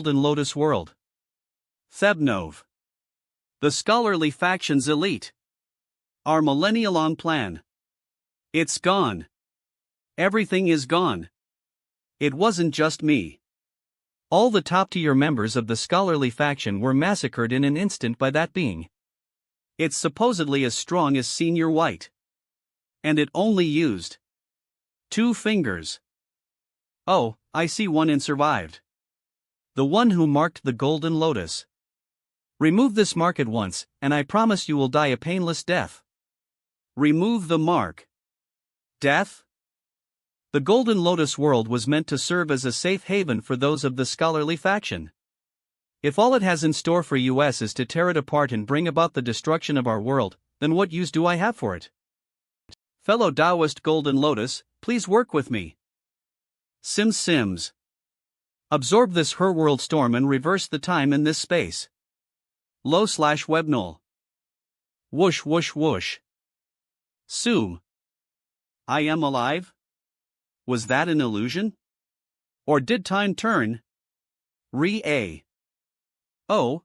Golden Lotus World. Thebnov. The scholarly faction's elite. Our millennia-long plan. It's gone. Everything is gone. It wasn't just me. All the top-tier members of the scholarly faction were massacred in an instant by that being. It's supposedly as strong as Senior White. And it only used 2 fingers. Oh, I see one and survived. The one who marked the Golden Lotus. Remove this mark at once, and I promise you will die a painless death. Remove the mark. Death? The Golden Lotus World was meant to serve as a safe haven for those of the scholarly faction. If all it has in store for us is to tear it apart and bring about the destruction of our world, then what use do I have for it? Fellow Taoist Golden Lotus, please work with me. Sims. Absorb this her world storm and reverse the time in this space. Low/webnull. Whoosh whoosh whoosh. Zoom. I am alive? Was that an illusion? Or did time turn? Re-A. Oh.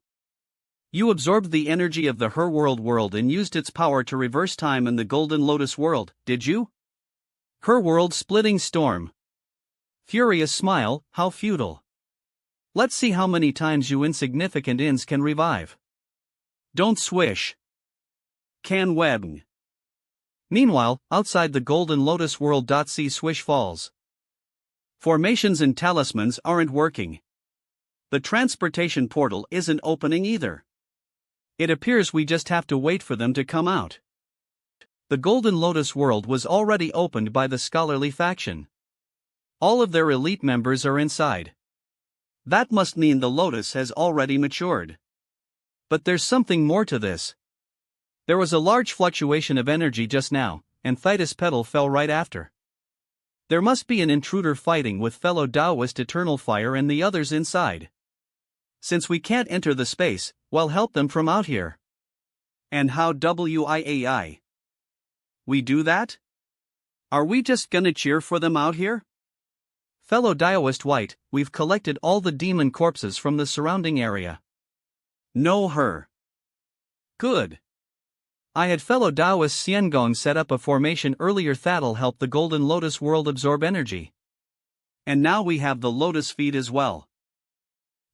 You absorbed the energy of the her world and used its power to reverse time in the Golden Lotus world, did you? Her world splitting storm. Furious smile, how futile. Let's see how many times you insignificant ins can revive. Don't swish. Can web. Meanwhile, outside the Golden Lotus world. See swish falls. Formations and talismans aren't working. The transportation portal isn't opening either. It appears we just have to wait for them to come out. The Golden Lotus world was already opened by the scholarly faction. All of their elite members are inside. That must mean the Lotus has already matured. But there's something more to this. There was a large fluctuation of energy just now, and Thetis Petal fell right after. There must be an intruder fighting with fellow Taoist Eternal Fire and the others inside. Since we can't enter the space, well, help them from out here. And how WIAI? We do that? Are we just gonna cheer for them out here? Fellow Taoist White, we've collected all the demon corpses from the surrounding area. No her. Good. I had fellow Taoist Xiangong set up a formation earlier that'll help the Golden Lotus world absorb energy. And now we have the Lotus feed as well.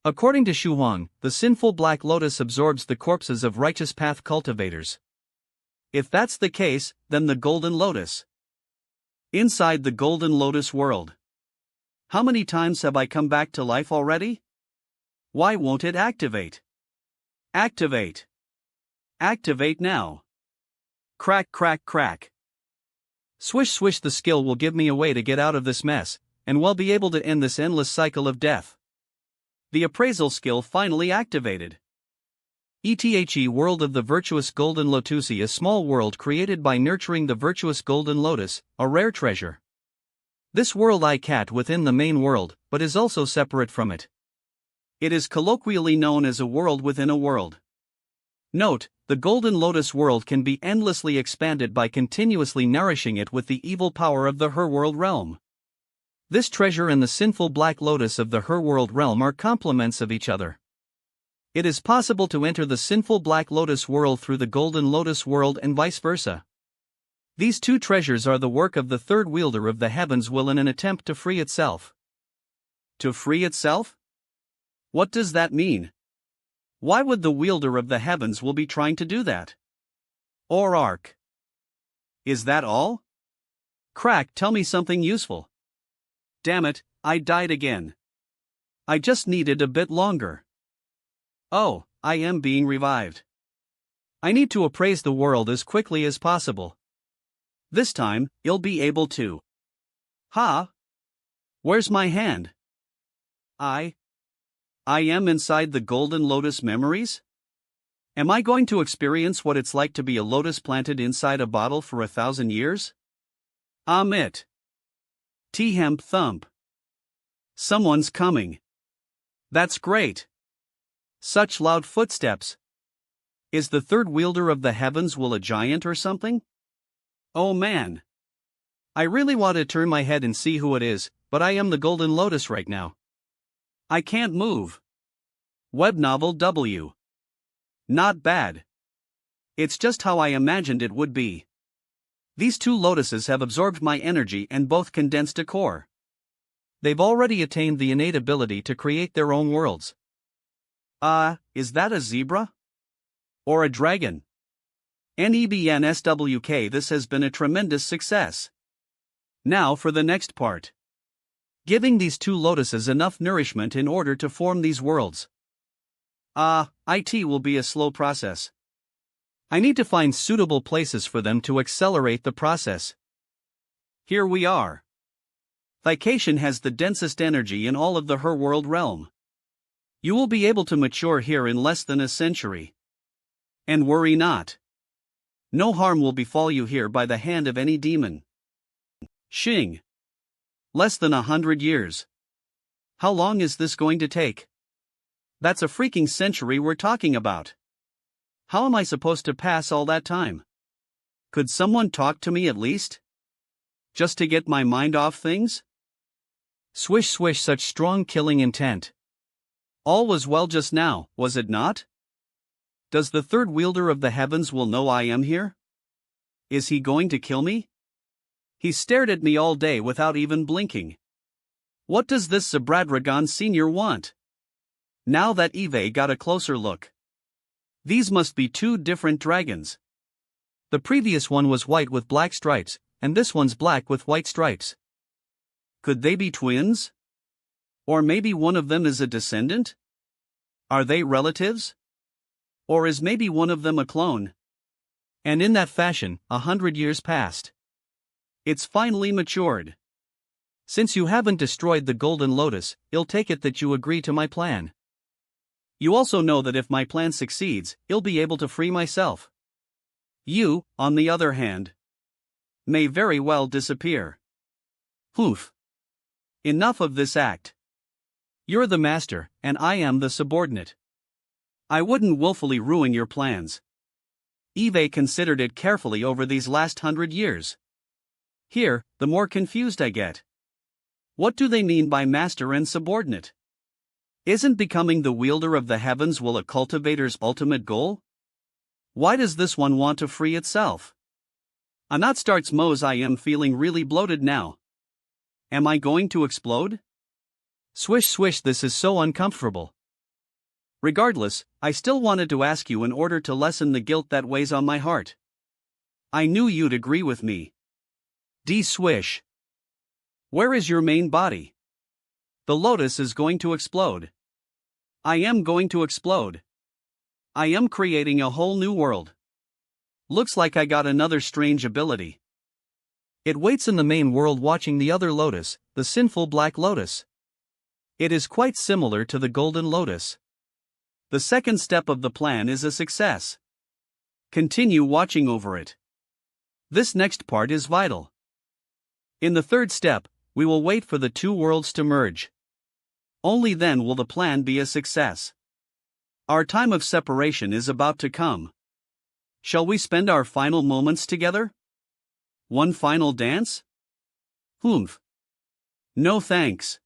According to Shu Huang, the sinful Black Lotus absorbs the corpses of righteous path cultivators. If that's the case, then the Golden Lotus. Inside the Golden Lotus world. How many times have I come back to life already? Why won't it activate? Activate. Activate now. Crack crack crack. Swish swish, the skill will give me a way to get out of this mess, and we'll be able to end this endless cycle of death. The appraisal skill finally activated. ETHE World of the Virtuous Golden Lotusi, a small world created by nurturing the virtuous Golden Lotus, a rare treasure. This world cat within the main world, but is also separate from it. It is colloquially known as a world within a world. Note, the Golden Lotus world can be endlessly expanded by continuously nourishing it with the evil power of the Her World realm. This treasure and the sinful Black Lotus of the Her World realm are complements of each other. It is possible to enter the sinful Black Lotus world through the Golden Lotus world and vice versa. These two treasures are the work of the third wielder of the heavens will in an attempt to free itself. To free itself? What does that mean? Why would the wielder of the heavens will be trying to do that? Or arc? Is that all? Crack, tell me something useful. Damn it, I died again. I just needed a bit longer. Oh, I am being revived. I need to appraise the world as quickly as possible. This time, you'll be able to. Ha! Where's my hand? I am inside the Golden Lotus memories? Am I going to experience what it's like to be a lotus planted inside a bottle for 1,000 years? It. T-hemp thump. Someone's coming. That's great. Such loud footsteps. Is the third wielder of the heavens will a giant or something? Oh man. I really want to turn my head and see who it is, but I am the Golden Lotus right now. I can't move. Web novel W. Not bad. It's just how I imagined it would be. These two lotuses have absorbed my energy and both condensed a core. They've already attained the innate ability to create their own worlds. Is that a zebra? Or a dragon? NEBNSWK, this has been a tremendous success. Now for the next part. Giving these two lotuses enough nourishment in order to form these worlds. IT will be a slow process. I need to find suitable places for them to accelerate the process. Here we are. Vacation has the densest energy in all of the Her World realm. You will be able to mature here in less than a century. And worry not. No harm will befall you here by the hand of any demon. Xing. Less than 100 years. How long is this going to take? That's a freaking century we're talking about. How am I supposed to pass all that time? Could someone talk to me at least? Just to get my mind off things? Swish swish, such strong killing intent. All was well just now, was it not? Does the third wielder of the heavens will know I am here? Is he going to kill me? He stared at me all day without even blinking. What does this Zabradragon Senior want? Now that Eve got a closer look. These must be two different dragons. The previous one was white with black stripes, and this one's black with white stripes. Could they be twins? Or maybe one of them is a descendant? Are they relatives? Or is maybe one of them a clone? And in that fashion, 100 years passed. It's finally matured. Since you haven't destroyed the Golden Lotus, I'll take it that you agree to my plan. You also know that if my plan succeeds, I'll be able to free myself. You, on the other hand, may very well disappear. Oof. Enough of this act. You're the master, and I am the subordinate. I wouldn't willfully ruin your plans. Eve considered it carefully over these last 100 years. Here, the more confused I get. What do they mean by master and subordinate? Isn't becoming the wielder of the heavens will a cultivator's ultimate goal? Why does this one want to free itself? Anat starts Mose. I am feeling really bloated now. Am I going to explode? Swish swish, this is so uncomfortable. Regardless, I still wanted to ask you in order to lessen the guilt that weighs on my heart. I knew you'd agree with me. D swish. Where is your main body? The lotus is going to explode. I am going to explode. I am creating a whole new world. Looks like I got another strange ability. It waits in the main world watching the other lotus, the sinful black lotus. It is quite similar to the golden lotus. The second step of the plan is a success. Continue watching over it. This next part is vital. In the third step, we will wait for the two worlds to merge. Only then will the plan be a success. Our time of separation is about to come. Shall we spend our final moments together? One final dance? Humph. No thanks.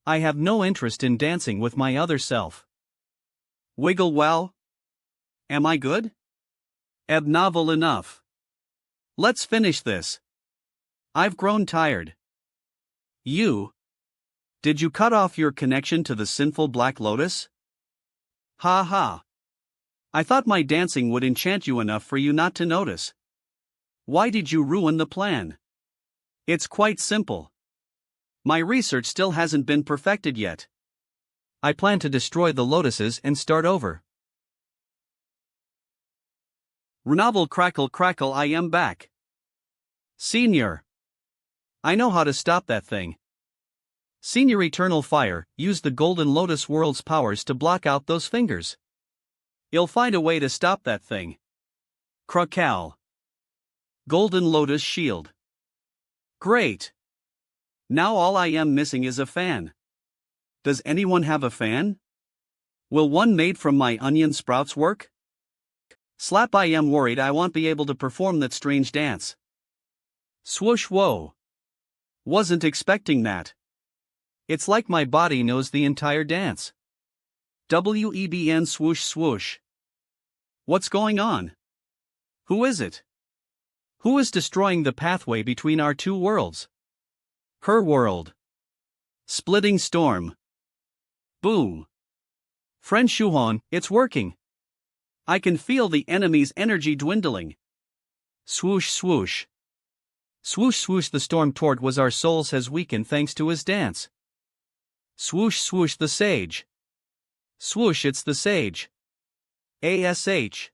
I have no interest in dancing with my other self. Wiggle well? Am I good? Novel enough. Let's finish this. I've grown tired. You? Did you cut off your connection to the sinful black lotus? Ha ha. I thought my dancing would enchant you enough for you not to notice. Why did you ruin the plan? It's quite simple. My research still hasn't been perfected yet. I plan to destroy the lotuses and start over. Novel crackle crackle, I am back. Senior. I know how to stop that thing. Senior Eternal Fire, use the Golden Lotus World's powers to block out those fingers. You'll find a way to stop that thing. Krakow. Golden Lotus Shield. Great. Now all I am missing is a fan. Does anyone have a fan? Will one made from my onion sprouts work? Slap, I am worried I won't be able to perform that strange dance. Swoosh, whoa. Wasn't expecting that. It's like my body knows the entire dance. webn swoosh swoosh. What's going on? Who is it? Who is destroying the pathway between our two worlds? Her world. Splitting storm. Boom. Friend Shuhon, it's working. I can feel the enemy's energy dwindling. Swoosh swoosh. Swoosh swoosh, the storm toward was our souls has weakened thanks to his dance. Swoosh swoosh, the sage. Swoosh, it's the sage. ASH.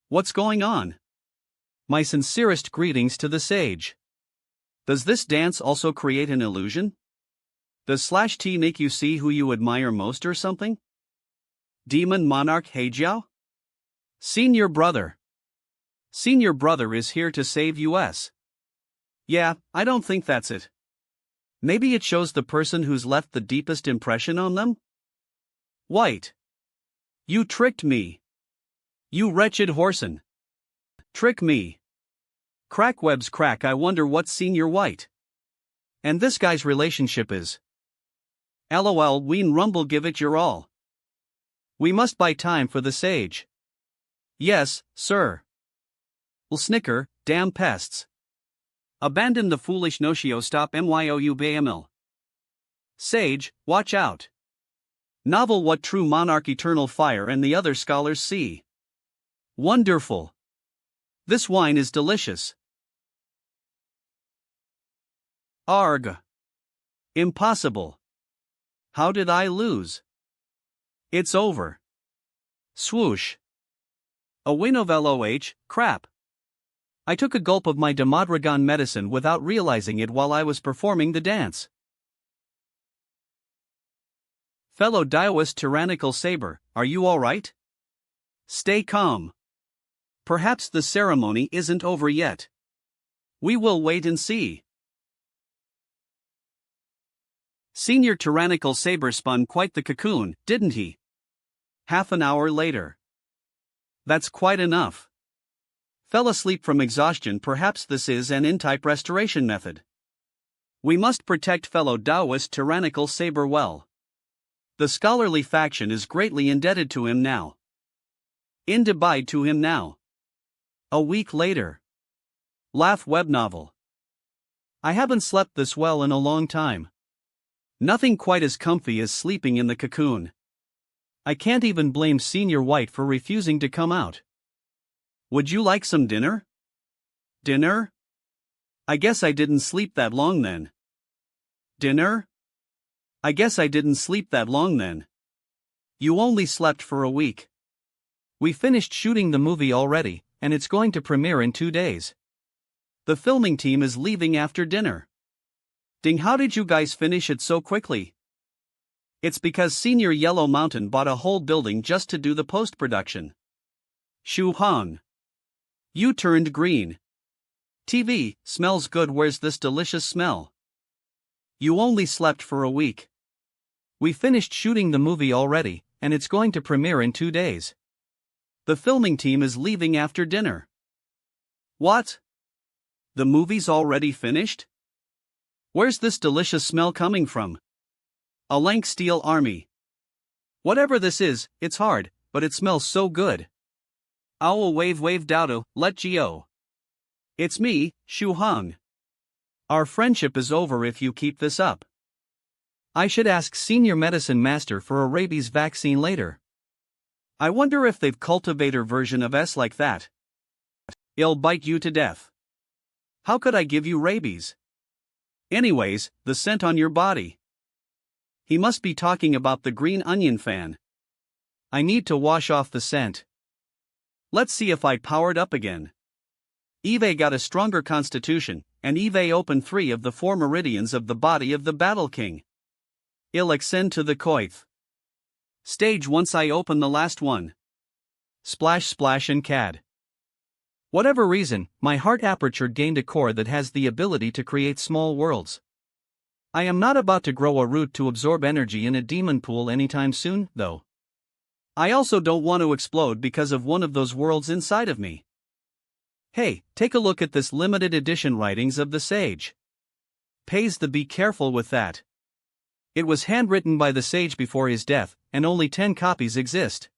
What's going on? My sincerest greetings to the sage. Does this dance also create an illusion? Does /T make you see who you admire most or something? Demon Monarch Heijiao? Senior brother. Senior brother is here to save us. Yeah, I don't think that's it. Maybe it shows the person who's left the deepest impression on them? White. You tricked me. You wretched whoreson. Trick me. Crack webs crack, I wonder what Senior White and this guy's relationship is. LOL, ween rumble, give it your all. We must buy time for the sage. Yes, sir. Will snicker, damn pests. Abandon the foolish notion, stop myoubamil. Sage, watch out. Novel, what true monarch eternal fire and the other scholars see. Wonderful. This wine is delicious. Arg. Impossible. How did I lose? It's over. Swoosh. A win of LOH, crap. I took a gulp of my Damadragon medicine without realizing it while I was performing the dance. Fellow Daoist tyrannical saber, are you alright? Stay calm. Perhaps the ceremony isn't over yet. We will wait and see. Senior tyrannical saber spun quite the cocoon, didn't he? Half an hour later. That's quite enough. Fell asleep from exhaustion. Perhaps this is an in-type restoration method. We must protect fellow Daoist tyrannical saber well. The scholarly faction is greatly indebted to him now. Indebted to him now. A week later. Laugh web novel. I haven't slept this well in a long time. Nothing quite as comfy as sleeping in the cocoon. I can't even blame Senior White for refusing to come out. Would you like some dinner? Dinner? I guess I didn't sleep that long then. Dinner? I guess I didn't sleep that long then. You only slept for a week. We finished shooting the movie already, and it's going to premiere in 2 days. The filming team is leaving after dinner. Ding, how did you guys finish it so quickly? It's because Senior Yellow Mountain bought a whole building just to do the post-production. Shu Hong. You turned green. TV, smells good, where's this delicious smell? You only slept for a week. We finished shooting the movie already, and it's going to premiere in 2 days. The filming team is leaving after dinner. What? The movie's already finished? Where's this delicious smell coming from? A Lank Steel Army. Whatever this is, it's hard, but it smells so good. Owl wave dowdo, let go. It's me, Shu Hong. Our friendship is over if you keep this up. I should ask Senior Medicine Master for a rabies vaccine later. I wonder if they've cultivator version of S like that. It'll bite you to death. How could I give you rabies? Anyways, the scent on your body. He must be talking about the green onion fan. I need to wash off the scent. Let's see if I powered up again. Eve got a stronger constitution, and Eve opened 3 of the 4 meridians of the body of the Battle King. I'll extend to the coif. Stage once I open the last one. Splash splash and cad. Whatever reason, my heart aperture gained a core that has the ability to create small worlds. I am not about to grow a root to absorb energy in a demon pool anytime soon, though. I also don't want to explode because of one of those worlds inside of me. Hey, take a look at this limited edition writings of the sage. Pays the be careful with that. It was handwritten by the sage before his death, and only 10 copies exist.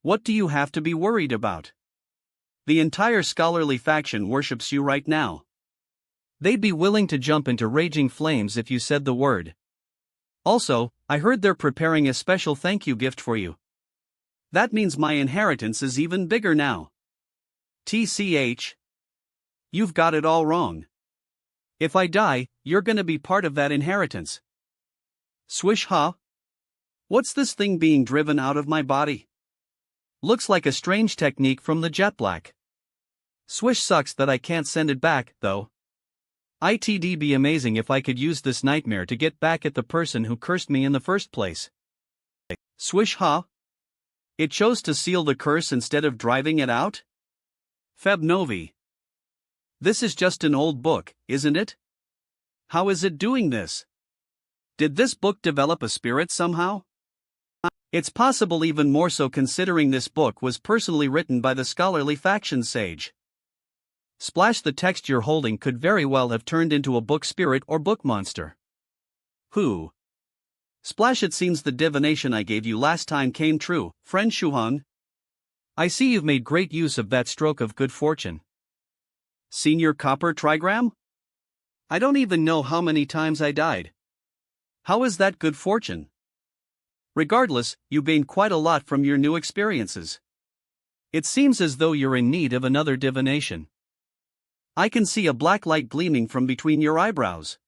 What do you have to be worried about? The entire scholarly faction worships you right now. They'd be willing to jump into raging flames if you said the word. Also, I heard they're preparing a special thank you gift for you. That means my inheritance is even bigger now. TCH. You've got it all wrong. If I die, you're gonna be part of that inheritance. Swish huh? What's this thing being driven out of my body? Looks like a strange technique from the jet black. Swish sucks that I can't send it back, though. It'd be amazing if I could use this nightmare to get back at the person who cursed me in the first place. Swish huh? It chose to seal the curse instead of driving it out? Feb Novi. This is just an old book, isn't it? How is it doing this? Did this book develop a spirit somehow? It's possible even more so considering this book was personally written by the scholarly faction sage. Splash, the text you're holding could very well have turned into a book spirit or book monster. Who? Splash, it seems the divination I gave you last time came true, friend Shuhan. I see you've made great use of that stroke of good fortune. Senior Copper Trigram? I don't even know how many times I died. How is that good fortune? Regardless, you gained quite a lot from your new experiences. It seems as though you're in need of another divination. I can see a black light gleaming from between your eyebrows.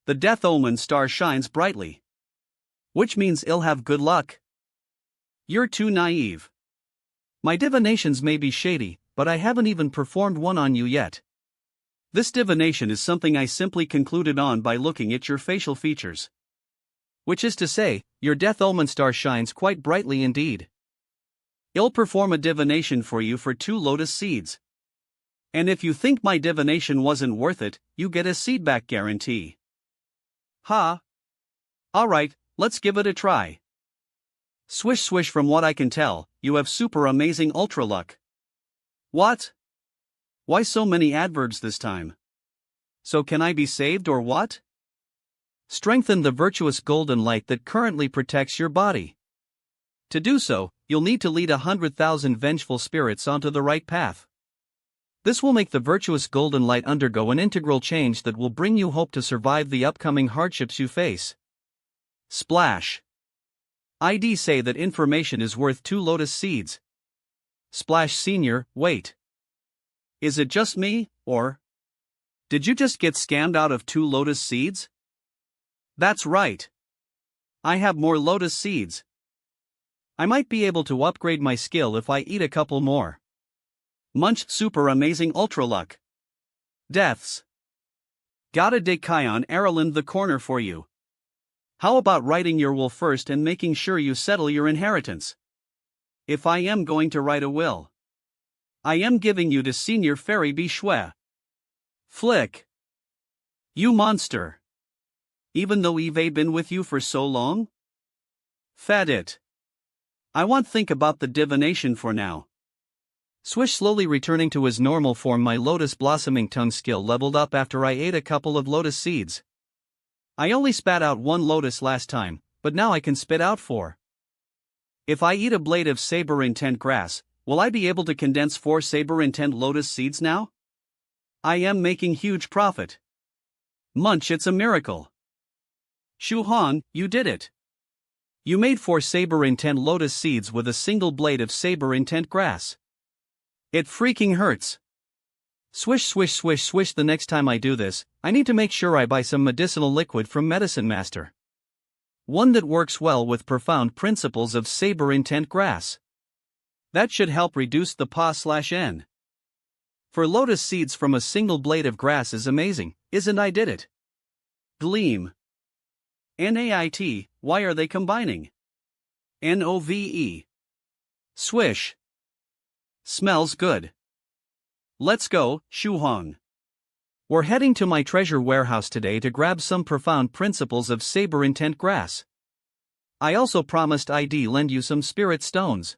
The Death Omen star shines brightly. Which means I'll have good luck. You're too naive. My divinations may be shady, but I haven't even performed one on you yet. This divination is something I simply concluded on by looking at your facial features. Which is to say, your Death Omen star shines quite brightly indeed. I'll perform a divination for you for 2 lotus seeds. And if you think my divination wasn't worth it, you get a seed back guarantee. Ha! Alright, let's give it a try. Swish swish, from what I can tell, you have super amazing ultra luck. What? Why so many adverbs this time? So can I be saved or what? Strengthen the virtuous golden light that currently protects your body. To do so, you'll need to lead 100,000 vengeful spirits onto the right path. This will make the virtuous golden light undergo an integral change that will bring you hope to survive the upcoming hardships you face. Splash. I'd say that information is worth 2 lotus seeds. Splash Senior, wait. Is it just me, or did you just get scammed out of 2 lotus seeds? That's right. I have more lotus seeds. I might be able to upgrade my skill if I eat a couple more. Munch super amazing ultra luck. Deaths. Gotta dig Kion Aroland the corner for you. How about writing your will first and making sure you settle your inheritance? If I am going to write a will, I am giving you to Senior Fairy Bishwe. Flick. You monster. Even though I've been with you for so long? Fat it. I won't think about the divination for now. Swish, slowly returning to his normal form. My lotus blossoming tongue skill leveled up after I ate a couple of lotus seeds. I only spat out 1 lotus last time, but now I can spit out 4. If I eat a blade of saber intent grass, will I be able to condense 4 saber intent lotus seeds now? I am making huge profit. Munch, it's a miracle. Shuhan, you did it. You made 4 saber intent lotus seeds with a single blade of saber intent grass. It freaking hurts. Swish swish swish swish. The next time I do this, I need to make sure I buy some medicinal liquid from Medicine Master. One that works well with profound principles of saber intent grass. That should help reduce the PA/N. For lotus seeds from a single blade of grass is amazing, isn't I did it? Gleam. NAIT, why are they combining? NOVE. Swish. Smells good. Let's go, Shuhong. We're heading to my treasure warehouse today to grab some profound principles of saber intent grass. I also promised I'd lend you some spirit stones.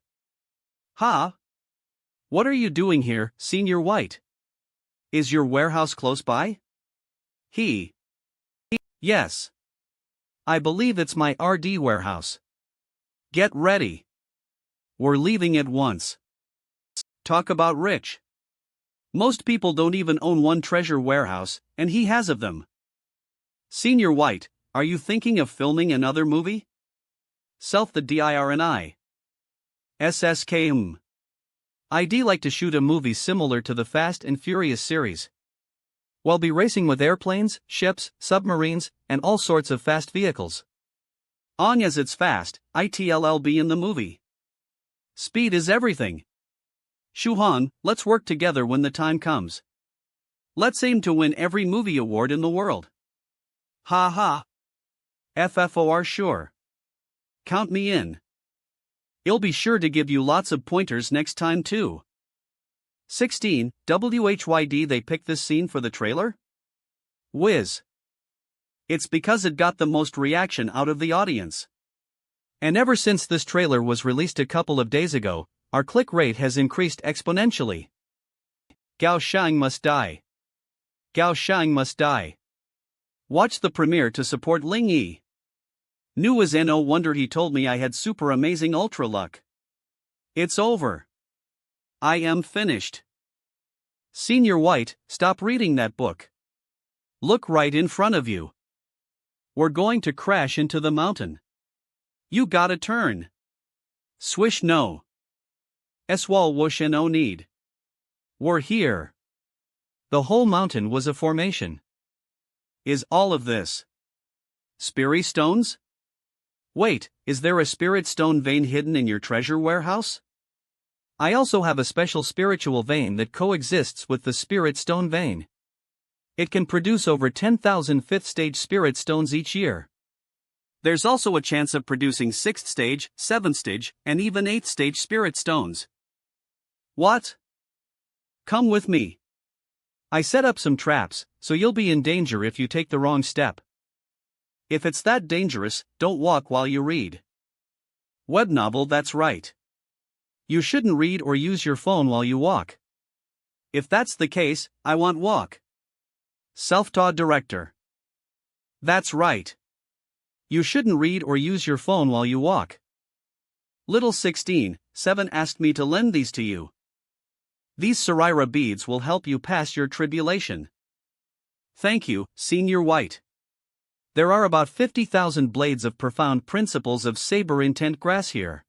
Ha! What are you doing here, Senior White? Is your warehouse close by? Yes. I believe it's my RD warehouse. Get ready. We're leaving at once. Talk about rich. Most people don't even own one treasure warehouse, and he has of them. Senior White, are you thinking of filming another movie? Self the DIRNI. SSKM. I'd like to shoot a movie similar to the Fast and Furious series. We'll be racing with airplanes, ships, submarines, and all sorts of fast vehicles. Anya's it's fast, it'll be in the movie. Speed is everything. Shuhan, let's work together when the time comes. Let's aim to win every movie award in the world. Ha ha. FFOR sure. Count me in. I'll be sure to give you lots of pointers next time too. 16. WHYD they picked this scene for the trailer? Whiz. It's because it got the most reaction out of the audience. And ever since this trailer was released a couple of days ago, our click rate has increased exponentially. Gao Shang must die. Gao Shang must die. Watch the premiere to support Ling Yi. New as no wonder he told me I had super amazing ultra luck. It's over. I am finished. Senior White, stop reading that book. Look right in front of you. We're going to crash into the mountain. You gotta turn. Swish no. Swal whoosh no need. We're here. The whole mountain was a formation. Is all of this Spirit stones? Wait, is there a spirit stone vein hidden in your treasure warehouse? I also have a special spiritual vein that coexists with the spirit stone vein. It can produce over 10,000 5th stage spirit stones each year. There's also a chance of producing 6th stage, 7th stage, and even 8th stage spirit stones. What? Come with me. I set up some traps, so you'll be in danger if you take the wrong step. If it's that dangerous, don't walk while you read. Web novel, that's right. You shouldn't read or use your phone while you walk. If that's the case, I want walk. Self-taught director. That's right. You shouldn't read or use your phone while you walk. Little 16, 7 asked me to lend these to you. These Sarira beads will help you pass your tribulation. Thank you, Senior White. There are about 50,000 blades of profound principles of saber intent grass here.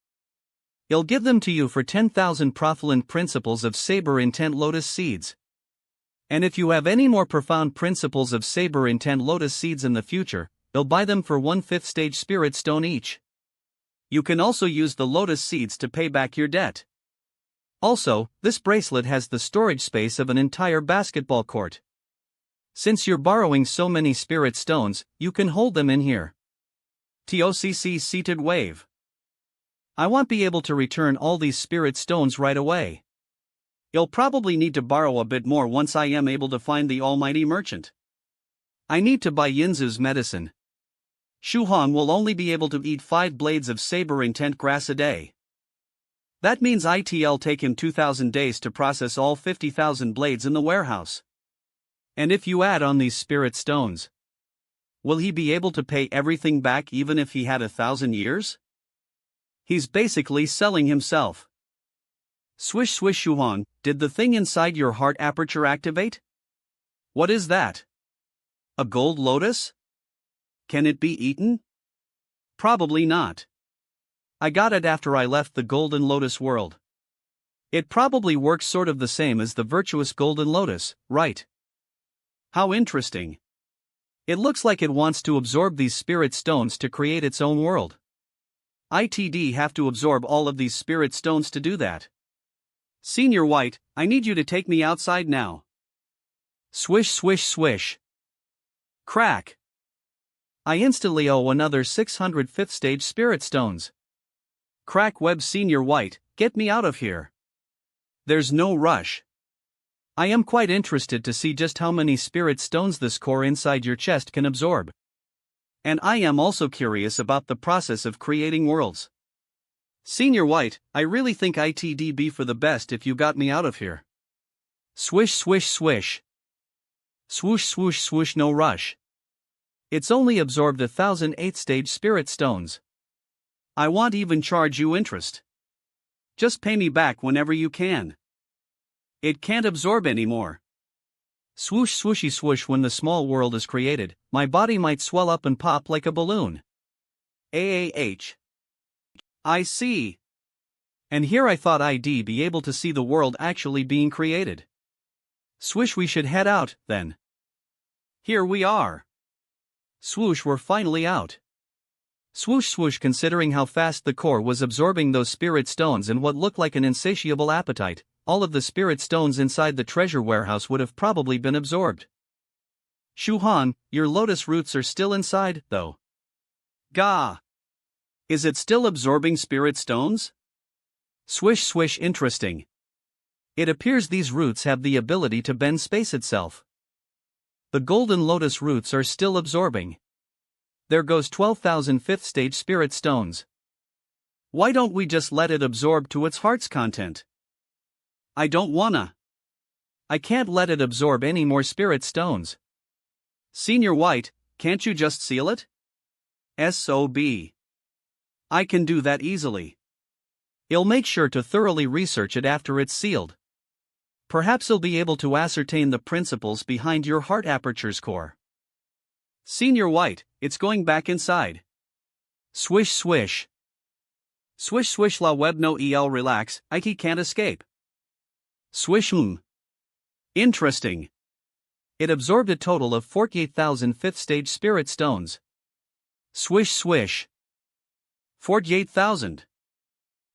I'll give them to you for 10,000 profilent principles of saber intent lotus seeds. And if you have any more profound principles of saber intent lotus seeds in the future, I'll buy them for 1/5 stage spirit stone each. You can also use the lotus seeds to pay back your debt. Also, this bracelet has the storage space of an entire basketball court. Since you're borrowing so many spirit stones, you can hold them in here. TOCC seated wave. I won't be able to return all these spirit stones right away. You'll probably need to borrow a bit more once I am able to find the almighty merchant. I need to buy Yinzu's medicine. Shuhan will only be able to eat 5 blades of saber intent grass a day. That means it'll take him 2,000 days to process all 50,000 blades in the warehouse. And if you add on these spirit stones, will he be able to pay everything back even if he had 1,000 years? He's basically selling himself. Swish swish Shuhan, did the thing inside your heart aperture activate? What is that? A gold lotus? Can it be eaten? Probably not. I got it after I left the golden lotus world. It probably works sort of the same as the virtuous golden lotus, right? How interesting. It looks like it wants to absorb these spirit stones to create its own world. ITD have to absorb all of these spirit stones to do that. Senior White, I need you to take me outside now. Swish swish swish. Crack. I instantly owe another 600 5th stage spirit stones. Crack web Senior White, get me out of here. There's no rush. I am quite interested to see just how many spirit stones this core inside your chest can absorb. And I am also curious about the process of creating worlds. Senior White, I really think it'd be for the best if you got me out of here. Swish swish swish. Swoosh swoosh swoosh, no rush. It's only absorbed 1,000 8th stage spirit stones. I won't even charge you interest. Just pay me back whenever you can. It can't absorb anymore. Swoosh swooshy swoosh. When the small world is created, my body might swell up and pop like a balloon. AAH. I see. And here I thought I'd be able to see the world actually being created. Swish, we should head out, then. Here we are. Swoosh, we're finally out. Swoosh swoosh. Considering how fast the core was absorbing those spirit stones and what looked like an insatiable appetite, all of the spirit stones inside the treasure warehouse would have probably been absorbed. Shuhan, your lotus roots are still inside, though. Gah! Is it still absorbing spirit stones? Swish swish. Interesting. It appears these roots have the ability to bend space itself. The golden lotus roots are still absorbing. There goes 12,000 5th stage spirit stones. Why don't we just let it absorb to its heart's content? I don't wanna. I can't let it absorb any more spirit stones. Senior White, can't you just seal it? SOB. I can do that easily. I'll make sure to thoroughly research it after it's sealed. Perhaps I'll be able to ascertain the principles behind your heart aperture's core. Senior White, it's going back inside. Swish swish. Swish swish. La web no el. Relax, Ike can't escape. Swish Interesting. It absorbed a total of 48,000 5th stage spirit stones. Swish swish. 48,000.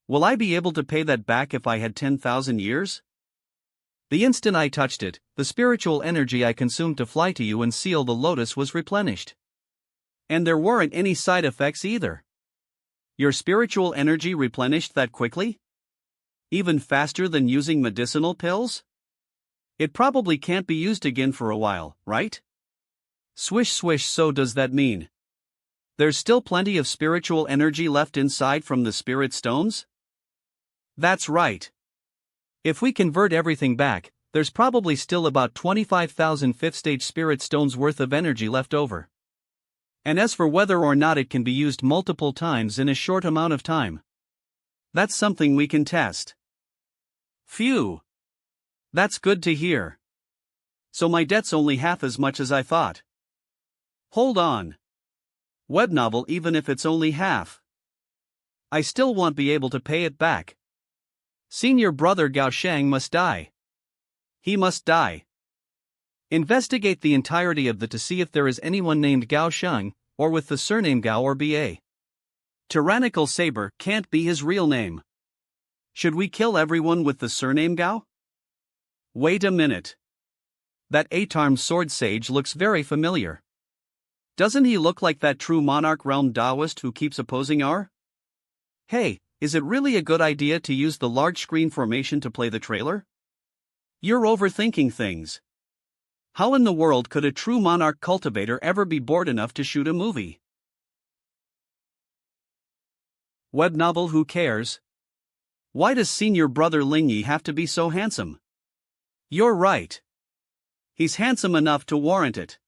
Will I be able to pay that back if I had 10,000 years? The instant I touched it, the spiritual energy I consumed to fly to you and seal the lotus was replenished. And there weren't any side effects either. Your spiritual energy replenished that quickly? Even faster than using medicinal pills? It probably can't be used again for a while, right? Swish swish. So does that mean there's still plenty of spiritual energy left inside from the spirit stones? That's right. If we convert everything back, there's probably still about 25,000 5th stage spirit stones worth of energy left over. And as for whether or not it can be used multiple times in a short amount of time, that's something we can test. Phew. That's good to hear. So my debt's only half as much as I thought. Hold on. Web novel, even if it's only half, I still won't be able to pay it back. Senior brother Gao Shang must die. He must die. Investigate the entirety of to see if there is anyone named Gao Shang, or with the surname Gao or BA. Tyrannical Saber can't be his real name. Should we kill everyone with the surname Gao? Wait a minute. That 8-armed sword sage looks very familiar. Doesn't he look like that true monarch realm Taoist who keeps opposing our? Hey, is it really a good idea to use the large screen formation to play the trailer? You're overthinking things. How in the world could a true monarch cultivator ever be bored enough to shoot a movie? Web novel, who cares? Why does senior brother Lingyi have to be so handsome? You're right. He's handsome enough to warrant it.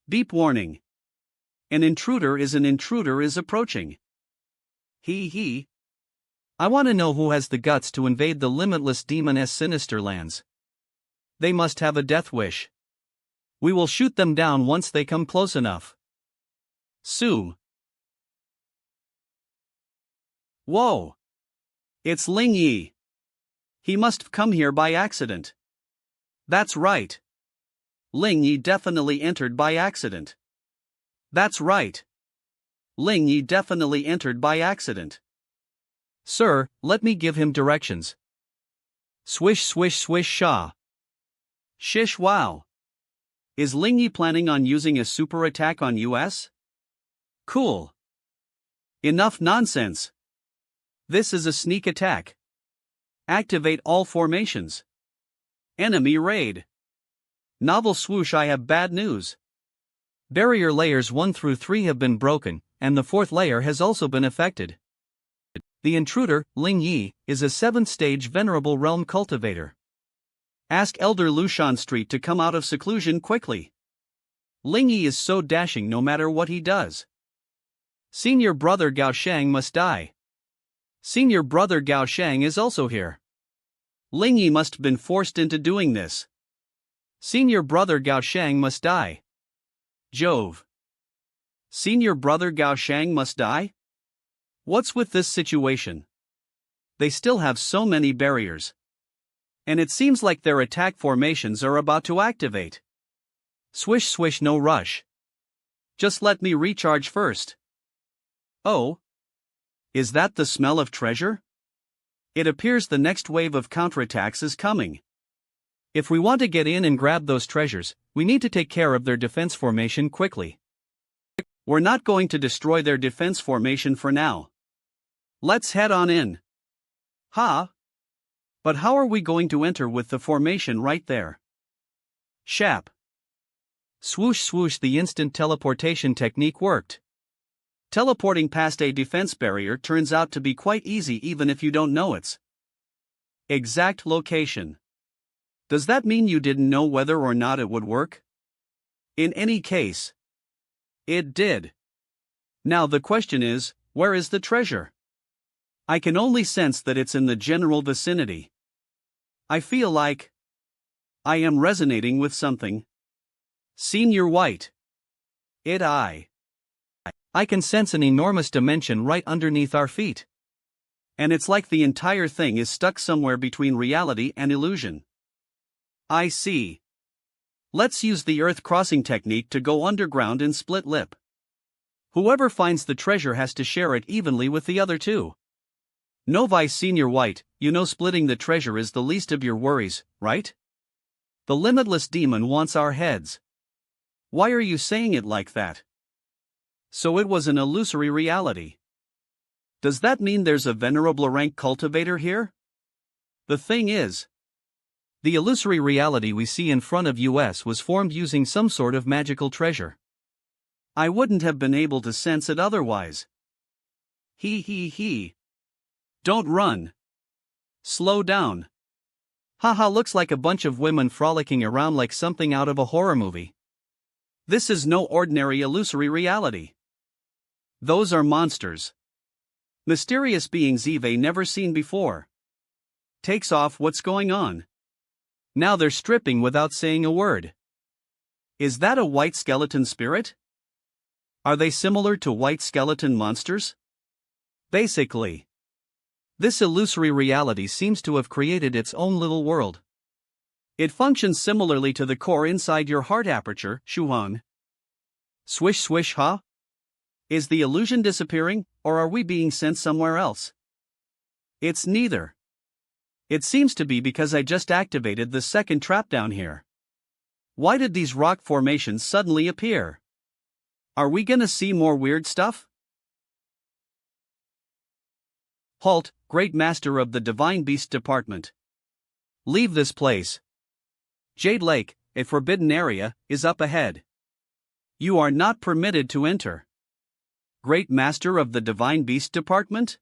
Beep warning. An intruder is approaching. He. I want to know who has the guts to invade the limitless demoness sinister lands. They must have a death wish. We will shoot them down once they come close enough. Sue. Whoa. It's Lingyi. He must have come here by accident. That's right. Lingyi definitely entered by accident. That's right. Lingyi definitely entered by accident. Sir, let me give him directions. Swish swish swish sha. Shish wow. Is Lingyi planning on using a super attack on US? Cool. Enough nonsense. This is a sneak attack. Activate all formations. Enemy raid. Novel swoosh, I have bad news. Barrier layers 1 through 3 have been broken, and the 4th layer has also been affected. The intruder, Lingyi, is a 7th stage venerable realm cultivator. Ask Elder Lushan Street to come out of seclusion quickly. Lingyi is so dashing no matter what he does. Senior brother Gao Shang must die. Senior brother Gao Shang is also here. Ling Yi must have been forced into doing this. Senior brother Gao Shang must die. Jove. Senior brother Gao Shang must die? What's with this situation? They still have so many barriers. And it seems like their attack formations are about to activate. Swish swish, no rush. Just let me recharge first. Oh? Is that the smell of treasure? It appears the next wave of counterattacks is coming. If we want to get in and grab those treasures, we need to take care of their defense formation quickly. We're not going to destroy their defense formation for now. Let's head on in. Ha! But how are we going to enter with the formation right there? Shap. Swoosh swoosh, the instant teleportation technique worked. Teleporting past a defense barrier turns out to be quite easy even if you don't know its exact location. Does that mean you didn't know whether or not it would work? In any case, it did. Now the question is, where is the treasure? I can only sense that it's in the general vicinity. I feel like I am resonating with something. Senior White. I can sense an enormous dimension right underneath our feet. And it's like the entire thing is stuck somewhere between reality and illusion. I see. Let's use the Earth crossing technique to go underground and split lip. Whoever finds the treasure has to share it evenly with the other two. Novi Senior White, you know splitting the treasure is the least of your worries, right? The limitless demon wants our heads. Why are you saying it like that? So it was an illusory reality. Does that mean there's a venerable rank cultivator here? The thing is, the illusory reality we see in front of us was formed using some sort of magical treasure. I wouldn't have been able to sense it otherwise. He. Don't run. Slow down. Haha, looks like a bunch of women frolicking around like something out of a horror movie. This is no ordinary illusory reality. Those are monsters. Mysterious beings Eve never seen before. Takes off, what's going on? Now they're stripping without saying a word. Is that a white skeleton spirit? Are they similar to white skeleton monsters? Basically, this illusory reality seems to have created its own little world. It functions similarly to the core inside your heart aperture, Shuhan. Swish swish, huh? Is the illusion disappearing, or are we being sent somewhere else? It's neither. It seems to be because I just activated the second trap down here. Why did these rock formations suddenly appear? Are we gonna see more weird stuff? Halt, Great Master of the Divine Beast Department. Leave this place. Jade Lake, a forbidden area, is up ahead. You are not permitted to enter. Great Master of the Divine Beast Department?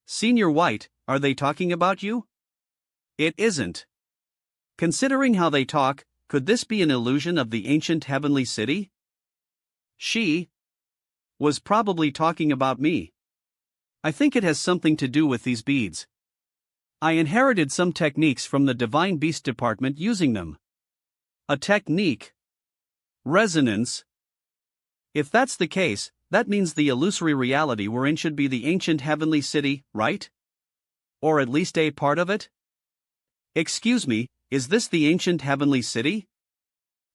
Senior White, are they talking about you? It isn't. Considering how they talk, could this be an illusion of the ancient heavenly city? She was probably talking about me. I think it has something to do with these beads. I inherited some techniques from the Divine Beast Department using them. A technique. Resonance. If that's the case, that means the illusory reality we're in should be the ancient heavenly city, right? Or at least a part of it? Excuse me, is this the ancient heavenly city?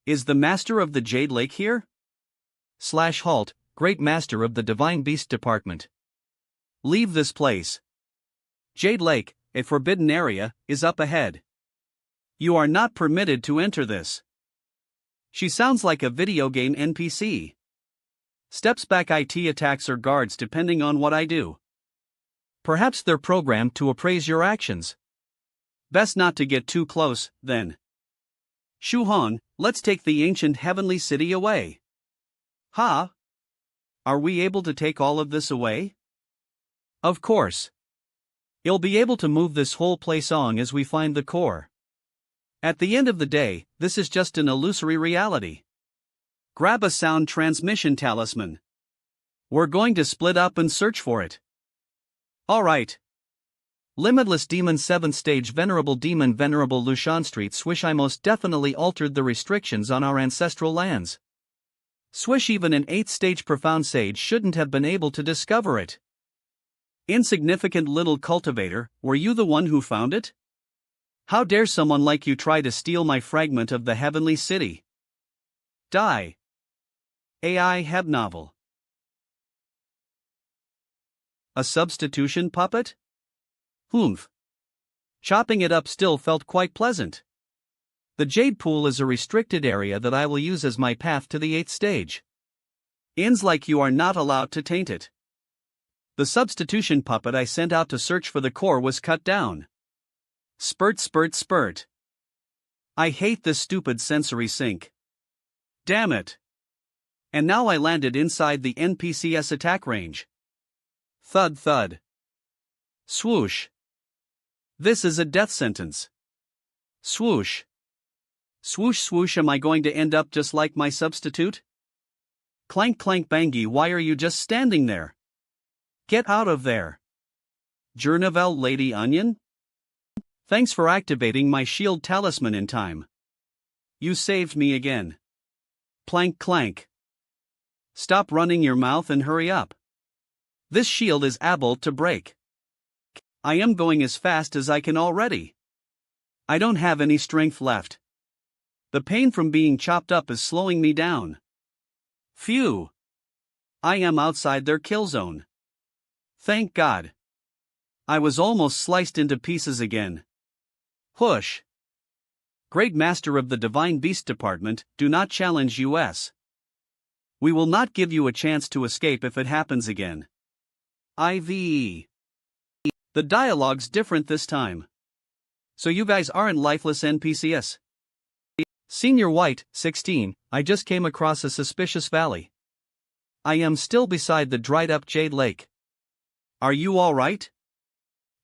Is the Master of the Jade Lake here? Halt, Great Master of the Divine Beast Department. Leave this place. Jade Lake, a forbidden area, is up ahead. You are not permitted to enter this. She sounds like a video game NPC. Steps back, IT attacks or guards depending on what I do. Perhaps they're programmed to appraise your actions. Best not to get too close, then. Shuhan, let's take the ancient heavenly city away. Ha! Are we able to take all of this away? Of course. You'll be able to move this whole place on as we find the core. At the end of the day, this is just an illusory reality. Grab a sound transmission talisman. We're going to split up and search for it. Alright. Limitless Demon 7th Stage Venerable Demon Venerable Lushan Street Swish. I most definitely altered the restrictions on our ancestral lands. Swish. Even an 8th stage Profound Sage shouldn't have been able to discover it. Insignificant little cultivator, were you the one who found it? How dare someone like you try to steal my fragment of the heavenly city? Die. AI Heb Novel. A substitution puppet? Humph. Chopping it up still felt quite pleasant. The Jade Pool is a restricted area that I will use as my path to the 8th stage. Ins like you are not allowed to taint it. The substitution puppet I sent out to search for the core was cut down. Spurt spurt spurt. I hate this stupid sensory sync. Damn it. And now I landed inside the NPC's attack range. Thud thud. Swoosh. This is a death sentence. Swoosh. Swoosh swoosh. Am I going to end up just like my substitute? Clank clank bangy. Why are you just standing there? Get out of there. Journavel Lady Onion? Thanks for activating my shield talisman in time. You saved me again. Plank clank. Stop running your mouth and hurry up. This shield is able to break. I am going as fast as I can already. I don't have any strength left. The pain from being chopped up is slowing me down. Phew. I am outside their kill zone. Thank God. I was almost sliced into pieces again. Hush. Great Master of the Divine Beast Department, do not challenge us. We will not give you a chance to escape if it happens again. IVE. The dialogue's different this time. So you guys aren't lifeless NPCs? Senior White, 16, I just came across a suspicious valley. I am still beside the dried up Jade Lake. Are you alright?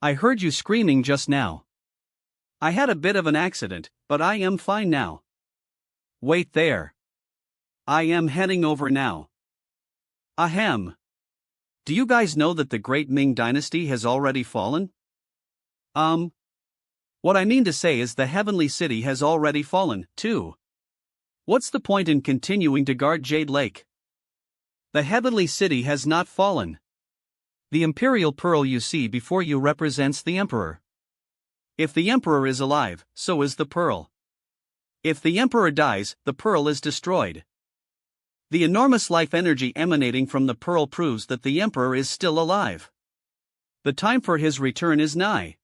I heard you screaming just now. I had a bit of an accident, but I am fine now. Wait there. I am heading over now. Ahem. Do you guys know that the Great Ming Dynasty has already fallen? What I mean to say is the Heavenly City has already fallen, too. What's the point in continuing to guard Jade Lake? The Heavenly City has not fallen. The Imperial Pearl you see before you represents the Emperor. If the Emperor is alive, so is the Pearl. If the Emperor dies, the Pearl is destroyed. The enormous life energy emanating from the Pearl proves that the Emperor is still alive. The time for his return is nigh.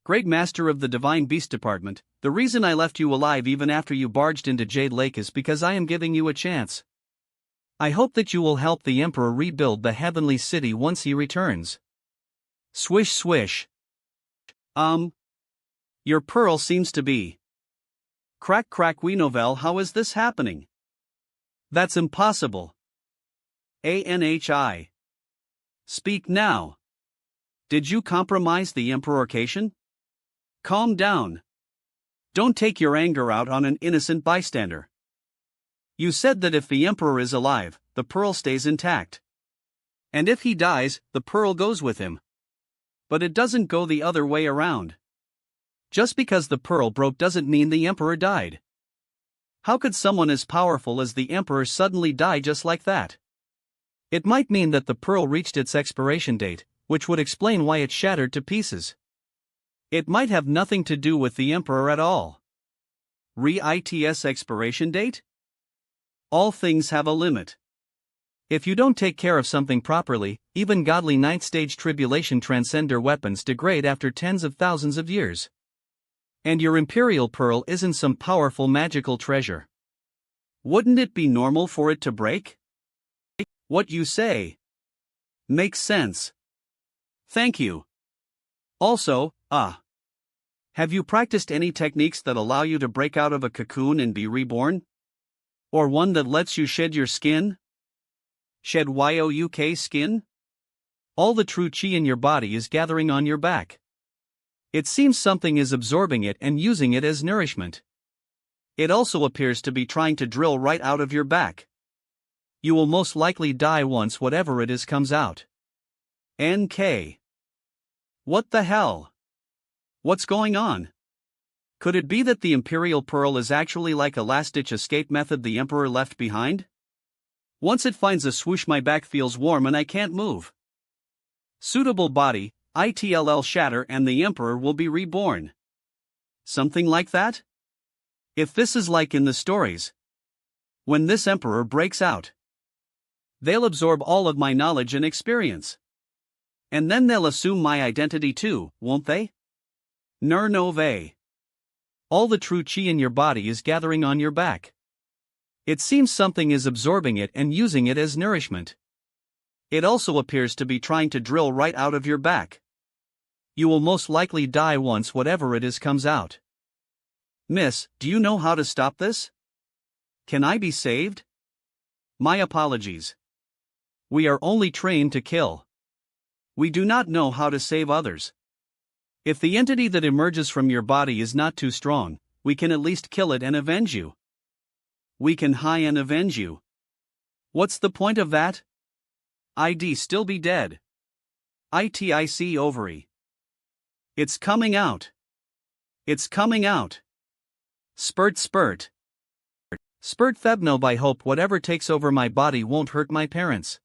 Great Master of the Divine Beast Department, the reason I left you alive even after you barged into Jade Lake is because I am giving you a chance. I hope that you will help the Emperor rebuild the Heavenly City once he returns. Swish swish. Your Pearl seems to be. Crack crack we novel. How is this happening? That's impossible. ANHI. Speak now. Did you compromise the Emperorcation? Calm down. Don't take your anger out on an innocent bystander. You said that if the Emperor is alive, the Pearl stays intact. And if he dies, the Pearl goes with him. But it doesn't go the other way around. Just because the Pearl broke doesn't mean the Emperor died. How could someone as powerful as the Emperor suddenly die just like that? It might mean that the Pearl reached its expiration date, which would explain why it shattered to pieces. It might have nothing to do with the Emperor at all. Re-ITS expiration date? All things have a limit. If you don't take care of something properly, even godly 9th stage tribulation transcender weapons degrade after tens of thousands of years. And your Imperial Pearl isn't some powerful magical treasure. Wouldn't it be normal for it to break? What you say makes sense. Thank you. Also, have you practiced any techniques that allow you to break out of a cocoon and be reborn? Or one that lets you shed your skin? Shed YOUK skin? All the true chi in your body is gathering on your back. It seems something is absorbing it and using it as nourishment. It also appears to be trying to drill right out of your back. You will most likely die once whatever it is comes out. NK. What the hell? What's going on? Could it be that the Imperial Pearl is actually like a last-ditch escape method the Emperor left behind? Once it finds a swoosh, my back feels warm and I can't move. Suitable body, ITLL shatter and the Emperor will be reborn. Something like that? If this is like in the stories. When this Emperor breaks out, they'll absorb all of my knowledge and experience. And then they'll assume my identity too, won't they? No way. All the true chi in your body is gathering on your back. It seems something is absorbing it and using it as nourishment. It also appears to be trying to drill right out of your back. You will most likely die once whatever it is comes out. Miss, do you know how to stop this? Can I be saved? My apologies. We are only trained to kill. We do not know how to save others. If the entity that emerges from your body is not too strong, we can at least kill it and avenge you. We can high and avenge you. What's the point of that? I'd still be dead. ITIC ovary. It's coming out. It's coming out. Spurt. Spurt Thebno. I hope whatever takes over my body won't hurt my parents.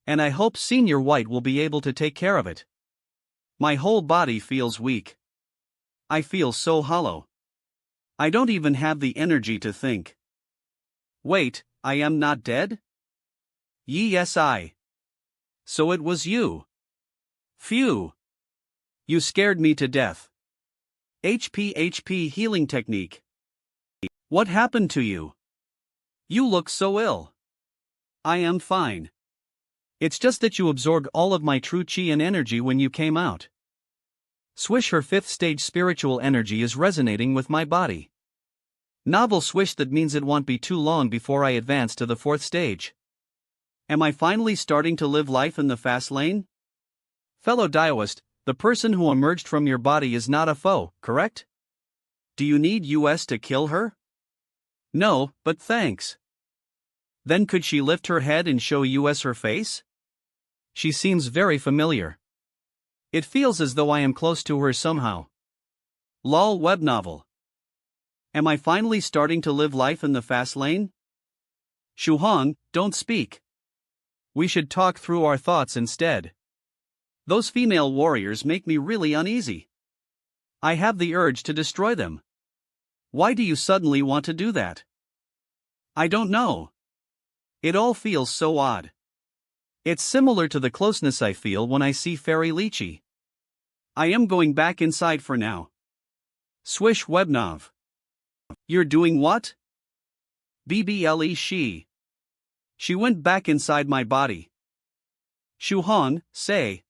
And I hope Senior White will be able to take care of it. My whole body feels weak. I feel so hollow. I don't even have the energy to think. Wait, I am not dead? Yes, So it was you. Phew. You scared me to death. HP healing technique. What happened to you? You look so ill. I am fine. It's just that you absorbed all of my true chi and energy when you came out. Swish, her 5th stage spiritual energy is resonating with my body. Novel swish, that means it won't be too long before I advance to the 4th stage. Am I finally starting to live life in the fast lane? Fellow Daoist, the person who emerged from your body is not a foe, correct? Do you need us to kill her? No, but thanks. Then could she lift her head and show us her face? She seems very familiar. It feels as though I am close to her somehow. Lol web novel. Am I finally starting to live life in the fast lane? Shuhong, don't speak. We should talk through our thoughts instead. Those female warriors make me really uneasy. I have the urge to destroy them. Why do you suddenly want to do that? I don't know. It all feels so odd. It's similar to the closeness I feel when I see Fairy Lychee. I am going back inside for now. Swish Webnov. You're doing what? BBLE she. She went back inside my body. Shuhan, say.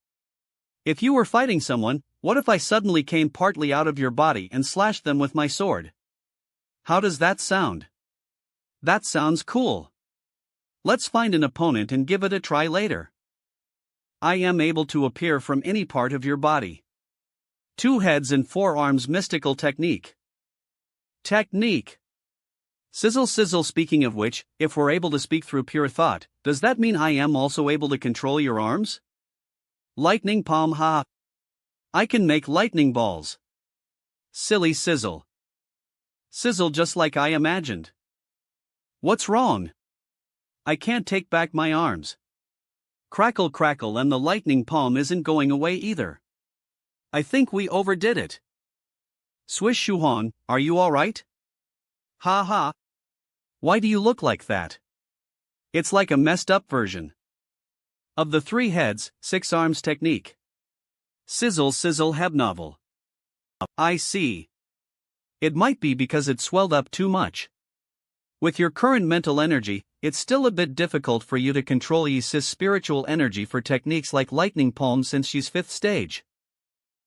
If you were fighting someone, what if I suddenly came partly out of your body and slashed them with my sword? How does that sound? That sounds cool. Let's find an opponent and give it a try later. I am able to appear from any part of your body. 2 heads and 4 arms mystical technique. Technique. Sizzle. Speaking of which, if we're able to speak through pure thought, does that mean I am also able to control your arms? Lightning palm ha. I can make lightning balls. Silly sizzle. Sizzle just like I imagined. What's wrong? I can't take back my arms. Crackle and the lightning palm isn't going away either. I think we overdid it. Swish Shuhong, are you alright? Ha ha. Why do you look like that? It's like a messed up version of the 3 heads, 6 arms technique. Sizzle heb novel. I see. It might be because it swelled up too much. With your current mental energy, it's still a bit difficult for you to control Yis's spiritual energy for techniques like lightning palm since she's 5th stage.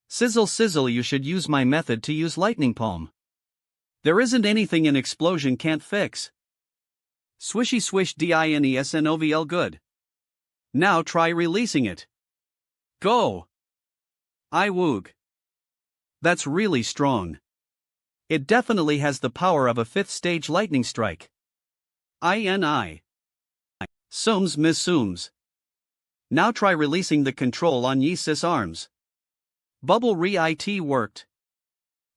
Sizzle, you should use my method to use lightning palm. There isn't anything an explosion can't fix. Swishy swish DINESNOVL good. Now try releasing it. Go! I woog. That's really strong. It definitely has the power of a 5th stage lightning strike. INI. Sooms Miss Sooms. Now try releasing the control on ye sis arms. Bubble re-it worked.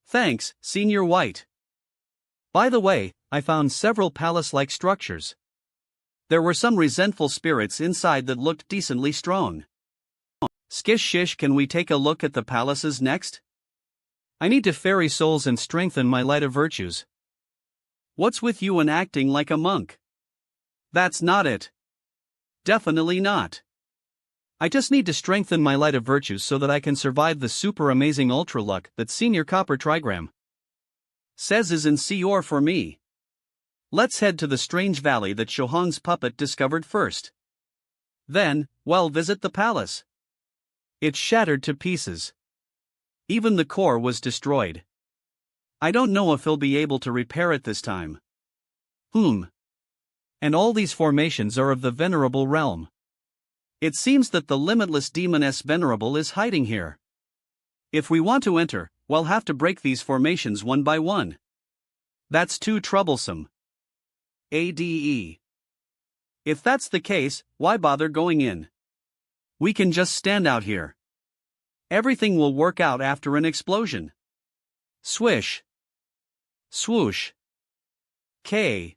Thanks, Senior White. By the way, I found several palace-like structures. There were some resentful spirits inside that looked decently strong. Skish shish, can we take a look at the palaces next? I need to ferry souls and strengthen my light of virtues. What's with you and acting like a monk? That's not it. Definitely not. I just need to strengthen my light of virtues so that I can survive the super amazing ultra luck that Senior Copper Trigram says is in store for me. Let's head to the strange valley that Shohong's puppet discovered first. Then, well, visit the palace. It's shattered to pieces. Even the core was destroyed. I don't know if he'll be able to repair it this time. And all these formations are of the venerable realm. It seems that the limitless demoness venerable is hiding here. If we want to enter, we'll have to break these formations one by one. That's too troublesome. ADE. If that's the case, why bother going in? We can just stand out here. Everything will work out after an explosion. Swish. Swoosh. K.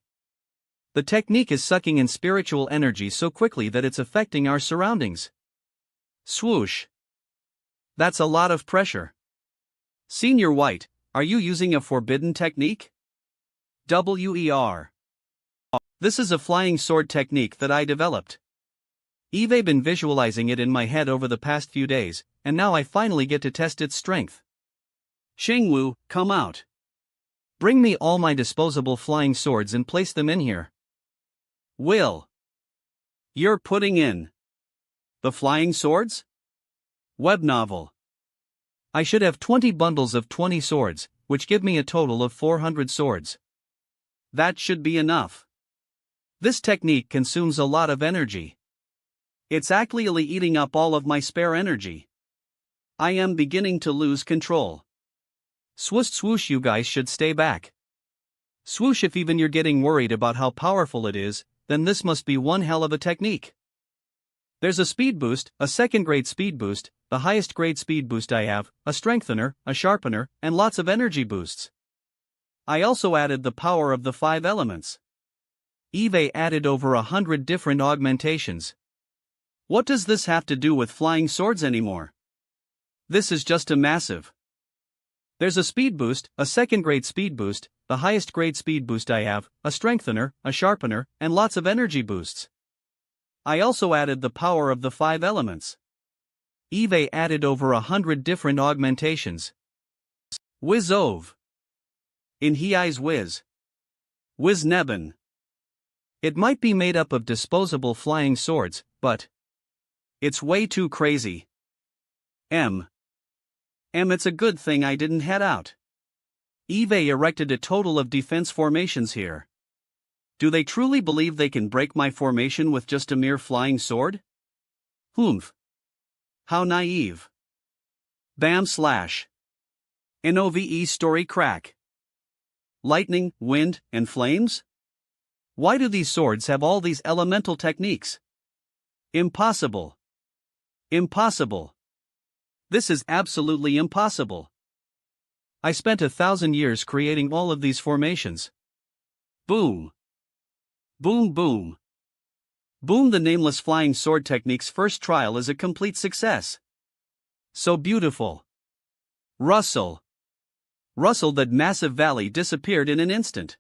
The technique is sucking in spiritual energy so quickly that it's affecting our surroundings. Swoosh. That's a lot of pressure. Senior White, are you using a forbidden technique? WER. This is a flying sword technique that I developed. I've been visualizing it in my head over the past few days, and now I finally get to test its strength. Xingwu, come out. Bring me all my disposable flying swords and place them in here. Will. You're putting in the flying swords? Web novel. I should have 20 bundles of 20 swords, which give me a total of 400 swords. That should be enough. This technique consumes a lot of energy. It's actually eating up all of my spare energy. I am beginning to lose control. Swoosh swoosh, you guys should stay back. Swoosh, if even you're getting worried about how powerful it is, then this must be one hell of a technique. There's a speed boost, a second grade speed boost, the highest grade speed boost I have, a strengthener, a sharpener, and lots of energy boosts. I also added the power of the 5 elements. Eve added over 100 different augmentations. What does this have to do with flying swords anymore? This is just a massive. There's a speed boost, a second grade speed boost, the highest grade speed boost I have, a strengthener, a sharpener, and lots of energy boosts. I also added the power of the 5 elements. Eve added over 100 different augmentations. Whiz-ove. In he eyes whiz. Whiz-nebben. It might be made up of disposable flying swords, but it's way too crazy. It's a good thing I didn't head out. Eve erected a total of defense formations here. Do they truly believe they can break my formation with just a mere flying sword? How naive. Bam slash. NOVE story crack. Lightning, wind, and flames? Why do these swords have all these elemental techniques? Impossible. Impossible. This is absolutely impossible. I spent 1,000 years creating all of these formations. Boom. Boom boom. Boom, the nameless flying sword technique's first trial is a complete success. So beautiful. Rustle. Rustle, that massive valley disappeared in an instant.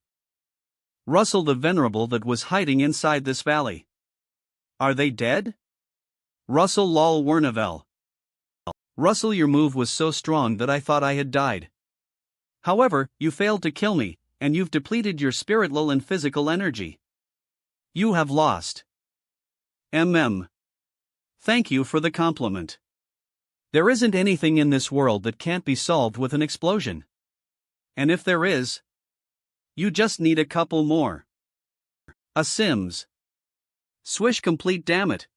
Rustle, the venerable that was hiding inside this valley. Are they dead? Russell lol Wernavel. Russell, your move was so strong that I thought I had died. However, you failed to kill me, and you've depleted your spiritual and physical energy. You have lost. Thank you for the compliment. There isn't anything in this world that can't be solved with an explosion. And if there is, you just need a couple more. A Sims. Swish complete, damn it.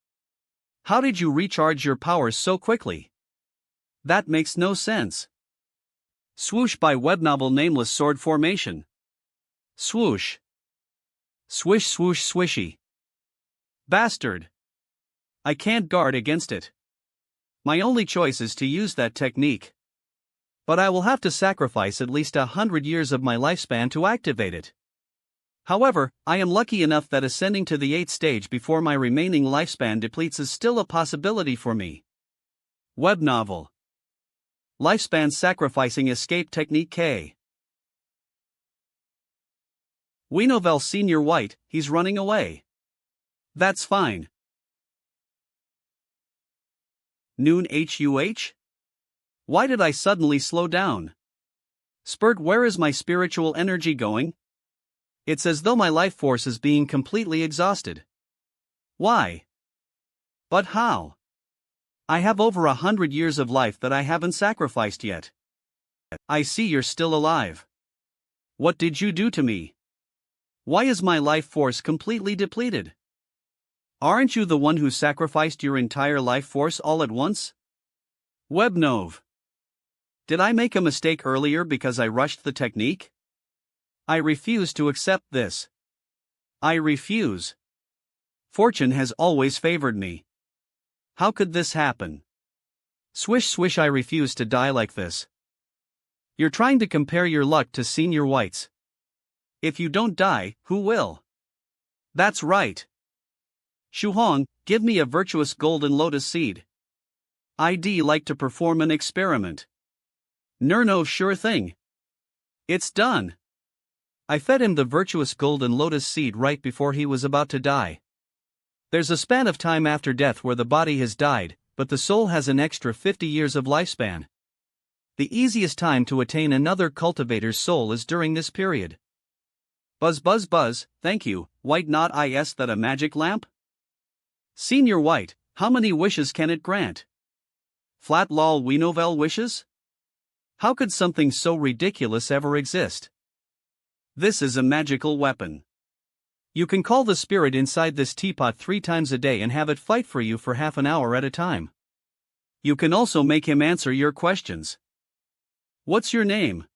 How did you recharge your powers so quickly? That makes no sense. Swoosh by webnovel nameless sword formation. Swoosh. Swish swoosh swishy. Bastard! I can't guard against it. My only choice is to use that technique. But I will have to sacrifice at least 100 years of my lifespan to activate it. However, I am lucky enough that ascending to the 8th stage before my remaining lifespan depletes is still a possibility for me. Web novel. Lifespan Sacrificing Escape Technique K. We novel Senior White, he's running away. That's fine. Noon HUH? Why did I suddenly slow down? Spurt, where is my spiritual energy going? It's as though my life force is being completely exhausted. Why? But how? I have over 100 years of life that I haven't sacrificed yet. I see you're still alive. What did you do to me? Why is my life force completely depleted? Aren't you the one who sacrificed your entire life force all at once? Webnov. Did I make a mistake earlier because I rushed the technique? I refuse to accept this. I refuse. Fortune has always favored me. How could this happen? Swish swish, I refuse to die like this. You're trying to compare your luck to Senior White's. If you don't die, who will? That's right. Shuhong, give me a virtuous golden lotus seed. I'd like to perform an experiment. No, sure thing. It's done. I fed him the virtuous golden lotus seed right before he was about to die. There's a span of time after death where the body has died, but the soul has an extra 50 years of lifespan. The easiest time to attain another cultivator's soul is during this period. Buzz buzz buzz, thank you, White, not is that a magic lamp? Senior White, how many wishes can it grant? Flat lol, we novel wishes? How could something so ridiculous ever exist? This is a magical weapon. You can call the spirit inside this teapot 3 times a day and have it fight for you for half an hour at a time. You can also make him answer your questions. What's your name?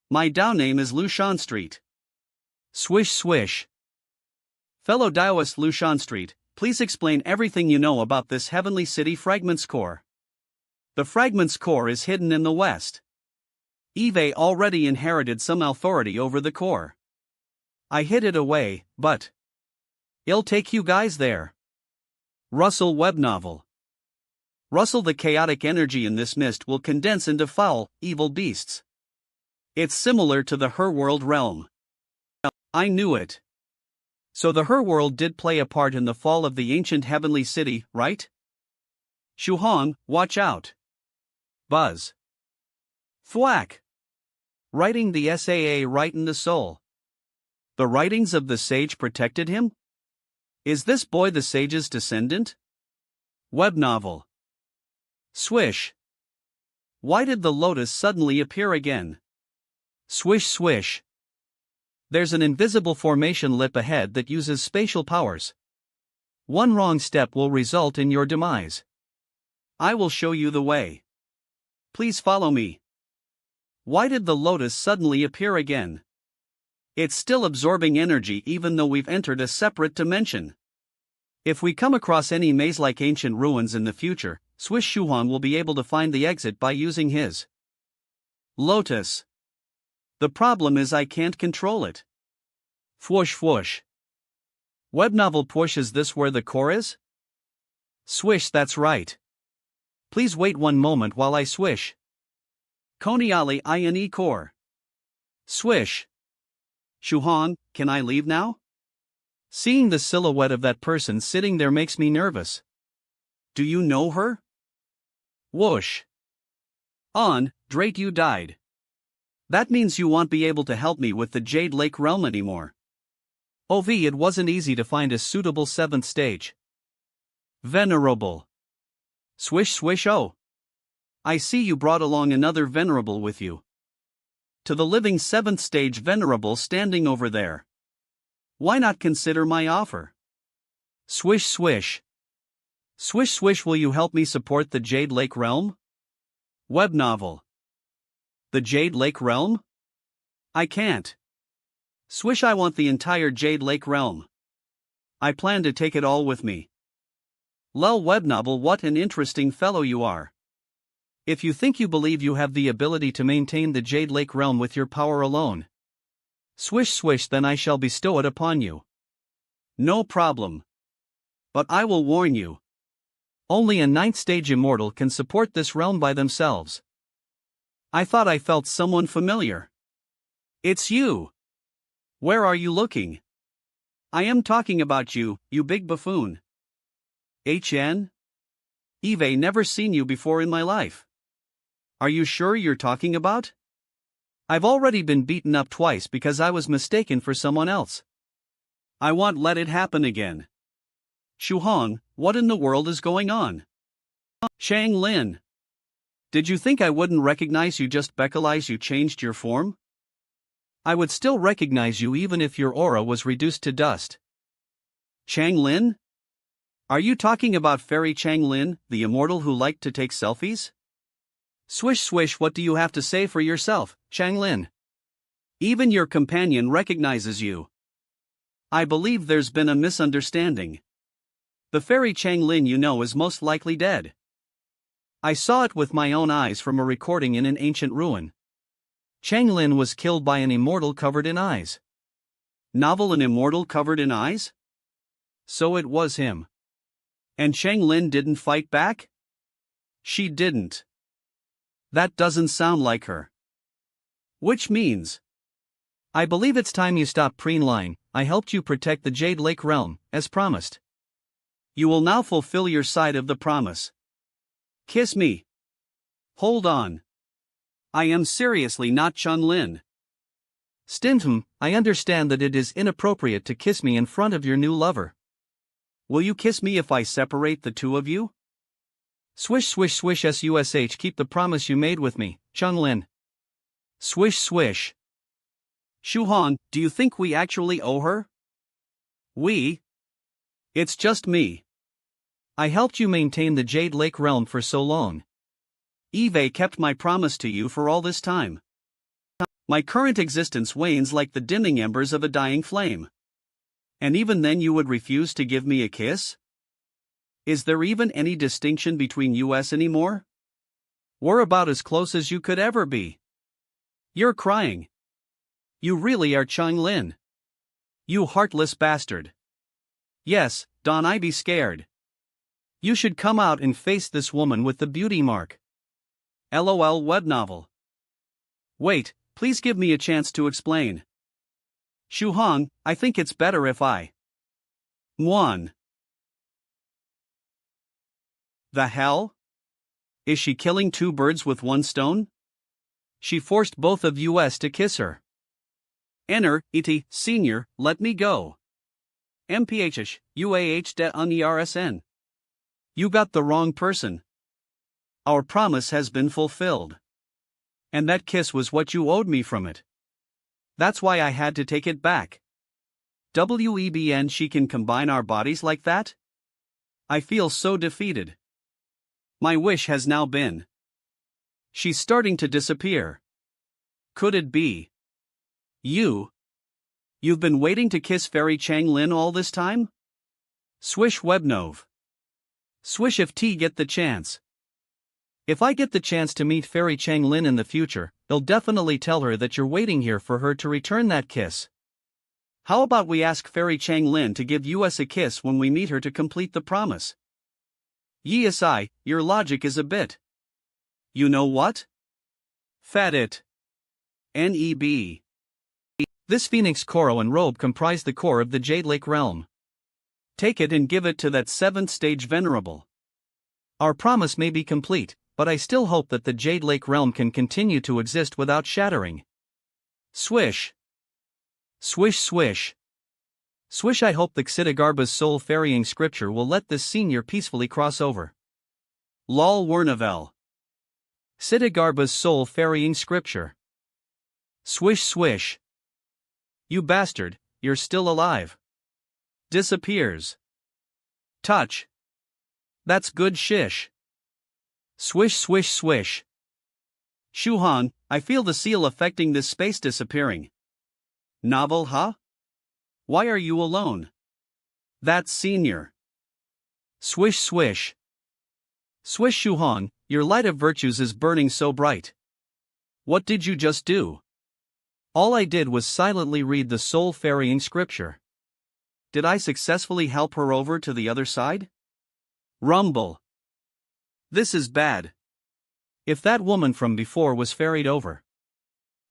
My down name is Lushan Street. Swish swish. Fellow Daoist Lushan Street, please explain everything you know about this heavenly city Fragment's core. The Fragment's core is hidden in the west. Eve already inherited some authority over the core. I hid it away, but it'll take you guys there. Russell web novel. Russell, the chaotic energy in this mist will condense into foul, evil beasts. It's similar to the Her World realm. I knew it. So the Her World did play a part in the fall of the ancient heavenly city, right? Shuhong, watch out. Buzz. Thwack. Writing the SAA right in the soul. The writings of the sage protected him? Is this boy the sage's descendant? Web novel. Swish. Why did the lotus suddenly appear again? Swish swish. There's an invisible formation lip ahead that uses spatial powers. One wrong step will result in your demise. I will show you the way. Please follow me. Why did the lotus suddenly appear again? It's still absorbing energy even though we've entered a separate dimension. If we come across any maze-like ancient ruins in the future, Swish Shuhan will be able to find the exit by using his lotus. The problem is I can't control it. Fwoosh fwoosh. Web novel push, is this where the core is? Swish, that's right. Please wait one moment while I swish. Koniali INE core. Swish. Shuhan, can I leave now? Seeing the silhouette of that person sitting there makes me nervous. Do you know her? Whoosh. On, Drake, you died. That means you won't be able to help me with the Jade Lake realm anymore. OV, it wasn't easy to find a suitable 7th stage. Venerable. Swish swish, oh. I see you brought along another venerable with you. To the living 7th stage venerable standing over there. Why not consider my offer? Swish swish. Swish swish, will you help me support the Jade Lake realm? Web novel. The Jade Lake realm? I can't. Swish, I want the entire Jade Lake realm. I plan to take it all with me. Lol web novel, what an interesting fellow you are. If you think you believe you have the ability to maintain the Jade Lake realm with your power alone, swish swish, then I shall bestow it upon you. No problem. But I will warn you. Only a 9th stage immortal can support this realm by themselves. I thought I felt someone familiar. It's you. Where are you looking? I am talking about you, you big buffoon. HN? Eve, never seen you before in my life. Are you sure you're talking about? I've already been beaten up twice because I was mistaken for someone else. I won't let it happen again. Shuhong, what in the world is going on? Chang Lin. Did you think I wouldn't recognize you just because you changed your form? I would still recognize you even if your aura was reduced to dust. Chang Lin? Are you talking about Fairy Chang Lin, the immortal who liked to take selfies? Swish swish, what do you have to say for yourself, Chang Lin? Even your companion recognizes you. I believe there's been a misunderstanding. The Fairy Chang Lin you know is most likely dead. I saw it with my own eyes from a recording in an ancient ruin. Chang Lin was killed by an immortal covered in eyes. Novel, an immortal covered in eyes? So it was him. And Chang Lin didn't fight back? She didn't. That doesn't sound like her. Which means, I believe it's time you stop preen-lying. I helped you protect the Jade Lake realm, as promised. You will now fulfill your side of the promise. Kiss me. Hold on. I am seriously not Chun Lin. Stintham, I understand that it is inappropriate to kiss me in front of your new lover. Will you kiss me if I separate the two of you? Swish swish swish sush, keep the promise you made with me, Chung Lin. Swish swish. Shuhong, do you think we actually owe her? We? It's just me. I helped you maintain the Jade Lake realm for so long. Eve kept my promise to you for all this time. My current existence wanes like the dimming embers of a dying flame. And even then you would refuse to give me a kiss? Is there even any distinction between us anymore? We're about as close as you could ever be. You're crying. You really are Chung Lin. You heartless bastard. Yes, Don, I be scared. You should come out and face this woman with the beauty mark. LOL web novel. Wait, please give me a chance to explain. Shuhong, I think it's better if I. 1. The hell? Is she killing two birds with one stone? She forced both of us to kiss her. Enter, et, senior, let me go. MPHH, UAH de UNERSN. You got the wrong person. Our promise has been fulfilled. And that kiss was what you owed me from it. That's why I had to take it back. WEBN, she can combine our bodies like that? I feel so defeated. My wish has now been. She's starting to disappear. Could it be? You? You've been waiting to kiss Fairy Chang Lin all this time? Swish webnov. Swish if T get the chance. If I get the chance to meet Fairy Chang Lin in the future, they'll definitely tell her that you're waiting here for her to return that kiss. How about we ask Fairy Chang Lin to give us a kiss when we meet her to complete the promise? Yesi, your logic is a bit. You know what? Fat it. NEB. This Phoenix Koro and robe comprise the core of the Jade Lake realm. Take it and give it to that 7th stage venerable. Our promise may be complete, but I still hope that the Jade Lake realm can continue to exist without shattering. Swish. Swish swish. Swish, I hope the Xidigarba's soul ferrying scripture will let this senior peacefully cross over. Lol Wernavel. Xidigarba's soul ferrying scripture. Swish swish. You bastard, you're still alive. Disappears. Touch. That's good shish. Swish swish swish. Shuhan, I feel the seal affecting this space disappearing. Novel, huh? Why are you alone? That's senior. Swish swish. Swish Shuhong, your light of virtues is burning so bright. What did you just do? All I did was silently read the soul-ferrying scripture. Did I successfully help her over to the other side? Rumble. This is bad. If that woman from before was ferried over,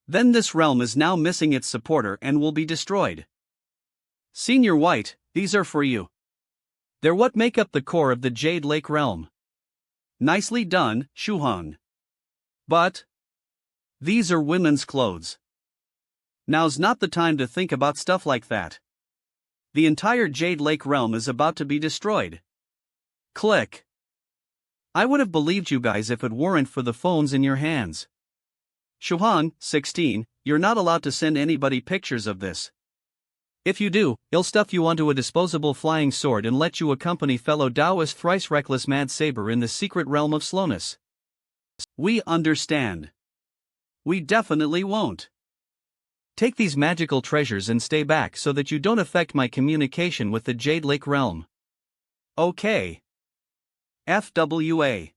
then this realm is now missing its supporter and will be destroyed. Senior White, these are for you. They're what make up the core of the Jade Lake realm. Nicely done, Shuhong. But these are women's clothes. Now's not the time to think about stuff like that. The entire Jade Lake realm is about to be destroyed. Click. I would have believed you guys if it weren't for the phones in your hands. Shuhong, 16, you're not allowed to send anybody pictures of this. If you do, he'll stuff you onto a disposable flying sword and let you accompany fellow Taoist thrice reckless Mad Saber in the secret realm of slowness. We understand. We definitely won't. Take these magical treasures and stay back so that you don't affect my communication with the Jade Lake realm. Okay. FWA.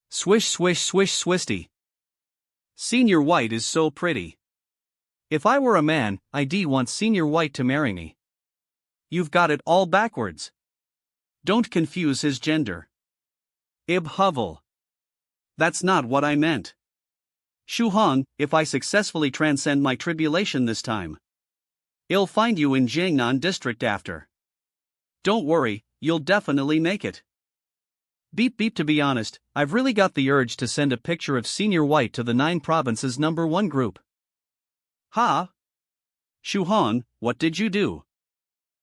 Swish swish swish swisty. Senior White is so pretty. If I were a man, I'd want Senior White to marry me. You've got it all backwards. Don't confuse his gender. Ib Hovel. That's not what I meant. Shuhong, if I successfully transcend my tribulation this time, I'll find you in Jiangnan district after. Don't worry, you'll definitely make it. Beep beep. To be honest, I've really got the urge to send a picture of Senior White to the 9 Provinces #1 group. Ha? Shuhong, what did you do?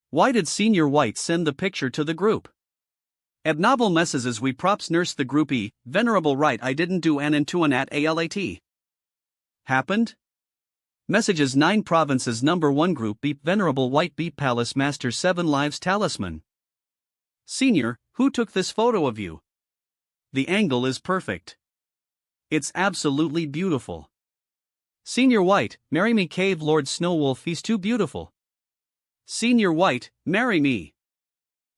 Why did Senior White send the picture to the group? Abnoble messes we props nurse the groupie, venerable right I didn't do an into an at ALAT. Happened? Messages 9 Provinces #1 group beep venerable white beep palace master 7 lives talisman. Senior, who took this photo of you? The angle is perfect. It's absolutely beautiful. Senior White, marry me cave Lord Snowwolf he's too beautiful. Senior White, marry me.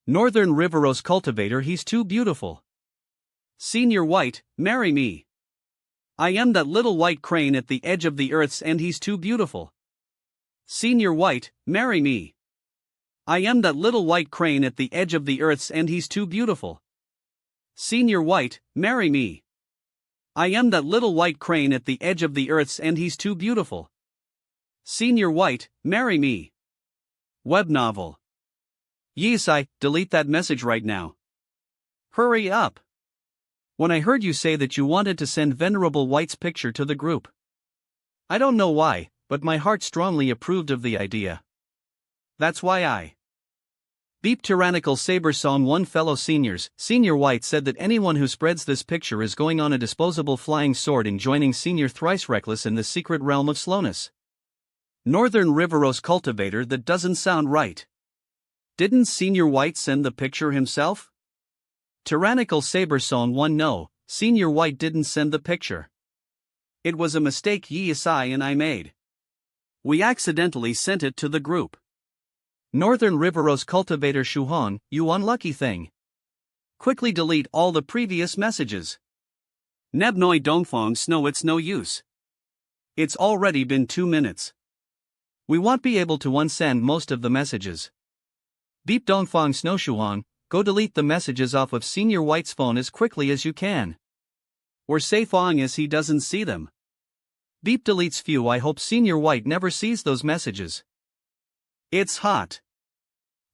Northern Riveros cultivator he's too beautiful. Senior White, marry me. I am that little white crane at the edge of the earth's end he's too beautiful. Senior White, marry me. I am that little white crane at the edge of the earth's end he's too beautiful. Senior White, marry me. I am that little white crane at the edge of the earth's end he's too beautiful. Senior White, marry me. Web novel. Yesai, delete that message right now. Hurry up. When I heard you say that you wanted to send Venerable White's picture to the group, I don't know why, but my heart strongly approved of the idea. That's why I beep tyrannical saber song. One fellow seniors, Senior White said that anyone who spreads this picture is going on a disposable flying sword and joining Senior Thrice Reckless in the secret realm of slowness. Northern Riveros cultivator, that doesn't sound right. Didn't Senior White send the picture himself? Tyrannical saber song. 1 No, Senior White didn't send the picture. It was a mistake Yesai and I made. We accidentally sent it to the group. Northern Riveros cultivator Shuhong, you unlucky thing. Quickly delete all the previous messages. Nebnoi Dongfong Snow, it's no use. It's already been 2 minutes. We won't be able to unsend most of the messages. Beep Dongfong Snow Shuhong, go delete the messages off of Senior White's phone as quickly as you can. Or say Fong as he doesn't see them. Beep deletes few. I hope Senior White never sees those messages. It's hot.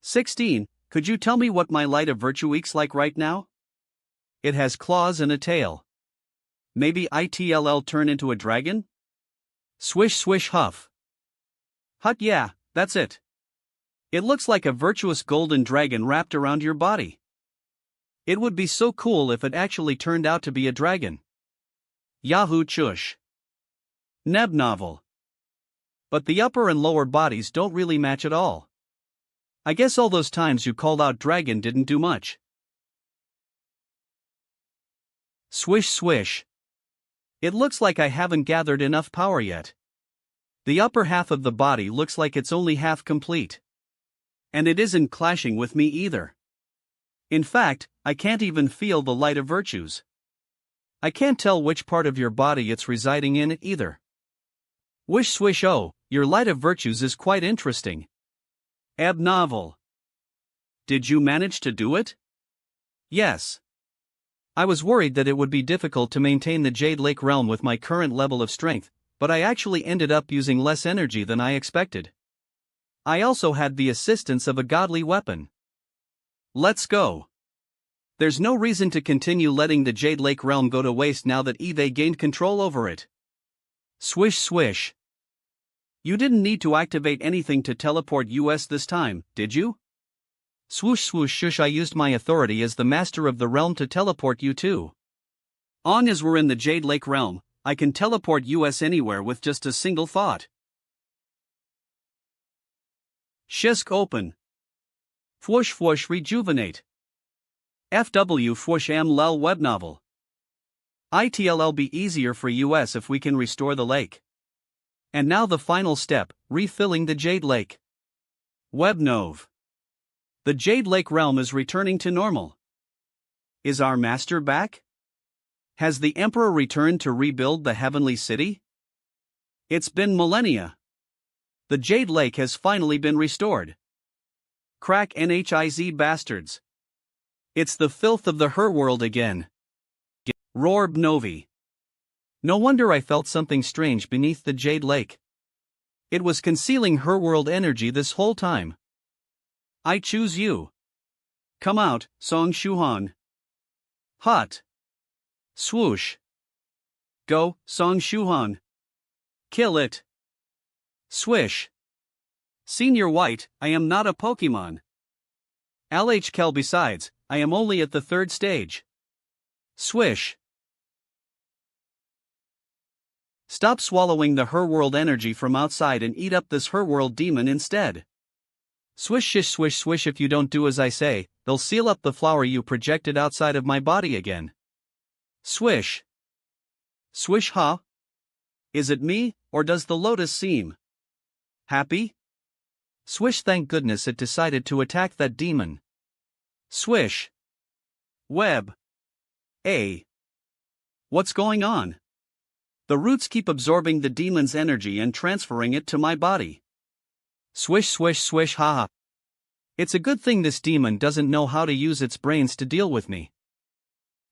16. Could you tell me what my light of virtue week's like right now? It has claws and a tail. Maybe ITLL turn into a dragon? Swish swish huff. Hut, yeah, that's it. It looks like a virtuous golden dragon wrapped around your body. It would be so cool if it actually turned out to be a dragon. Yahoo Chush. Neb novel. But the upper and lower bodies don't really match at all. I guess all those times you called out dragon didn't do much. Swish swish. It looks like I haven't gathered enough power yet. The upper half of the body looks like it's only half complete. And it isn't clashing with me either. In fact, I can't even feel the light of virtues. I can't tell which part of your body it's residing in either. Wish swish oh, your light of virtues is quite interesting. Novel. Did you manage to do it? Yes. I was worried that it would be difficult to maintain the Jade Lake realm with my current level of strength, but I actually ended up using less energy than I expected. I also had the assistance of a godly weapon. Let's go. There's no reason to continue letting the Jade Lake realm go to waste now that Eve gained control over it. Swish swish. You didn't need to activate anything to teleport us this time, did you? Swoosh swoosh shush, I used my authority as the master of the realm to teleport you too. On as we're in the Jade Lake realm, I can teleport us anywhere with just a single thought. Shisk open. Fwoosh fwoosh rejuvenate. FW fwoosh lel web novel. It'll be easier for us if we can restore the lake. And now the final step, refilling the Jade Lake. Webnov. The Jade Lake realm is returning to normal. Is our master back? Has the Emperor returned to rebuild the heavenly city? It's been millennia. The Jade Lake has finally been restored. Crack NHIZ bastards. It's the filth of the her world again. Roar Bnovi. No wonder I felt something strange beneath the Jade Lake. It was concealing her world energy this whole time. I choose you. Come out, Song Shuhan. Hot. Swoosh. Go, Song Shuhan. Kill it. Swish. Senior White, I am not a Pokemon. LHKL besides, I am only at the 3rd stage. Swish. Stop swallowing the her world energy from outside and eat up this her world demon instead. Swish shish swish swish, if you don't do as I say, they'll seal up the flower you projected outside of my body again. Swish. Swish ha? Is it me, or does the lotus seem happy? Swish, thank goodness it decided to attack that demon. Swish. Web. What's going on? The roots keep absorbing the demon's energy and transferring it to my body. Swish swish swish haha. It's a good thing this demon doesn't know how to use its brains to deal with me.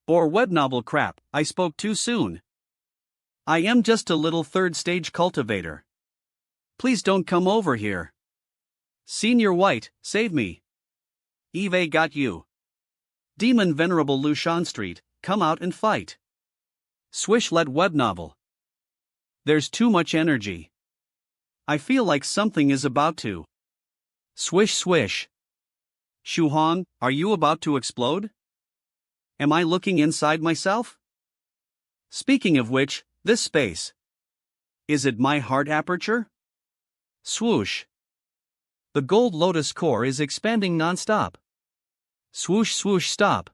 Or web novel crap, I spoke too soon. I am just a little 3rd stage cultivator. Please don't come over here. Senior White, save me. Eve got you. Demon Venerable Lushan Street, come out and fight. Swish let web novel. There's too much energy. I feel like something is about to. Swish swish. Shuhong, are you about to explode? Am I looking inside myself? Speaking of which, this space. Is it my heart aperture? Swoosh. The gold lotus core is expanding non-stop. Swoosh swoosh stop.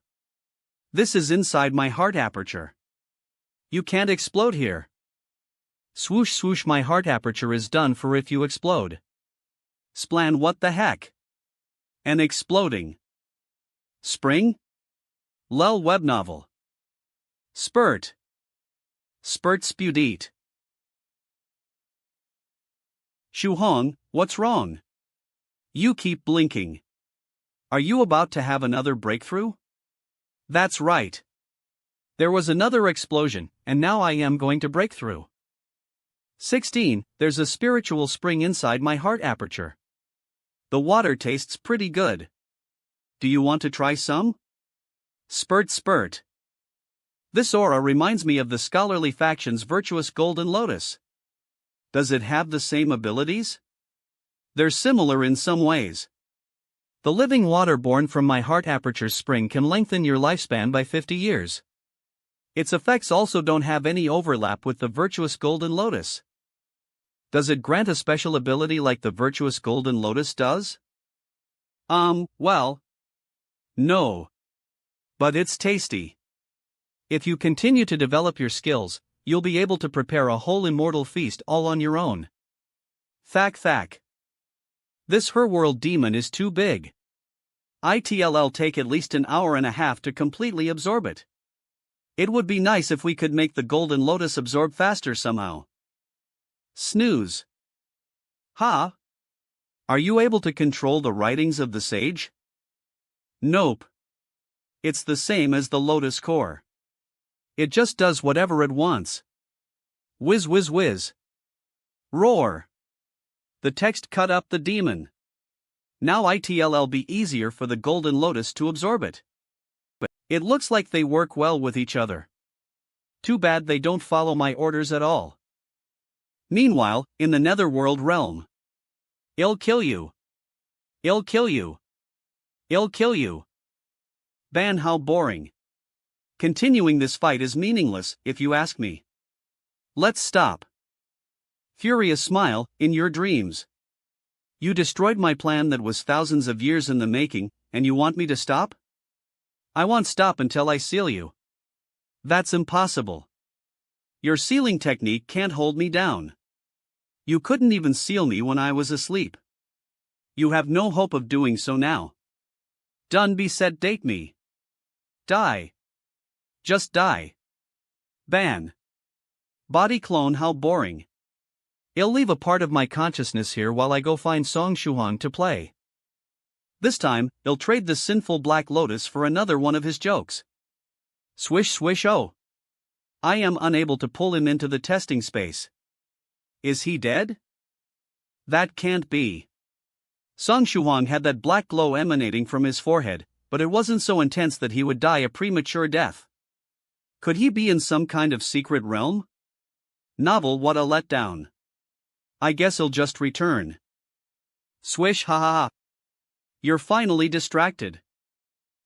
This is inside my heart aperture. You can't explode here. Swoosh swoosh, my heart aperture is done for if you explode. Splan, what the heck? An exploding spring? Lel web novel. Spurt. Spurt spudite. Shuhong, what's wrong? You keep blinking. Are you about to have another breakthrough? That's right. There was another explosion, and now I am going to break through. 16. There's a spiritual spring inside my heart aperture. The water tastes pretty good. Do you want to try some? Spurt spurt. This aura reminds me of the scholarly faction's virtuous golden lotus. Does it have the same abilities? They're similar in some ways. The living water born from my heart aperture spring can lengthen your lifespan by 50 years. Its effects also don't have any overlap with the virtuous golden lotus. Does it grant a special ability like the virtuous golden lotus does? Well. No. But it's tasty. If you continue to develop your skills, you'll be able to prepare a whole immortal feast all on your own. Thack thack. This her world demon is too big. It'll take at least an hour and a half to completely absorb it. It would be nice if we could make the golden lotus absorb faster somehow. Snooze. Ha? Are you able to control the writings of the sage? Nope. It's the same as the lotus core. It just does whatever it wants. Whiz whiz whiz. Roar. The text cut up the demon. Now it'll be easier for the golden lotus to absorb it. It looks like they work well with each other. Too bad they don't follow my orders at all. Meanwhile, in the netherworld realm. I'll kill you. I'll kill you. I'll kill you. Ban, how boring. Continuing this fight is meaningless, if you ask me. Let's stop. Furious smile, in your dreams. You destroyed my plan that was thousands of years in the making, and you want me to stop? I won't stop until I seal you. That's impossible. Your sealing technique can't hold me down. You couldn't even seal me when I was asleep. You have no hope of doing so now. Done, be set, date me. Die. Just die. Ban. Body clone, how boring. I'll leave a part of my consciousness here while I go find Song Shuhong to play. This time, he'll trade the sinful Black Lotus for another one of his jokes. Swish swish, oh. I am unable to pull him into the testing space. Is he dead? That can't be. Song Shuhong had that black glow emanating from his forehead, but it wasn't so intense that he would die a premature death. Could he be in some kind of secret realm? Novel, what a letdown. I guess he'll just return. Swish, ha ha ha. You're finally distracted.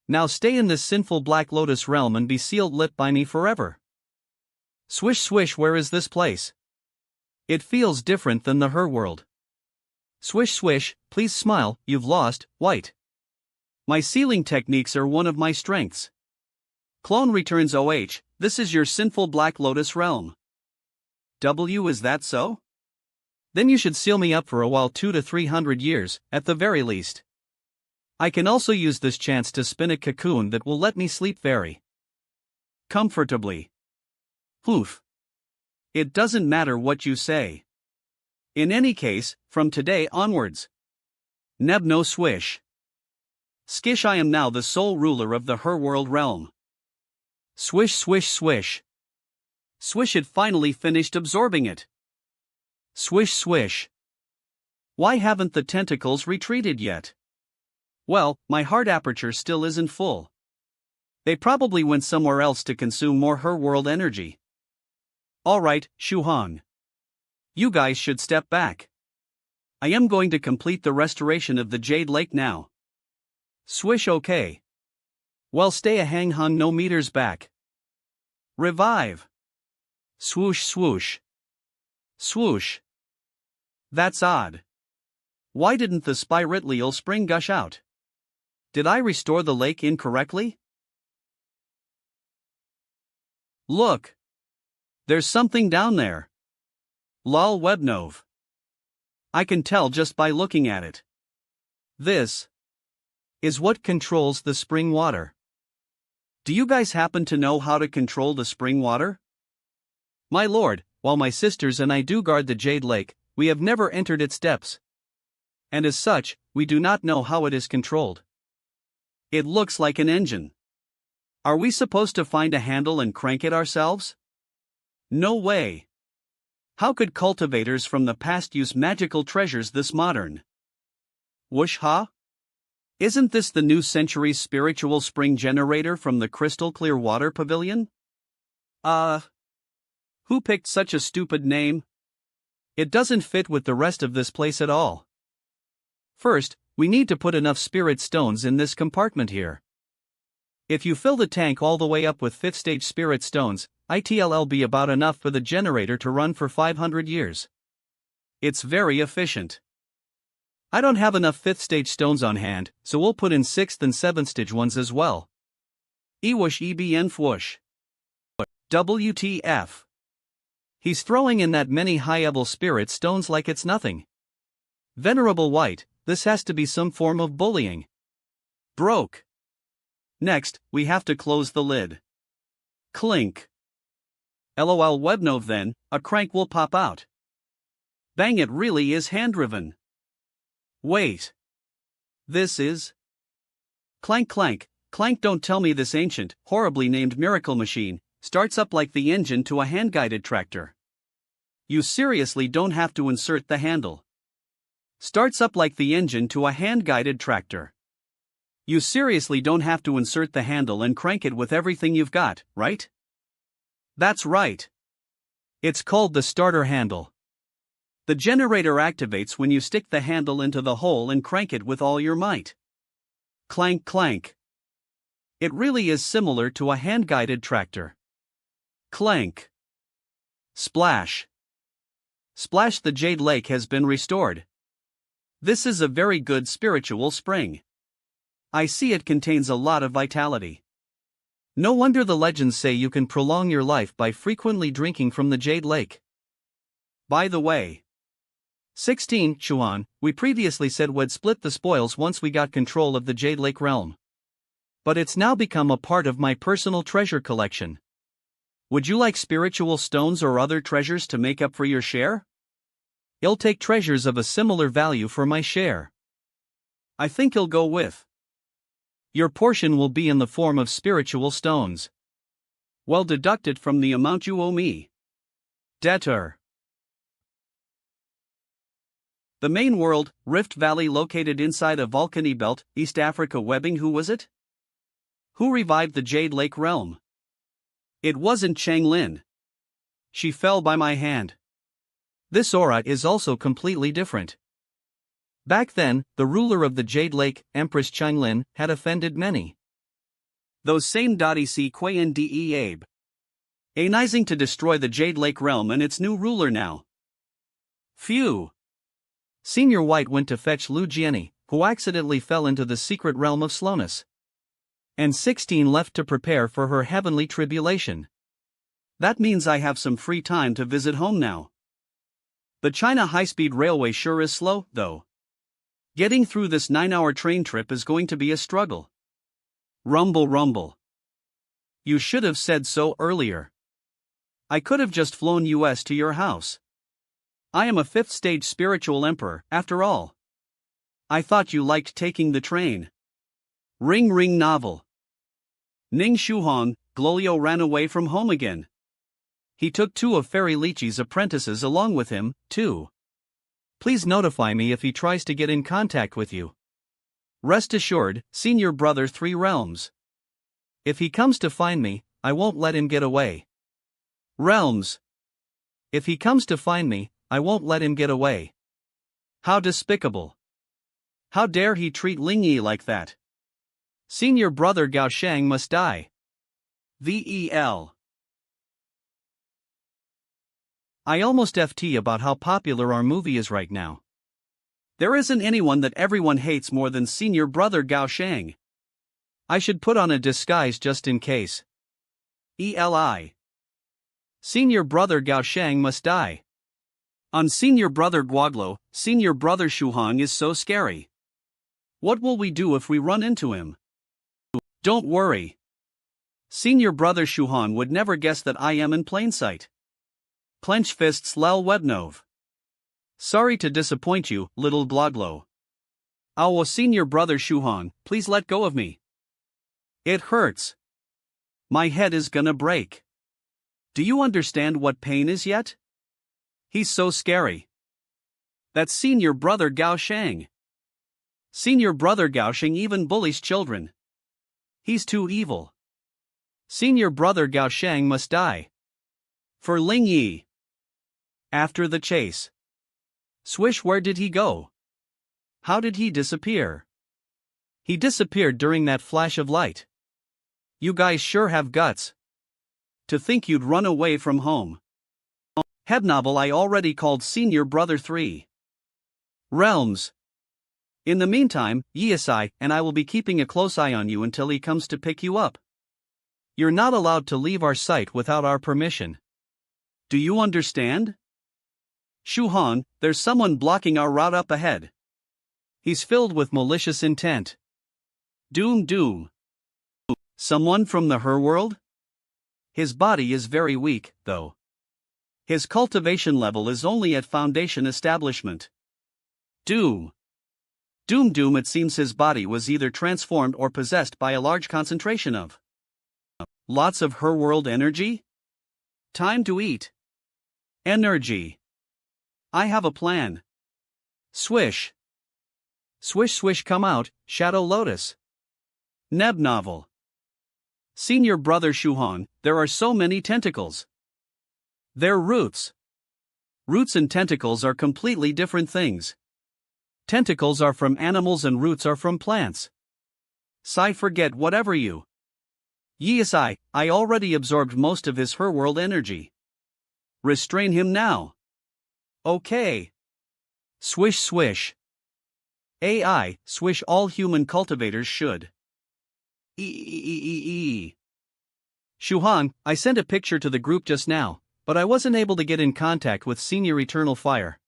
Now stay in this sinful Black Lotus realm and be sealed lit by me forever. Swish swish, where is this place? It feels different than the her world. Swish swish, please smile, you've lost, white. My sealing techniques are one of my strengths. Clone returns, OH, this is your sinful Black Lotus realm. W, is that so? Then you should seal me up for a while, 200 to 300 years, at the very least. I can also use this chance to spin a cocoon that will let me sleep very comfortably. Oof. It doesn't matter what you say. In any case, from today onwards. Neb no swish. Skish, I am now the sole ruler of the her world realm. Swish swish swish. Swish, it finally finished absorbing it. Swish swish. Why haven't the tentacles retreated yet? Well, my heart aperture still isn't full. They probably went somewhere else to consume more her world energy. Alright, Shuhong. You guys should step back. I am going to complete the restoration of the Jade Lake now. Swish, okay. Well, stay a hang hung no meters back. Revive. Swoosh swoosh. Swoosh. That's odd. Why didn't the spiritleal spring gush out? Did I restore the lake incorrectly? Look. There's something down there. Lol, webnov. I can tell just by looking at it. This is what controls the spring water. Do you guys happen to know how to control the spring water? My lord, while my sisters and I do guard the Jade Lake, we have never entered its depths. And as such, we do not know how it is controlled. It looks like an engine. Are we supposed to find a handle and crank it ourselves? No way. How could cultivators from the past use magical treasures this modern? Whoosh ha? Isn't this the new century's spiritual spring generator from the crystal clear water pavilion? Who picked such a stupid name? It doesn't fit with the rest of this place at all. First, we need to put enough spirit stones in this compartment here. If you fill the tank all the way up with 5th stage spirit stones, it'll be about enough for the generator to run for 500 years. It's very efficient. I don't have enough 5th stage stones on hand, so we'll put in 6th and 7th stage ones as well. Ewoosh ebn fwoosh. WTF. He's throwing in that many high-level spirit stones like it's nothing. Venerable White, this has to be some form of bullying. Broke. Next, we have to close the lid. Clink. LOL webnov then, a crank will pop out. Bang, it really is hand-driven. Wait. This is... Clank clank, clank, don't tell me this ancient, horribly named miracle machine starts up like the engine to a hand-guided tractor. You seriously don't have to insert the handle. Starts up like the engine to a hand-guided tractor. You seriously don't have to insert the handle and crank it with everything you've got, right? That's right. It's called the starter handle. The generator activates when you stick the handle into the hole and crank it with all your might. Clank clank. It really is similar to a hand-guided tractor. Clank. Splash. Splash, the Jade Lake has been restored. This is a very good spiritual spring. I see it contains a lot of vitality. No wonder the legends say you can prolong your life by frequently drinking from the Jade Lake. By the way, 16, Chuan, we previously said we'd split the spoils once we got control of the Jade Lake realm. But it's now become a part of my personal treasure collection. Would you like spiritual stones or other treasures to make up for your share? I'll take treasures of a similar value for my share. I think I'll go with. Your portion will be in the form of spiritual stones. Well, deducted from the amount you owe me. Debtor. The main world, Rift Valley, located inside a volcanic belt, East Africa webbing. Who was it? Who revived the Jade Lake realm? It wasn't Chang Lin. She fell by my hand. This aura is also completely different. Back then, the ruler of the Jade Lake, Empress Chang Lin, had offended many. Those same .ec Quayan de Abe. Anizing to destroy the Jade Lake realm and its new ruler now. Phew. Senior White went to fetch Lu Jianni, who accidentally fell into the secret realm of slowness. And 16 left to prepare for her heavenly tribulation. That means I have some free time to visit home now. The China high-speed railway sure is slow, though. Getting through this 9-hour train trip is going to be a struggle. Rumble rumble. You should have said so earlier. I could have just flown US to your house. I am a 5th stage spiritual emperor, after all. I thought you liked taking the train. Ring ring novel. Ning Shuhong, Glolio ran away from home again. He took 2 of Fairy Lychee's apprentices along with him, too. Please notify me if he tries to get in contact with you. Rest assured, Senior Brother 3 Realms. If he comes to find me, I won't let him get away. Realms. If he comes to find me, I won't let him get away. How despicable. How dare he treat Ling Yi like that? Senior Brother Gao Shang must die. VEL. I almost FT about how popular our movie is right now. There isn't anyone that everyone hates more than Senior Brother Gao Shang. I should put on a disguise just in case. ELI. Senior Brother Gao Shang must die. On Senior Brother Guaglo, Senior Brother Shuhong is so scary. What will we do if we run into him? Don't worry. Senior Brother Shuhong would never guess that I am in plain sight. Clench fists lel webnov. Sorry to disappoint you, little bloglo. Our Senior Brother Shuhong, please let go of me. It hurts. My head is gonna break. Do you understand what pain is yet? He's so scary. That's Senior Brother Gao Shang. Senior Brother Gao Shang even bullies children. He's too evil. Senior Brother Gao Shang must die. For Ling Yi. After the chase. Swish, where did he go? How did he disappear? He disappeared during that flash of light. You guys sure have guts. To think you'd run away from home. Hebnovel, I already called Senior Brother 3 Realms. In the meantime, Yesai and I will be keeping a close eye on you until he comes to pick you up. You're not allowed to leave our site without our permission. Do you understand? Shuhong, there's someone blocking our route up ahead. He's filled with malicious intent. Doom doom. Someone from the her world? His body is very weak, though. His cultivation level is only at foundation establishment. Doom. Doom doom, it seems his body was either transformed or possessed by a large concentration of lots of her world energy? Time to eat. Energy. I have a plan. Swish. Swish swish, come out, Shadow Lotus. Neb novel. Senior brother Shuhan, there are so many tentacles. They're roots. Roots and tentacles are completely different things. Tentacles are from animals and roots are from plants. Sai, forget whatever you. Yes, I already absorbed most of his her world energy. Restrain him now. Okay. Swish swish. AI, swish, all human cultivators should. Shuhan, I sent a picture to the group just now, but I wasn't able to get in contact with Senior Eternal Fire.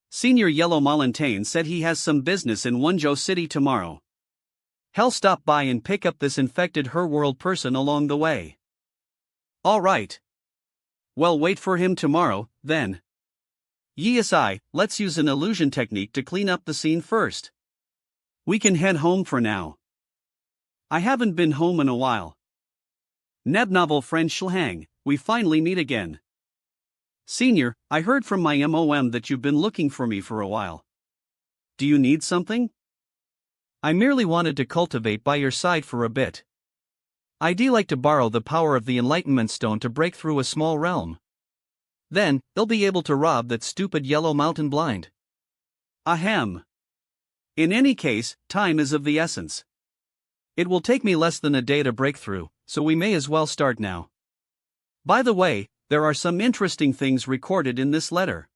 Senior Yellow Mountain said he has some business in Wonzhou City tomorrow. Hell, stop by and pick up this infected her world person along the way. Alright. Well, wait for him tomorrow, then. Yes, let's use an illusion technique to clean up the scene first. We can head home for now. I haven't been home in a while. Neb novel friend Shilhang, we finally meet again. Senior, I heard from my MOM that you've been looking for me for a while. Do you need something? I merely wanted to cultivate by your side for a bit. I'd like to borrow the power of the Enlightenment Stone to break through a small realm. Then, they'll be able to rob that stupid Yellow Mountain blind. Ahem. In any case, time is of the essence. It will take me less than a day to break through, so we may as well start now. By the way, there are some interesting things recorded in this letter.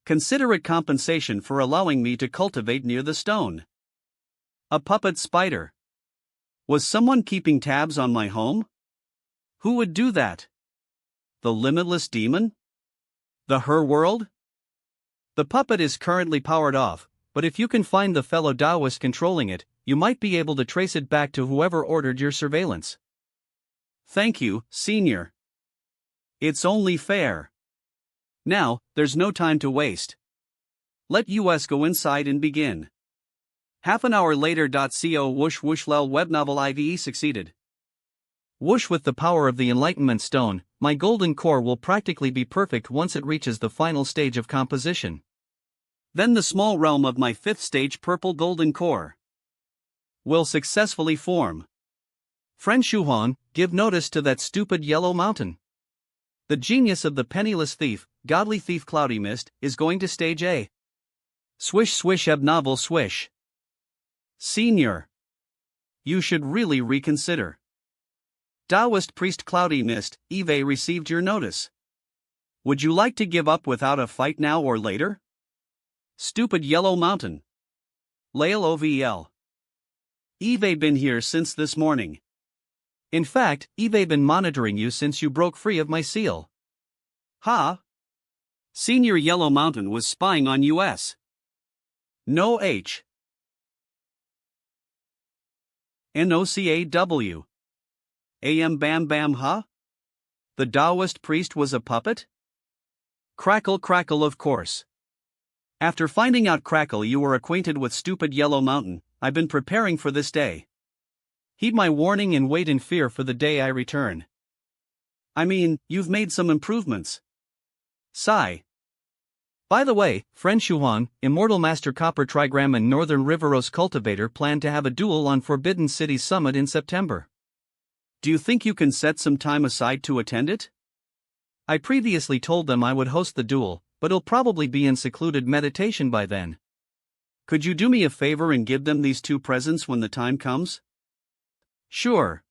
Consider it compensation for allowing me to cultivate near the stone. A puppet spider. Was someone keeping tabs on my home? Who would do that? The limitless demon? The her world? The puppet is currently powered off, but if you can find the fellow Taoist controlling it, you might be able to trace it back to whoever ordered your surveillance. Thank you, Senior. It's only fair. Now, there's no time to waste. Let us go inside and begin. Half an hour later. Co whoosh whoosh lel web novel IVE succeeded. Whoosh, with the power of the Enlightenment Stone, my golden core will practically be perfect once it reaches the final stage of composition. Then the small realm of my 5th stage purple golden core will successfully form. Friend Shuhan, give notice to that stupid Yellow Mountain. The genius of the penniless thief, godly thief Cloudy Mist, is going to stage A. Swish swish eb novel swish. Senior. You should really reconsider. Taoist priest Cloudy Mist, Eve received your notice. Would you like to give up without a fight now or later? Stupid Yellow Mountain. Lael OVL. Eve been here since this morning. In fact, Eve been monitoring you since you broke free of my seal. Ha? Senior Yellow Mountain was spying on us. No H. NOCAW. AM bam bam, huh? The Taoist priest was a puppet? Crackle crackle, of course. After finding out, Crackle, you were acquainted with stupid Yellow Mountain, I've been preparing for this day. Heed my warning and wait in fear for the day I return. I mean, you've made some improvements. Sigh. By the way, friend Shuhan, Immortal Master Copper Trigram and Northern Riveros Cultivator plan to have a duel on Forbidden City Summit in September. Do you think you can set some time aside to attend it? I previously told them I would host the duel, but it'll probably be in secluded meditation by then. Could you do me a favor and give them these 2 presents when the time comes? Sure.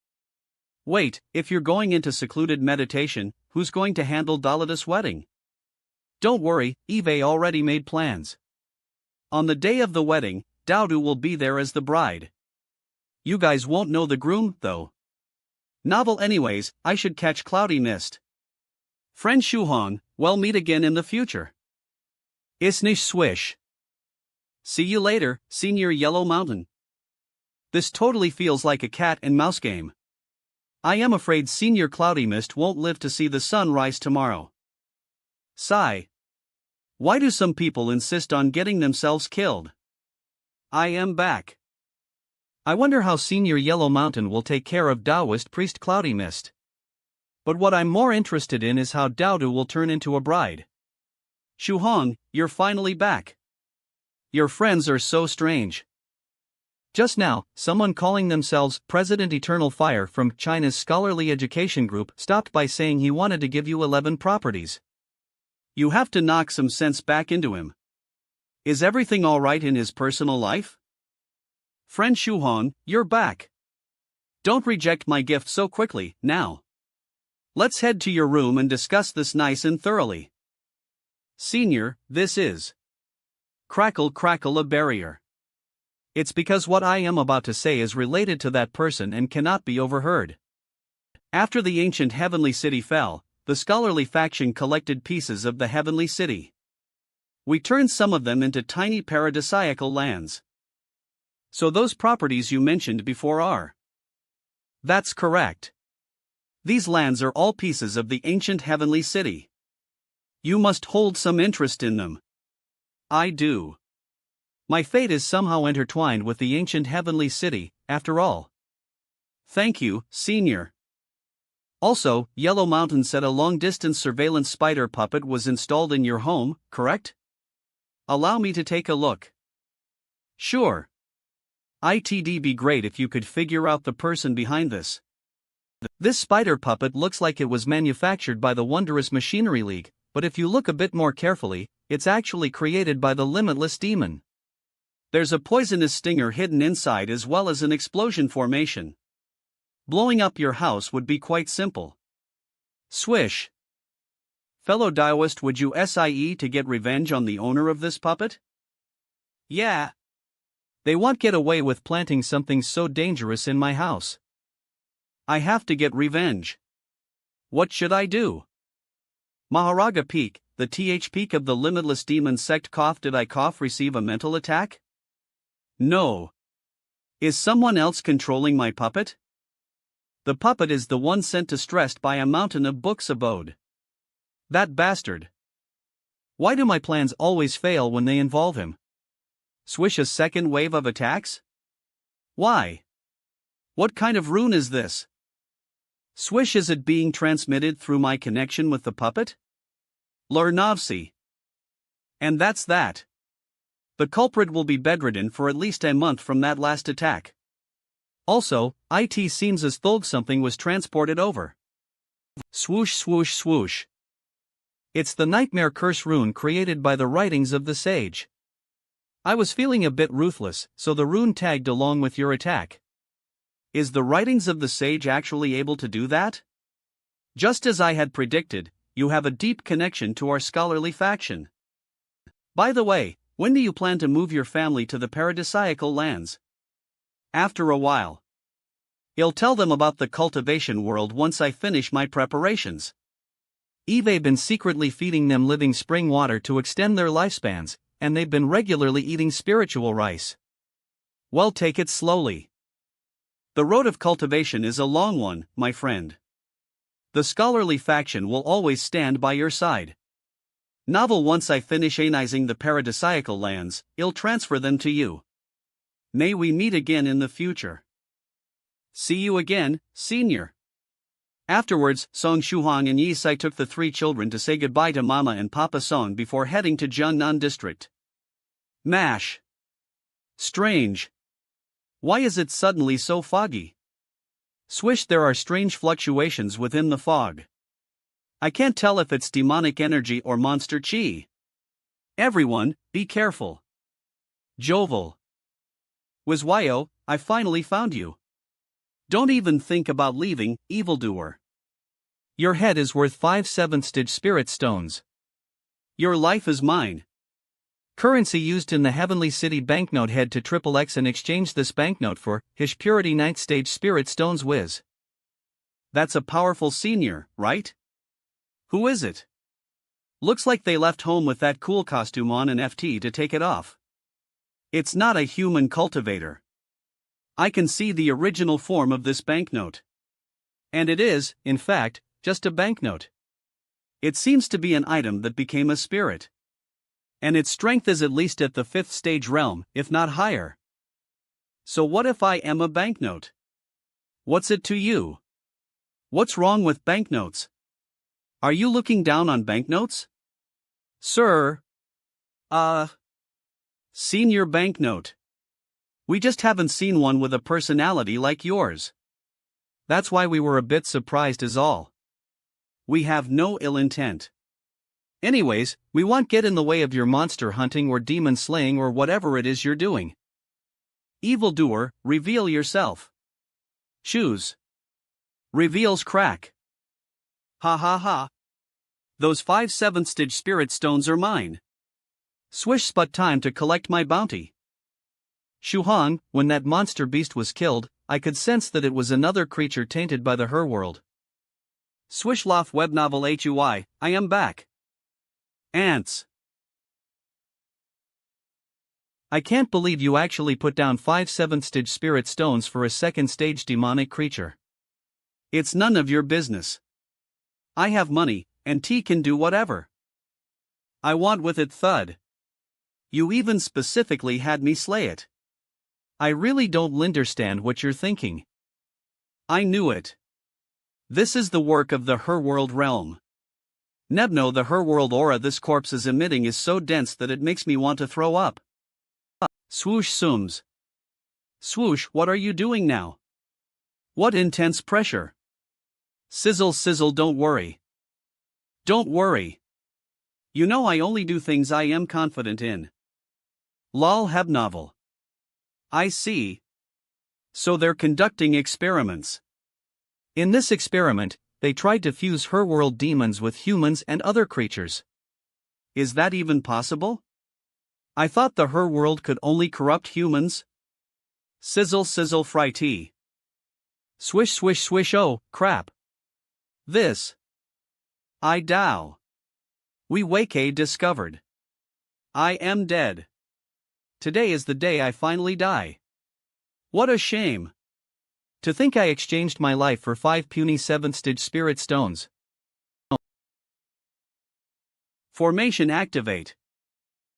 Wait, if you're going into secluded meditation, who's going to handle Dalada's wedding? Don't worry, Eve already made plans. On the day of the wedding, Dowdu will be there as the bride. You guys won't know the groom, though. Novel anyways, I should catch Cloudy Mist. Friend Shuhan, we'll meet again in the future. Isnish swish. See you later, Senior Yellow Mountain. This totally feels like a cat and mouse game. I am afraid Senior Cloudy Mist won't live to see the sun rise tomorrow. Sigh. Why do some people insist on getting themselves killed? I am back. I wonder how Senior Yellow Mountain will take care of Taoist Priest Cloudy Mist. But what I'm more interested in is how Daodu will turn into a bride. Shuhong, you're finally back. Your friends are so strange. Just now, someone calling themselves President Eternal Fire from China's Scholarly Education Group stopped by saying he wanted to give you 11 properties. You have to knock some sense back into him. Is everything alright in his personal life? Friend Shuhong, you're back. Don't reject my gift so quickly, now. Let's head to your room and discuss this nice and thoroughly. Senior, this is Crackle a barrier. It's because what I am about to say is related to that person and cannot be overheard. After the ancient heavenly city fell, the scholarly faction collected pieces of the heavenly city. We turned some of them into tiny paradisiacal lands. So those properties you mentioned before are? That's correct. These lands are all pieces of the ancient heavenly city. You must hold some interest in them. I do. My fate is somehow intertwined with the ancient heavenly city, after all. Thank you, Senior. Also, Yellow Mountain said a long-distance surveillance spider puppet was installed in your home, correct? Allow me to take a look. Sure. It'd be great if you could figure out the person behind this. This spider puppet looks like it was manufactured by the Wondrous Machinery League, but if you look a bit more carefully, it's actually created by the Limitless Demon. There's a poisonous stinger hidden inside as well as an explosion formation. Blowing up your house would be quite simple. Swish. Fellow Taoist, would you SIE to get revenge on the owner of this puppet? Yeah. They won't get away with planting something so dangerous in my house. I have to get revenge. What should I do? Maharaja Peak, the TH Peak of the Limitless Demon Sect. Cough. Did I cough receive a mental attack? No. Is someone else controlling my puppet? The puppet is the one sent to Stressed by a mountain of books abode. That bastard. Why do my plans always fail when they involve him? Swish a second wave of attacks? Why? What kind of rune is this? Swish, is it being transmitted through my connection with the puppet? Lurnovsi. And that's that. The culprit will be bedridden for at least a month from that last attack. Also, it seems as though something was transported over. Swoosh swoosh swoosh. It's the Nightmare Curse rune created by the writings of the sage. I was feeling a bit ruthless, so the rune tagged along with your attack. Is the writings of the sage actually able to do that? Just as I had predicted, you have a deep connection to our scholarly faction. By the way, when do you plan to move your family to the paradisiacal lands? After a while. I'll tell them about the cultivation world once I finish my preparations. I've been secretly feeding them living spring water to extend their lifespans, and they've been regularly eating spiritual rice. Well, take it slowly. The road of cultivation is a long one, my friend. The scholarly faction will always stand by your side. Novel, once I finish anizing the paradisiacal lands, I'll transfer them to you. May we meet again in the future. See you again, Senior. Afterwards, Song Shuhong and Yisai took the three children to say goodbye to Mama and Papa Song before heading to Jiangnan District. Mash. Strange. Why is it suddenly so foggy? Swish, there are strange fluctuations within the fog. I can't tell if it's demonic energy or monster chi. Everyone, be careful. Jovel. Wizwayo, I finally found you. Don't even think about leaving, evildoer. Your head is worth 5 7th-stage spirit stones. Your life is mine. Currency used in the Heavenly City banknote. Head to XXX and exchange this banknote for Hish Purity 9th stage spirit stones. Whiz. That's a powerful senior, right? Who is it? Looks like they left home with that cool costume on and FT to take it off. It's not a human cultivator. I can see the original form of this banknote. And it is, in fact, just a banknote. It seems to be an item that became a spirit. And its strength is at least at the 5th stage realm, if not higher. So what if I am a banknote? What's it to you? What's wrong with banknotes? Are you looking down on banknotes? Sir? Seen your banknote. We just haven't seen one with a personality like yours. That's why we were a bit surprised is all. We have no ill intent. Anyways, we won't get in the way of your monster hunting or demon slaying or whatever it is you're doing. Evildoer, reveal yourself. Choose. Reveals crack. Ha ha ha. Those 5 7th stage spirit stones are mine. Swish spot time to collect my bounty. Shuhong, when that monster beast was killed, I could sense that it was another creature tainted by the her world. Swishloff web novel HUI, I am back. Ants. I can't believe you actually put down 5 7th stage spirit stones for a 2nd stage demonic creature. It's none of your business. I have money, and T can do whatever I want with it. Thud. You even specifically had me slay it. I really don't understand what you're thinking. I knew it. This is the work of the her world realm. Nebno, the her world aura this corpse is emitting is so dense that it makes me want to throw up. Swoosh sums. Swoosh, what are you doing now? What intense pressure. Sizzle sizzle, don't worry. Don't worry. You know I only do things I am confident in. Lol heb novel. I see. So they're conducting experiments. In this experiment, they tried to fuse her world demons with humans and other creatures. Is that even possible? I thought the her world could only corrupt humans. Sizzle sizzle fry tea. Swish swish swish, oh, crap. This. I Dow. We Wake discovered. I am dead. Today is the day I finally die. What a shame. To think I exchanged my life for 5 puny 7th stage spirit stones. Formation activate.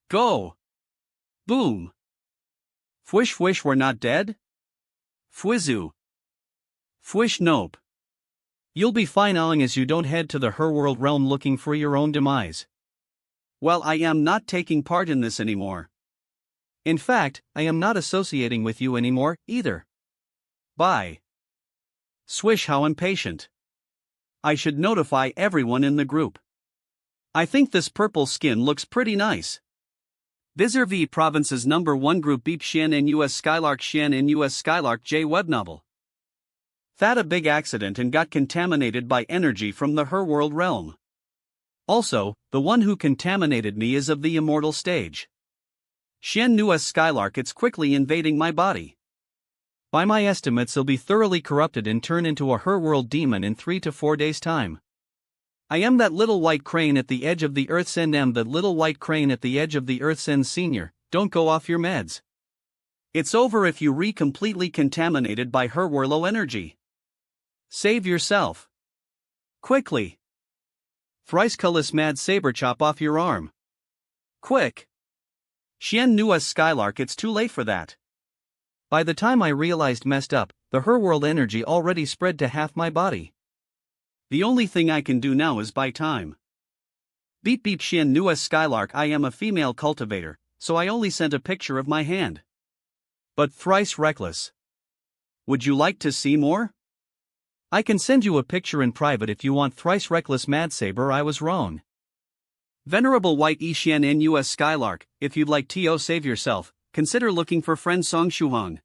Go. Boom. Fwish fwish, we're not dead? Fwizu. Fwish nope. You'll be fine long as you don't head to the her world realm looking for your own demise. Well, I am not taking part in this anymore. In fact, I am not associating with you anymore, either. Bye. Swish, how impatient. I should notify everyone in the group. I think this purple skin looks pretty nice. Bizarre V Province's #1 group Beep Shan in US Skylark J web novel. Had a big accident and got contaminated by energy from the her world realm. Also, the one who contaminated me is of the immortal stage. Shen Nua's Skylark, it's quickly invading my body. By my estimates, he'll be thoroughly corrupted and turn into a her world demon in 3 to 4 days' time. I am that little white crane at the edge of the Earth's end. That little white crane at the edge of the Earth's end. Senior, don't go off your meds. It's over if you completely contaminated by her world energy. Save yourself. Quickly. Thrice cullis mad saber, chop off your arm. Quick. Shen Nua's Skylark, it's too late for that. By the time I realized messed up, the her world energy already spread to half my body. The only thing I can do now is buy time. Beep beep Shen Nua's Skylark, I am a female cultivator, so I only sent a picture of my hand. But thrice reckless. Would you like to see more? I can send you a picture in private if you want. Thrice reckless mad saber, I was wrong. Venerable White Ishan NUS Skylark, if you'd like to save yourself, consider looking for friend Song Shuhong.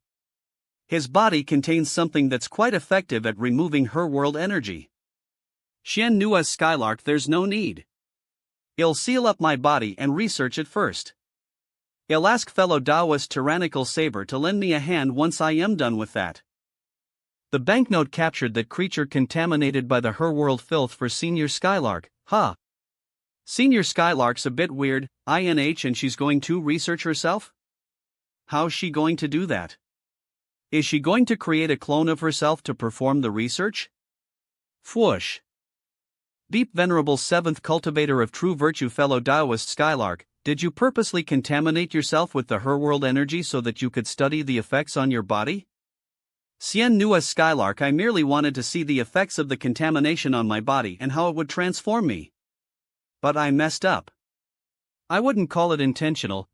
His body contains something that's quite effective at removing her world energy. Shen Nua's Skylark, there's no need. I'll seal up my body and research it first. I'll ask fellow Taoist Tyrannical Saber to lend me a hand once I am done with that. The banknote captured that creature contaminated by the her world filth for Senior Skylark, huh? Senior Skylark's a bit weird, INH, and she's going to research herself? how's she going to do that? Is she going to create a clone of herself to perform the research? Whoosh. Deep Venerable 7th Cultivator of True Virtue fellow Taoist Skylark, did you purposely contaminate yourself with the her-world energy so that you could study the effects on your body? Sien Nua Skylark, I merely wanted to see the effects of the contamination on my body and how it would transform me. But I messed up. I wouldn't call it intentional,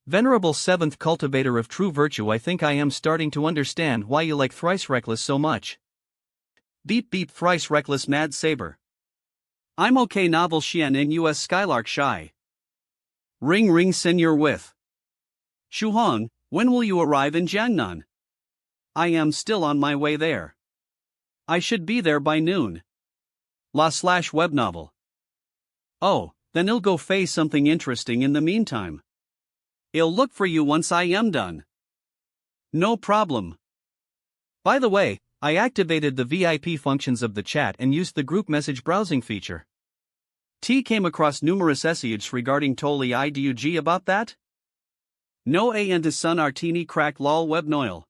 Venerable 7th Cultivator of True Virtue, I think I am starting to understand why you like Thrice Reckless so much. Beep beep Thrice Reckless Mad Saber. I'm okay Novel Xian in US Skylark Shy. Ring ring Senior with. Shuhong, when will you arrive in Jiangnan? I am still on my way there. I should be there by noon. /web novel. Oh, then I'll go face something interesting in the meantime. I'll look for you once I am done. No problem. By the way, I activated the VIP functions of the chat and used the group message browsing feature. T came across numerous essays regarding Toli IDUG about that? No A and Sun Artini crack lol webnoil.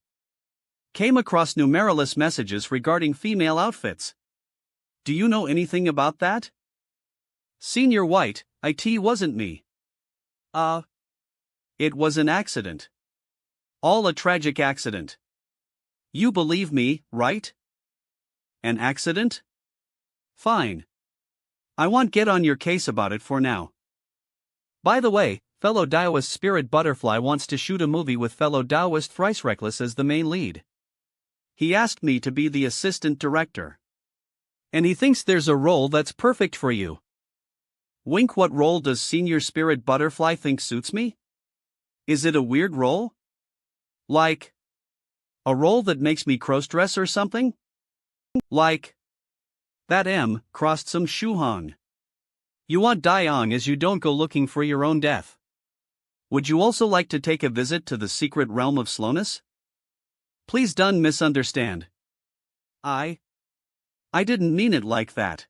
Came across numerous messages regarding female outfits. Do you know anything about that? Senior White, IT wasn't me. It was an accident. All a tragic accident. You believe me, right? An accident? Fine. I won't get on your case about it for now. By the way, fellow Taoist Spirit Butterfly wants to shoot a movie with fellow Taoist Thrice Reckless as the main lead. He asked me to be the assistant director. And he thinks there's a role that's perfect for you. Wink, what role does Senior Spirit Butterfly think suits me? Is it a weird role? Like a role that makes me cross-dress or something? Like that M crossed some Shuhong. You want Daiong as you don't go looking for your own death. Would you also like to take a visit to the secret realm of slowness? Please don't misunderstand. I didn't mean it like that.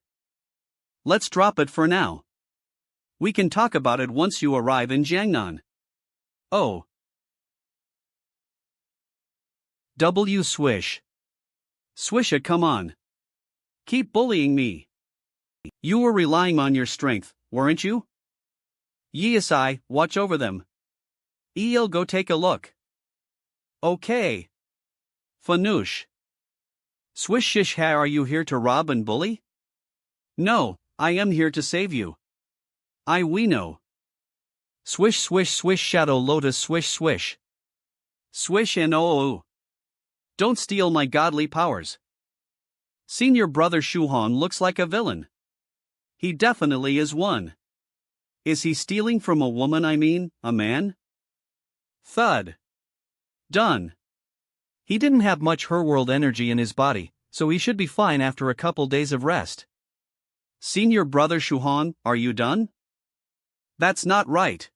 Let's drop it for now. We can talk about it once you arrive in Jiangnan. Oh. W Swish. Swisha, come on. Keep bullying me. You were relying on your strength, weren't you? Yes, I watch over them. I'll go take a look. Okay. Fanoosh. Swish shish ha, are you here to rob and bully? No, I am here to save you. We know. Swish swish swish Shadow Lotus swish swish. Swish and oh. Don't steal my godly powers. Senior brother Shuhong looks like a villain. He definitely is one. Is he stealing from a woman, a man? Thud. Done. He didn't have much her-world energy in his body, so he should be fine after a couple days of rest. Senior brother Shuhong, are you done? That's not right.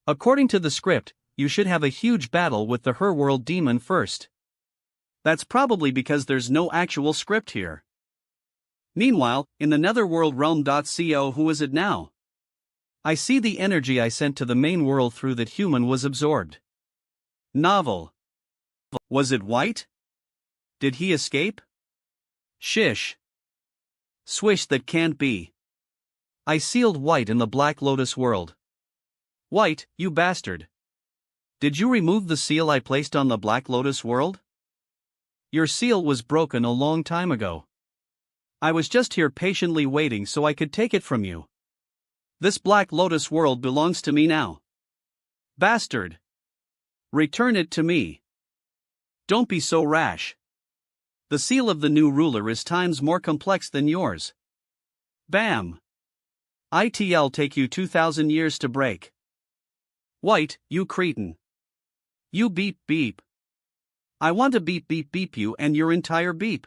According to the script, you should have a huge battle with the her-world demon first. That's probably because there's no actual script here. Meanwhile, in the netherworld realm.co, who is it now? I see the energy I sent to the main world through that human was absorbed. Novel. Was it White? Did he escape? Shish. Swish, that can't be. I sealed White in the Black Lotus world. White, you bastard. Did you remove the seal I placed on the Black Lotus world? Your seal was broken a long time ago. I was just here patiently waiting so I could take it from you. This Black Lotus world belongs to me now. Bastard. Return it to me. Don't be so rash. The seal of the new ruler is times more complex than yours. Bam. It'll take you 2,000 years to break. White, you cretin. You beep beep. I want to beep beep beep you and your entire beep.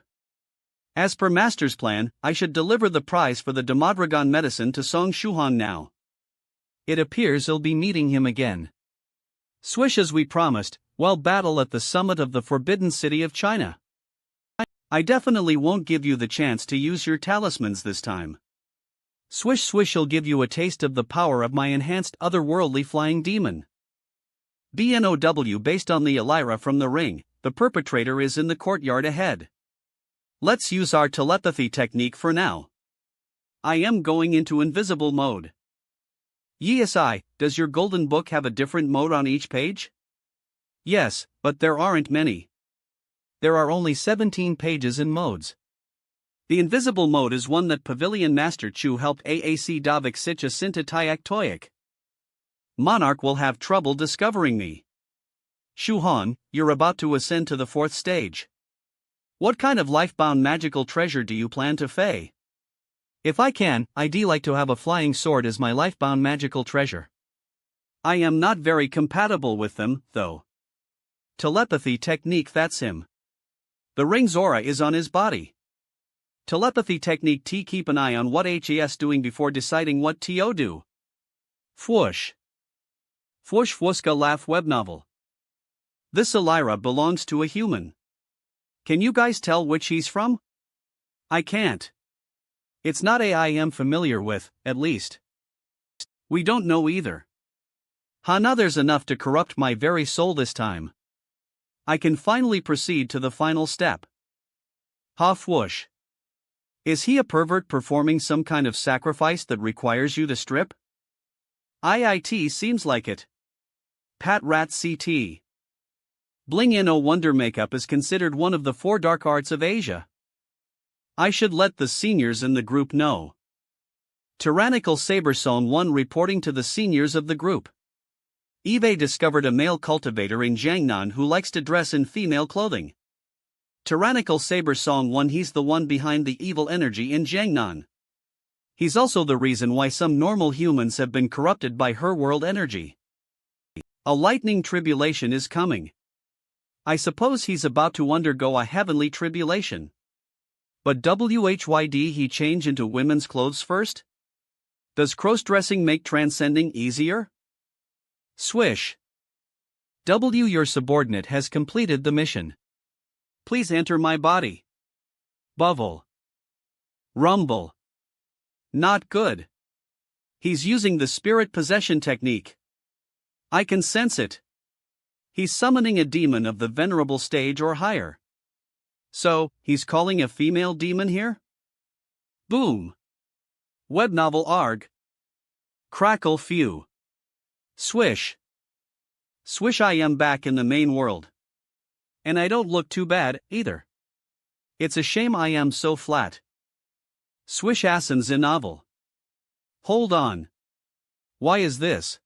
As per Master's plan, I should deliver the prize for the Demodragon medicine to Song Shuhong now. It appears I'll be meeting him again. Swish, as we promised, while battle at the summit of the Forbidden City of China. I definitely won't give you the chance to use your talismans this time. Swish swish, will give you a taste of the power of my enhanced otherworldly flying demon. BNOW based on the Elira from the ring, the perpetrator is in the courtyard ahead. Let's use our telepathy technique for now. I am going into invisible mode. Yes, does your golden book have a different mode on each page? Yes, but there aren't many. There are only 17 pages in modes. The invisible mode is one that Pavilion Master Chu helped AAC Davik Sitcha Sinta Tayak Toyak. Monarch will have trouble discovering me. Shuhan, you're about to ascend to the 4th stage. What kind of lifebound magical treasure do you plan to fey? If I can, I'd like to have a flying sword as my lifebound magical treasure. I am not very compatible with them, though. Telepathy technique, that's him. The ring's aura is on his body. Telepathy technique T, keep an eye on what HES doing before deciding what TO do. Fwoosh. Fwoosh Fwuska laugh web novel. This Elira belongs to a human. Can you guys tell which he's from? I can't. It's not a I am familiar with, at least. We don't know either. Now there's enough to corrupt my very soul this time. I can finally proceed to the final step. Fwoosh. Is he a pervert performing some kind of sacrifice that requires you to strip? IIT seems like it. Pat Rat CT. Bling In O Wonder makeup is considered one of the 4 dark arts of Asia. I should let the seniors in the group know. Tyrannical Sabersone 1 reporting to the seniors of the group. Eve discovered a male cultivator in Jiangnan who likes to dress in female clothing. Tyrannical Sabersong 1, he's the one behind the evil energy in Jiangnan. He's also the reason why some normal humans have been corrupted by her world energy. A lightning tribulation is coming. I suppose he's about to undergo a heavenly tribulation. But WHYD he change into women's clothes first? Does cross-dressing make transcending easier? Swish. Your subordinate has completed the mission. Please enter my body. Bubble. Rumble. Not good. He's using the spirit possession technique. I can sense it. He's summoning a demon of the venerable stage or higher. So, he's calling a female demon here? Boom. Web novel arg. Crackle phew. Swish. Swish, I am back in the main world. And I don't look too bad, either. It's a shame I am so flat. Swish Assens in novel. Hold on. Why is this?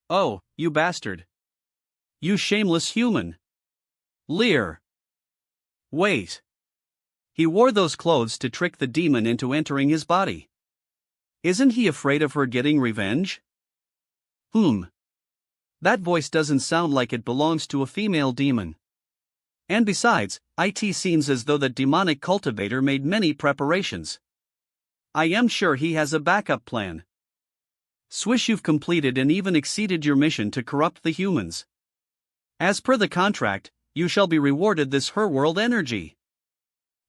Oh, you bastard. You shameless human. Leer. Wait. He wore those clothes to trick the demon into entering his body. Isn't he afraid of her getting revenge? That voice doesn't sound like it belongs to a female demon. And besides, it seems as though the demonic cultivator made many preparations. I am sure he has a backup plan. Swish, you've completed and even exceeded your mission to corrupt the humans. As per the contract, you shall be rewarded this her world energy.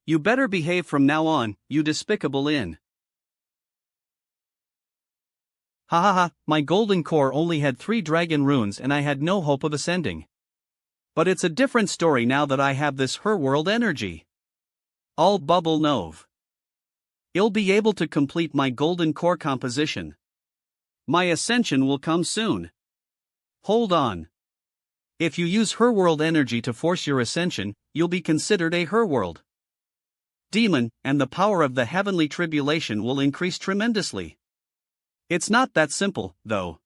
You better behave from now on, you despicable in. My golden core only had 3 dragon runes and I had no hope of ascending. But it's a different story now that I have this her world energy. I'll bubble nove. I'll be able to complete my golden core composition. My ascension will come soon. Hold on. If you use her world energy to force your ascension, you'll be considered a her world demon, and the power of the heavenly tribulation will increase tremendously. It's not that simple, though.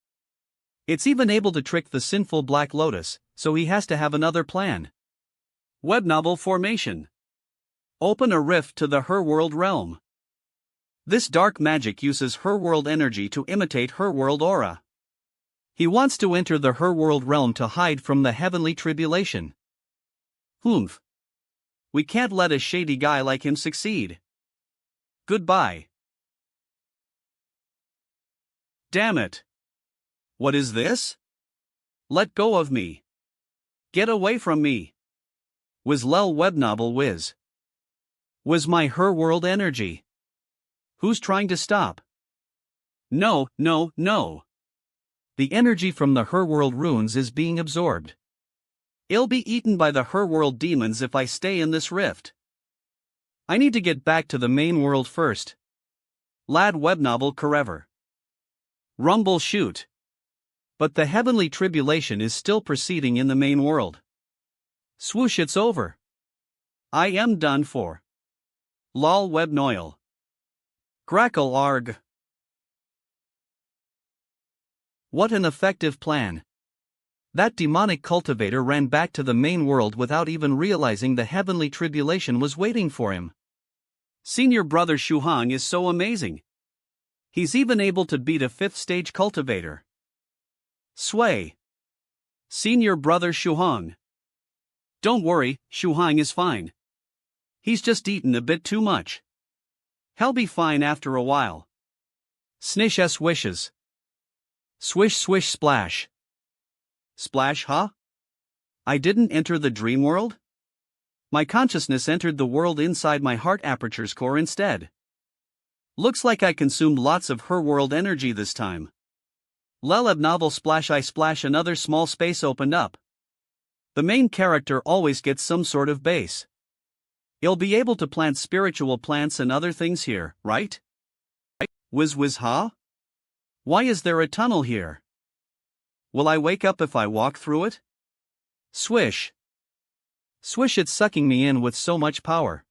It's even able to trick the sinful Black Lotus, so he has to have another plan. Web novel formation. Open a rift to the her world realm. This dark magic uses her world energy to imitate her world aura. He wants to enter the her world realm to hide from the heavenly tribulation. We can't let a shady guy like him succeed. Goodbye. Damn it. What is this? Let go of me. Get away from me. Wizlel webnovel whiz. Was my her world energy. Who's trying to stop? No. The energy from the Herworld runes is being absorbed. I'll be eaten by the Herworld demons if I stay in this rift. I need to get back to the main world first. Lad web novel forever. Rumble shoot. But the heavenly tribulation is still proceeding in the main world. Swoosh, it's over. I am done for. Lol web noil. Grackle arg. What an effective plan. That demonic cultivator ran back to the main world without even realizing the heavenly tribulation was waiting for him. Senior brother Shuhang is so amazing. He's even able to beat a 5th stage cultivator. Sway. Senior brother Shuhang. Don't worry, Shuhang is fine. He's just eaten a bit too much. He'll be fine after a while. Snish s wishes. Swish swish splash. Splash, huh? I didn't enter the dream world? My consciousness entered the world inside my heart aperture's core instead. Looks like I consumed lots of her world energy this time. Leleb novel splash, I splash, another small space opened up. The main character always gets some sort of base. He'll be able to plant spiritual plants and other things here, right? Whiz whiz, huh? Why is there a tunnel here? Will I wake up if I walk through it? Swish. Swish, it's sucking me in with so much power.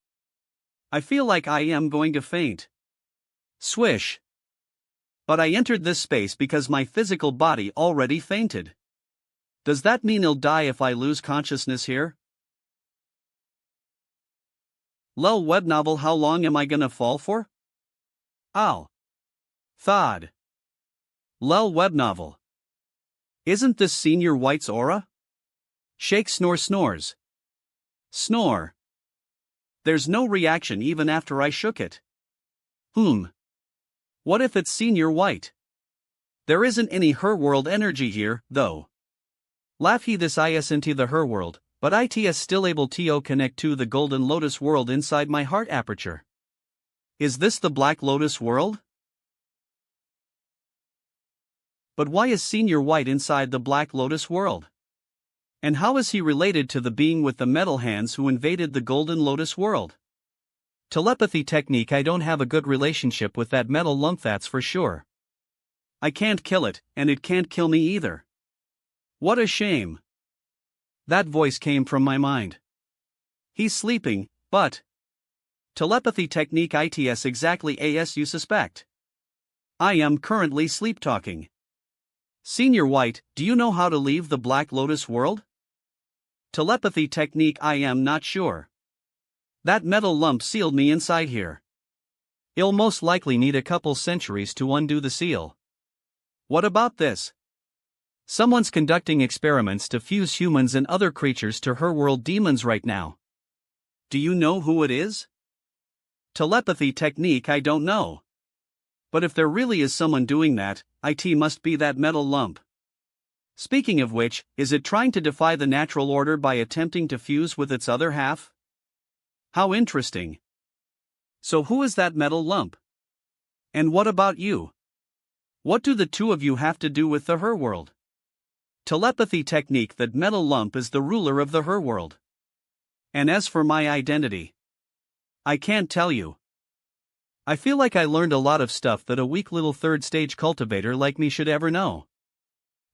I feel like I am going to faint. Swish. But I entered this space because my physical body already fainted. Does that mean I'll die if I lose consciousness here? Lol web novel, how long am I gonna fall for? Ow. Thod. Lol web novel. Isn't this Senior White's aura? Shake snore snores. Snore. There's no reaction even after I shook it. What if it's Senior White? There isn't any her world energy here, though. Laugh he this is into the her world, but it's still able to connect to the golden lotus world inside my heart aperture. Is this the black lotus world? But why is Senior White inside the black lotus world? And how is he related to the being with the metal hands who invaded the golden lotus world? Telepathy technique, I don't have a good relationship with that metal lump, that's for sure. I can't kill it, and it can't kill me either. What a shame. That voice came from my mind. He's sleeping, but... Telepathy technique, it's exactly as you suspect. I am currently sleep talking. Senior White, do you know how to leave the Black Lotus world? Telepathy technique, I am not sure. That metal lump sealed me inside here. It'll most likely need a couple centuries to undo the seal. What about this? Someone's conducting experiments to fuse humans and other creatures to her world demons right now. Do you know who it is? Telepathy technique, I don't know. But if there really is someone doing that, it must be that metal lump. Speaking of which, is it trying to defy the natural order by attempting to fuse with its other half? How interesting. So who is that metal lump? And what about you? What do the two of you have to do with the her world? Telepathy technique, that metal lump is the ruler of the her world. And as for my identity, I can't tell you. I feel like I learned a lot of stuff that a weak little third stage cultivator like me should ever know.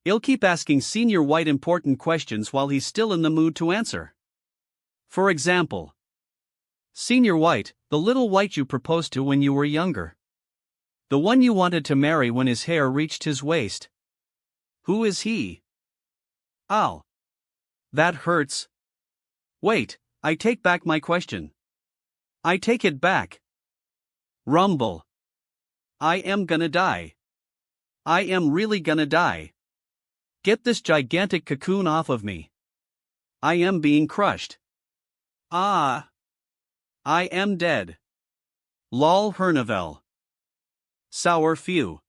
He'll keep asking Senior White important questions while he's still in the mood to answer. For example, Senior White, the little white you proposed to when you were younger. The one you wanted to marry when his hair reached his waist. Who is he? Ow. That hurts. Wait, I take back my question. I take it back. Rumble. I am gonna die. I am really gonna die. Get this gigantic cocoon off of me. I am being crushed. Ah. I am dead. Lol Hernavel. Sour few.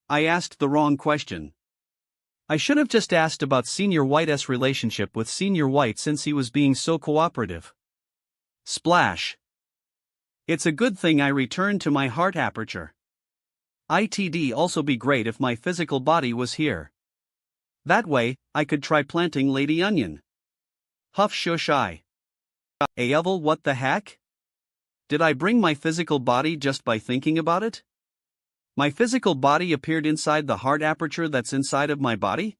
I asked the wrong question. I should have just asked about Senior White's relationship with Senior White since he was being so cooperative. Splash. It's a good thing I returned to my heart aperture. It'd also be great if my physical body was here. That way, I could try planting Lady Onion. Huff shush I. Yahello, what the heck? Did I bring my physical body just by thinking about it? My physical body appeared inside the heart aperture that's inside of my body?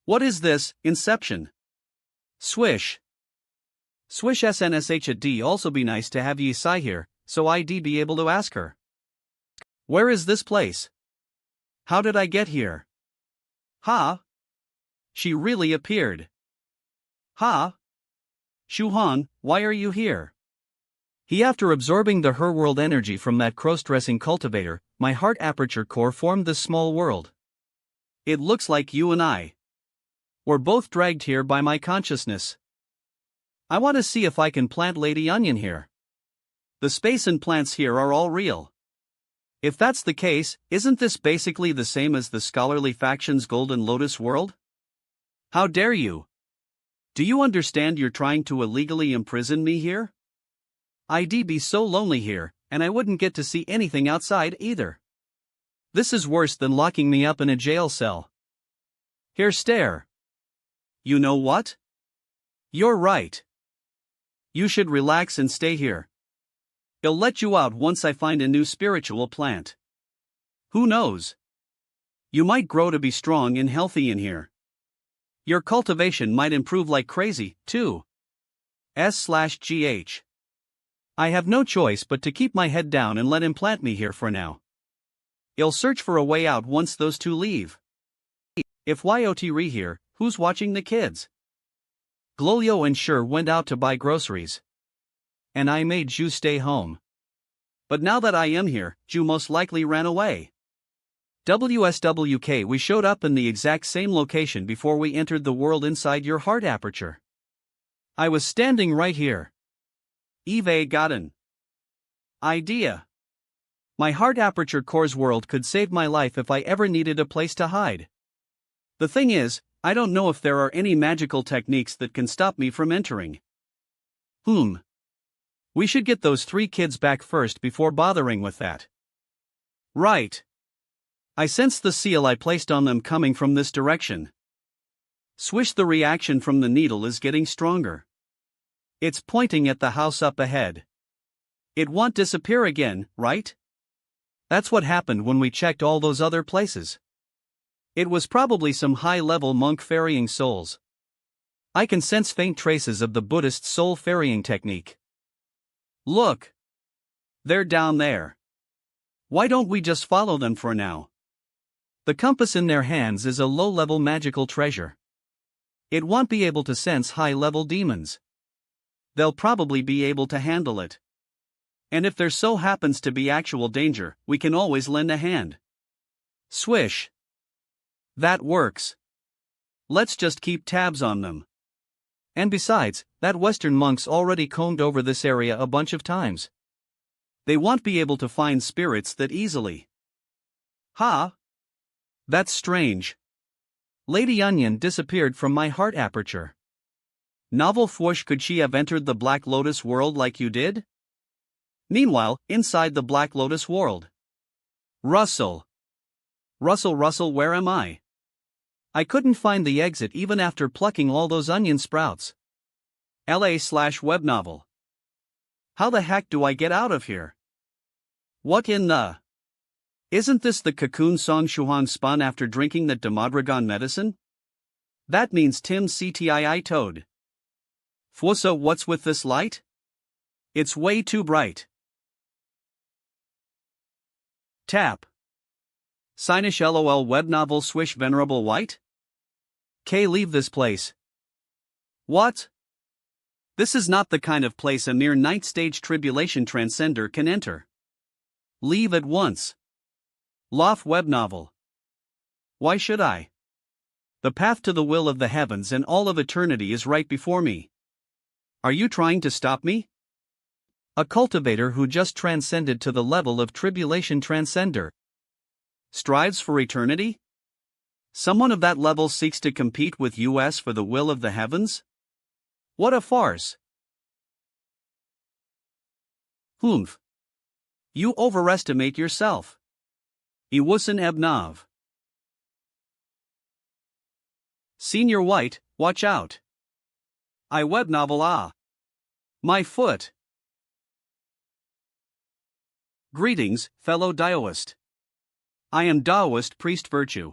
What is this, Inception? Swish. Swish SNSH. It'd also be nice to have Yi Sai here, so I'd be able to ask her. Where is this place? How did I get here? Ha? She really appeared. Ha? Shuhan, why are you here? He after absorbing the her world energy from that cross-dressing cultivator, my heart aperture core formed this small world. It looks like you and I were both dragged here by my consciousness. I want to see if I can plant Lady Onion here. The space and plants here are all real. If that's the case, isn't this basically the same as the scholarly faction's Golden Lotus world? How dare you? Do you understand you're trying to illegally imprison me here? I'd be so lonely here, and I wouldn't get to see anything outside either. This is worse than locking me up in a jail cell. Here, stare. You know what? You're right. You should relax and stay here. I'll let you out once I find a new spiritual plant. Who knows? You might grow to be strong and healthy in here. Your cultivation might improve like crazy, too. S/GH. I have no choice but to keep my head down and let him plant me here for now. I'll search for a way out once those two leave. If Yot here, who's watching the kids? Glolio and Sure went out to buy groceries. And I made Ju stay home. But now that I am here, Ju most likely ran away. WSWK, we showed up in the exact same location before we entered the world inside your heart aperture. I was standing right here. Eve gotten idea. My heart aperture core's world could save my life if I ever needed a place to hide. The thing is, I don't know if there are any magical techniques that can stop me from entering. We should get those 3 kids back first before bothering with that. Right. I sense the seal I placed on them coming from this direction. Swish, the reaction from the needle is getting stronger. It's pointing at the house up ahead. It won't disappear again, right? That's what happened when we checked all those other places. It was probably some high-level monk ferrying souls. I can sense faint traces of the Buddhist soul ferrying technique. Look! They're down there. Why don't we just follow them for now? The compass in their hands is a low-level magical treasure. It won't be able to sense high-level demons. They'll probably be able to handle it. And if there so happens to be actual danger, we can always lend a hand. Swish. That works. Let's just keep tabs on them. And besides, that Western monk's already combed over this area a bunch of times. They won't be able to find spirits that easily. Ha! That's strange. Lady Onion disappeared from my heart aperture. Novel Fwoosh, could she have entered the Black Lotus world like you did? Meanwhile, inside the Black Lotus world. Russell, where am I? I couldn't find the exit even after plucking all those onion sprouts. LA/web novel. How the heck do I get out of here? What in the? Isn't this the cocoon song Shuhan spun after drinking that Demodragon medicine? That means Tim CTII toad. Fwoosa, what's with this light? It's way too bright. Tap. Sinish LOL web novel swish venerable white? K, leave this place. What? This is not the kind of place a mere ninth stage tribulation transcender can enter. Leave at once. Lof web novel. Why should I? The path to the will of the heavens and all of eternity is right before me. Are you trying to stop me? A cultivator who just transcended to the level of tribulation transcender strives for eternity? Someone of that level seeks to compete with us for the will of the heavens? What a farce. You overestimate yourself. Iwusin Ebnav. Senior White, watch out. I web novel ah. My foot. Greetings, fellow Daoist. I am Daoist Priest Virtue.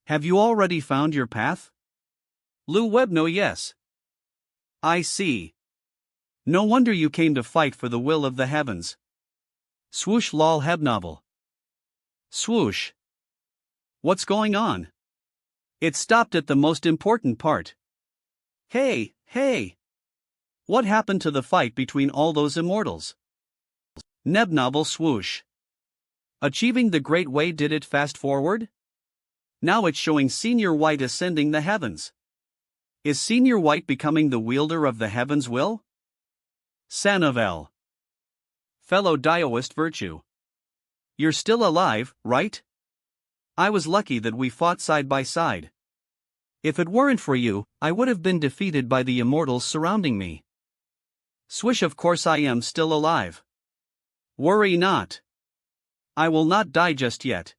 Have you already found your path? Lu Webno yes. I see. No wonder you came to fight for the will of the heavens. Swoosh lol hebnovel. Swoosh. What's going on? It stopped at the most important part. Hey, hey! What happened to the fight between all those immortals? Nebnovel swoosh. Achieving the great way did it fast forward? Now it's showing Senior White ascending the heavens. Is Senior White becoming the wielder of the heavens' will? Sanovel. Fellow Daoist Virtue. You're still alive, right? I was lucky that we fought side by side. If it weren't for you, I would have been defeated by the immortals surrounding me. Swish, of course I am still alive. Worry not. I will not die just yet.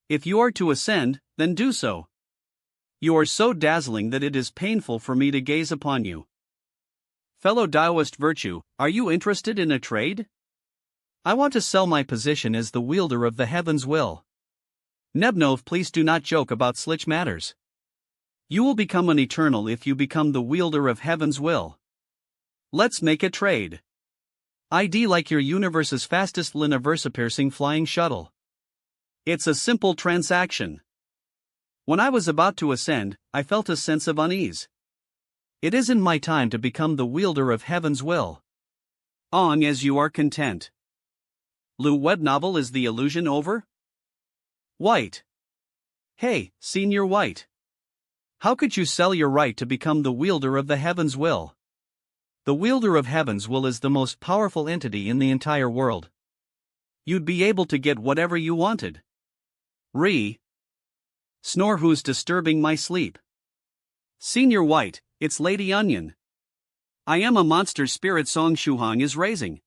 If you are to ascend, then do so. You are so dazzling that it is painful for me to gaze upon you. Fellow Daoist Virtue, are you interested in a trade? I want to sell my position as the wielder of the heavens' will. Nebnov, please do not joke about slich matters. You will become an eternal if you become the wielder of heaven's will. Let's make a trade. ID like your universe's fastest liniverse-piercing flying shuttle. It's a simple transaction. When I was about to ascend, I felt a sense of unease. It isn't my time to become the wielder of heaven's will. On as you are content. Lu web novel, is the illusion over? White. Hey, Senior White. How could you sell your right to become the wielder of the heaven's will? The wielder of heaven's will is the most powerful entity in the entire world. You'd be able to get whatever you wanted. Snore, who's disturbing my sleep? Senior White, it's Lady Onion. I am a monster spirit Song Shuhang is raising.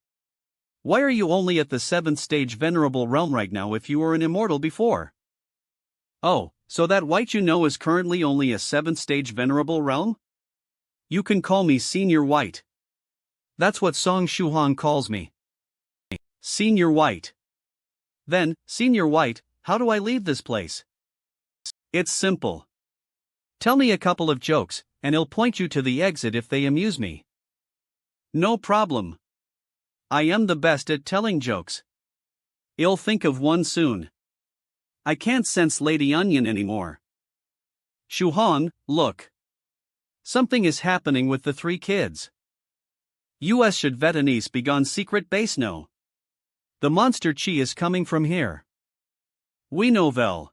Why are you only at the 7th stage venerable realm right now if you were an immortal before? Oh, so that White you know is currently only a 7th stage venerable realm? You can call me Senior White. That's what Song Shuhang calls me. Senior White. Then, Senior White, how do I leave this place? It's simple. Tell me a couple of jokes, and I'll point you to the exit if they amuse me. No problem. I am the best at telling jokes. I'll think of one soon. I can't sense Lady Onion anymore. Shuhan, look. Something is happening with the 3 kids. US should Vietnamese be gone secret base no. The monster chi is coming from here. We know vel.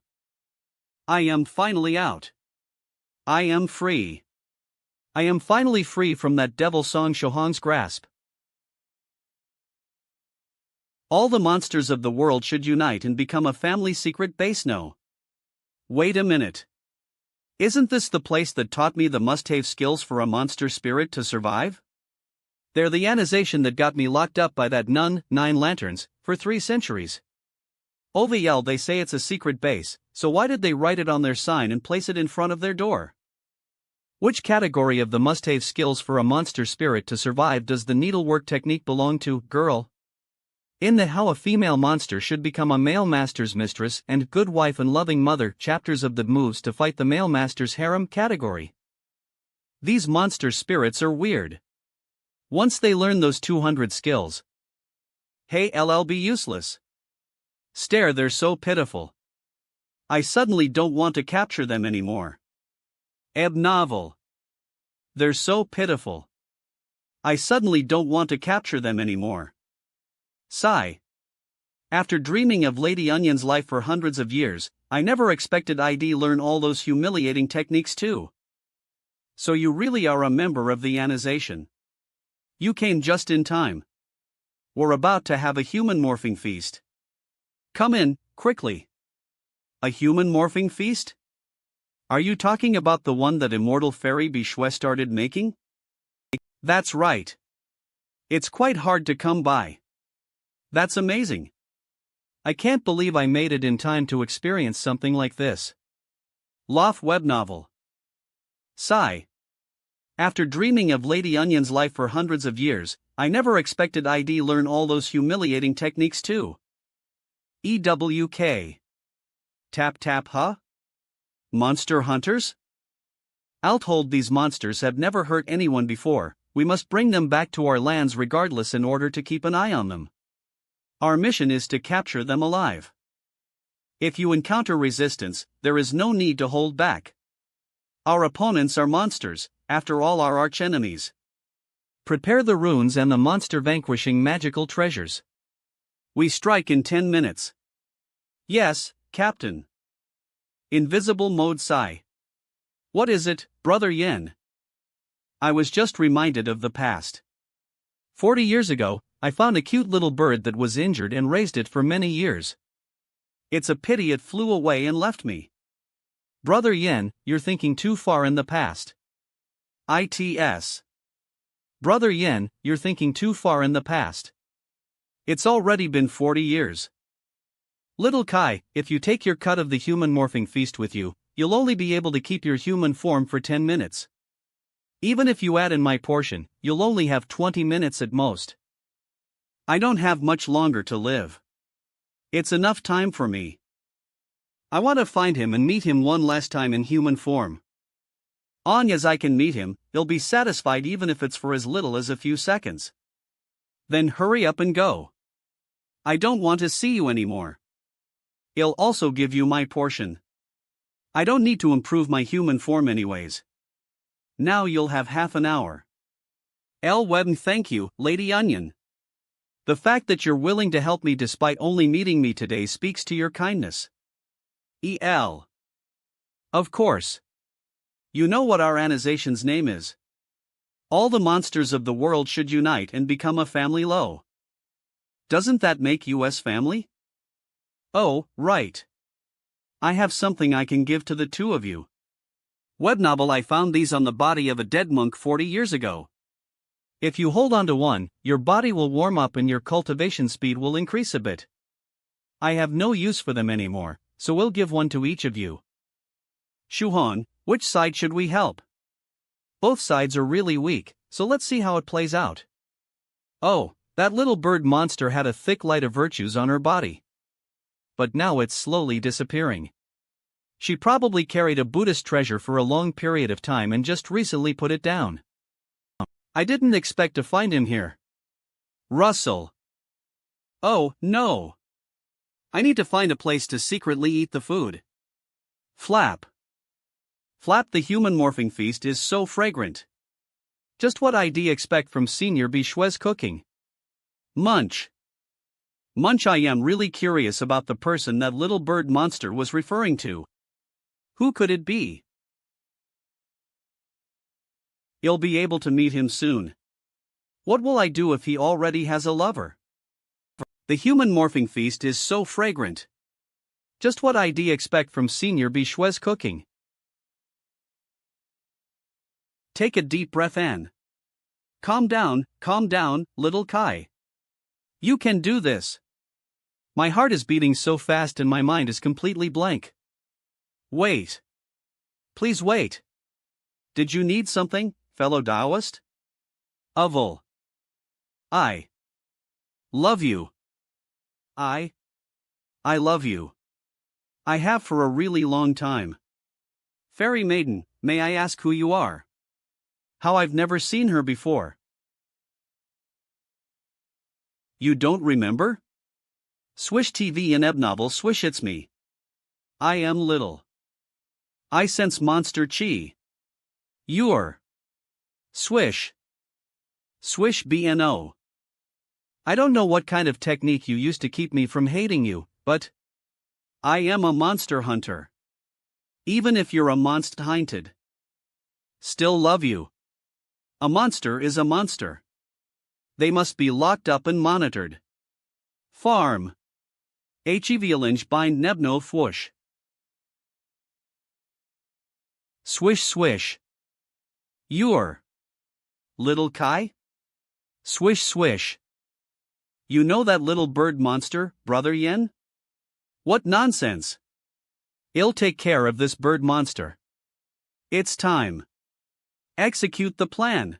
I am finally out. I am free. I am finally free from that devil Song Shohang's grasp. All the monsters of the world should unite and become a family secret base no. Wait a minute. Isn't this the place that taught me the must-have skills for a monster spirit to survive? They're the annization that got me locked up by that nun, 9 lanterns, for 3 centuries. OVL, they say it's a secret base, so why did they write it on their sign and place it in front of their door? Which category of the must-have skills for a monster spirit to survive does the needlework technique belong to, girl? In the How a Female Monster Should Become a Male Master's Mistress and Good Wife and Loving Mother chapters of the Moves to Fight the Male Master's Harem category. These monster spirits are weird. Once they learn those 200 skills. Hey LLB useless. Stare, they're so pitiful. I suddenly don't want to capture them anymore. Eb novel. They're so pitiful. I suddenly don't want to capture them anymore. Sigh. After dreaming of Lady Onion's life for hundreds of years, I never expected I'd learn all those humiliating techniques too. So you really are a member of the annization. You came just in time. We're about to have a human morphing feast. Come in, quickly. A human morphing feast? Are you talking about the one that Immortal Fairy Bishwe started making? That's right. It's quite hard to come by. That's amazing. I can't believe I made it in time to experience something like this. Loft web novel. Sigh. After dreaming of Lady Onion's life for hundreds of years, I never expected I'd learn all those humiliating techniques too. EWK. Tap tap huh? Monster hunters? I'll told these monsters have never hurt anyone before, we must bring them back to our lands regardless in order to keep an eye on them. Our mission is to capture them alive. If you encounter resistance, there is no need to hold back. Our opponents are monsters, after all our archenemies. Prepare the runes and the monster vanquishing magical treasures. We strike in 10 minutes. Yes, Captain. Invisible mode Sigh. What is it, Brother Yen? I was just reminded of the past. 40 years ago, I found a cute little bird that was injured and raised it for many years. It's a pity it flew away and left me. Brother Yen, you're thinking too far in the past. ITS. Brother Yen, you're thinking too far in the past. It's already been 40 years. Little Kai, if you take your cut of the human morphing feast with you, you'll only be able to keep your human form for 10 minutes. Even if you add in my portion, you'll only have 20 minutes at most. I don't have much longer to live. It's enough time for me. I want to find him and meet him one last time in human form. On as I can meet him, he'll be satisfied even if it's for as little as a few seconds. Then hurry up and go. I don't want to see you anymore. I'll also give you my portion. I don't need to improve my human form anyways. Now you'll have half an hour. L. Webben, thank you, Lady Onion. The fact that you're willing to help me despite only meeting me today speaks to your kindness. E.L. Of course. You know what our organization's name is. All the monsters of the world should unite and become a family low. Doesn't that make us family? Oh, right. I have something I can give to the two of you. Web novel, I found these on the body of a dead monk 40 years ago. If you hold on to one, your body will warm up and your cultivation speed will increase a bit. I have no use for them anymore, so we'll give one to each of you. Shuhon, which side should we help? Both sides are really weak, so let's see how it plays out. Oh, that little bird monster had a thick light of virtues on her body. But now it's slowly disappearing. She probably carried a Buddhist treasure for a long period of time and just recently put it down. I didn't expect to find him here. Russell. Oh, no. I need to find a place to secretly eat the food. Flap. Flap, the human morphing feast is so fragrant. Just what I'd expect from Senior Bichue's cooking. Munch. Munch, I am really curious about the person that little bird monster was referring to. Who could it be? You'll be able to meet him soon. What will I do if he already has a lover? The human morphing feast is so fragrant. Just what I'd expect from Senior Bichue's cooking. Take a deep breath in. Calm down, little Kai. You can do this. My heart is beating so fast and my mind is completely blank. Wait. Please wait. Did you need something, fellow Taoist? Oval. I love you. I love you. I have for a really long time. Fairy maiden, may I ask who you are? How I've never seen her before. You don't remember? Swish TV and Ebnovel Swish, it's me. I am little. I sense monster chi. You're Swish. Swish BNO. I don't know what kind of technique you used to keep me from hating you, but I am a monster hunter. Even if you're a monster hunted. Still love you. A monster is a monster. They must be locked up and monitored. Farm. Hevialinge bind nebno fwoosh. Swish swish. You're little Kai? Swish swish. You know that little bird monster, Brother Yen? What nonsense! I'll take care of this bird monster. It's time. Execute the plan.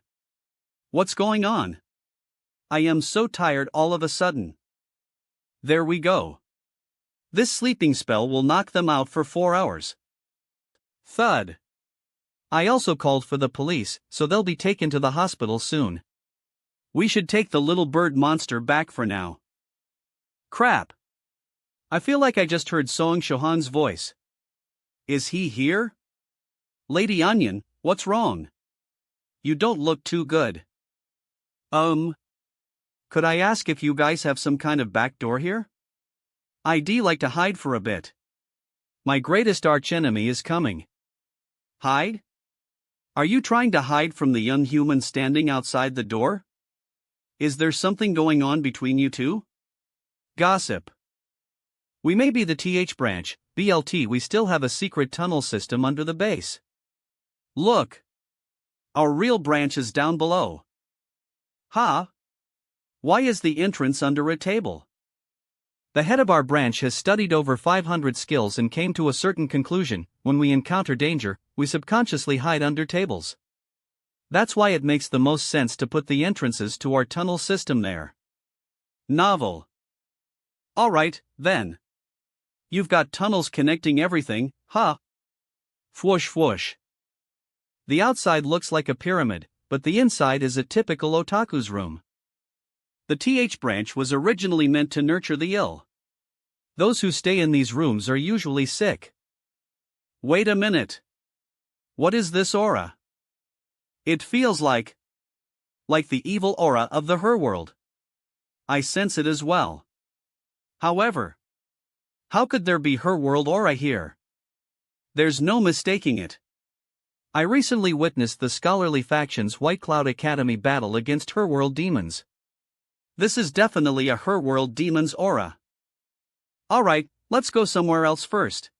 What's going on? I am so tired all of a sudden. There we go. This sleeping spell will knock them out for 4 hours. Thud. I also called for the police, so they'll be taken to the hospital soon. We should take the little bird monster back for now. Crap. I feel like I just heard Song Shohan's voice. Is he here? Lady Onion, what's wrong? You don't look too good. Could I ask if you guys have some kind of back door here? I'd like to hide for a bit. My greatest archenemy is coming. Hide? Are you trying to hide from the unhuman standing outside the door? Is there something going on between you two? Gossip. We may be the TH branch, BLT. We still have a secret tunnel system under the base. Look. Our real branch is down below. Huh? Why is the entrance under a table? The head of our branch has studied over 500 skills and came to a certain conclusion: when we encounter danger, we subconsciously hide under tables. That's why it makes the most sense to put the entrances to our tunnel system there. Novel. Alright, then. You've got tunnels connecting everything, huh? Whoosh whoosh. The outside looks like a pyramid, but the inside is a typical otaku's room. The TH branch was originally meant to nurture the ill. Those who stay in these rooms are usually sick. Wait a minute. What is this aura? It feels like the evil aura of the her world. I sense it as well. However, how could there be her world aura here? There's no mistaking it. I recently witnessed the scholarly faction's White Cloud Academy battle against her world demons. This is definitely a her world demon's aura. Alright, let's go somewhere else first.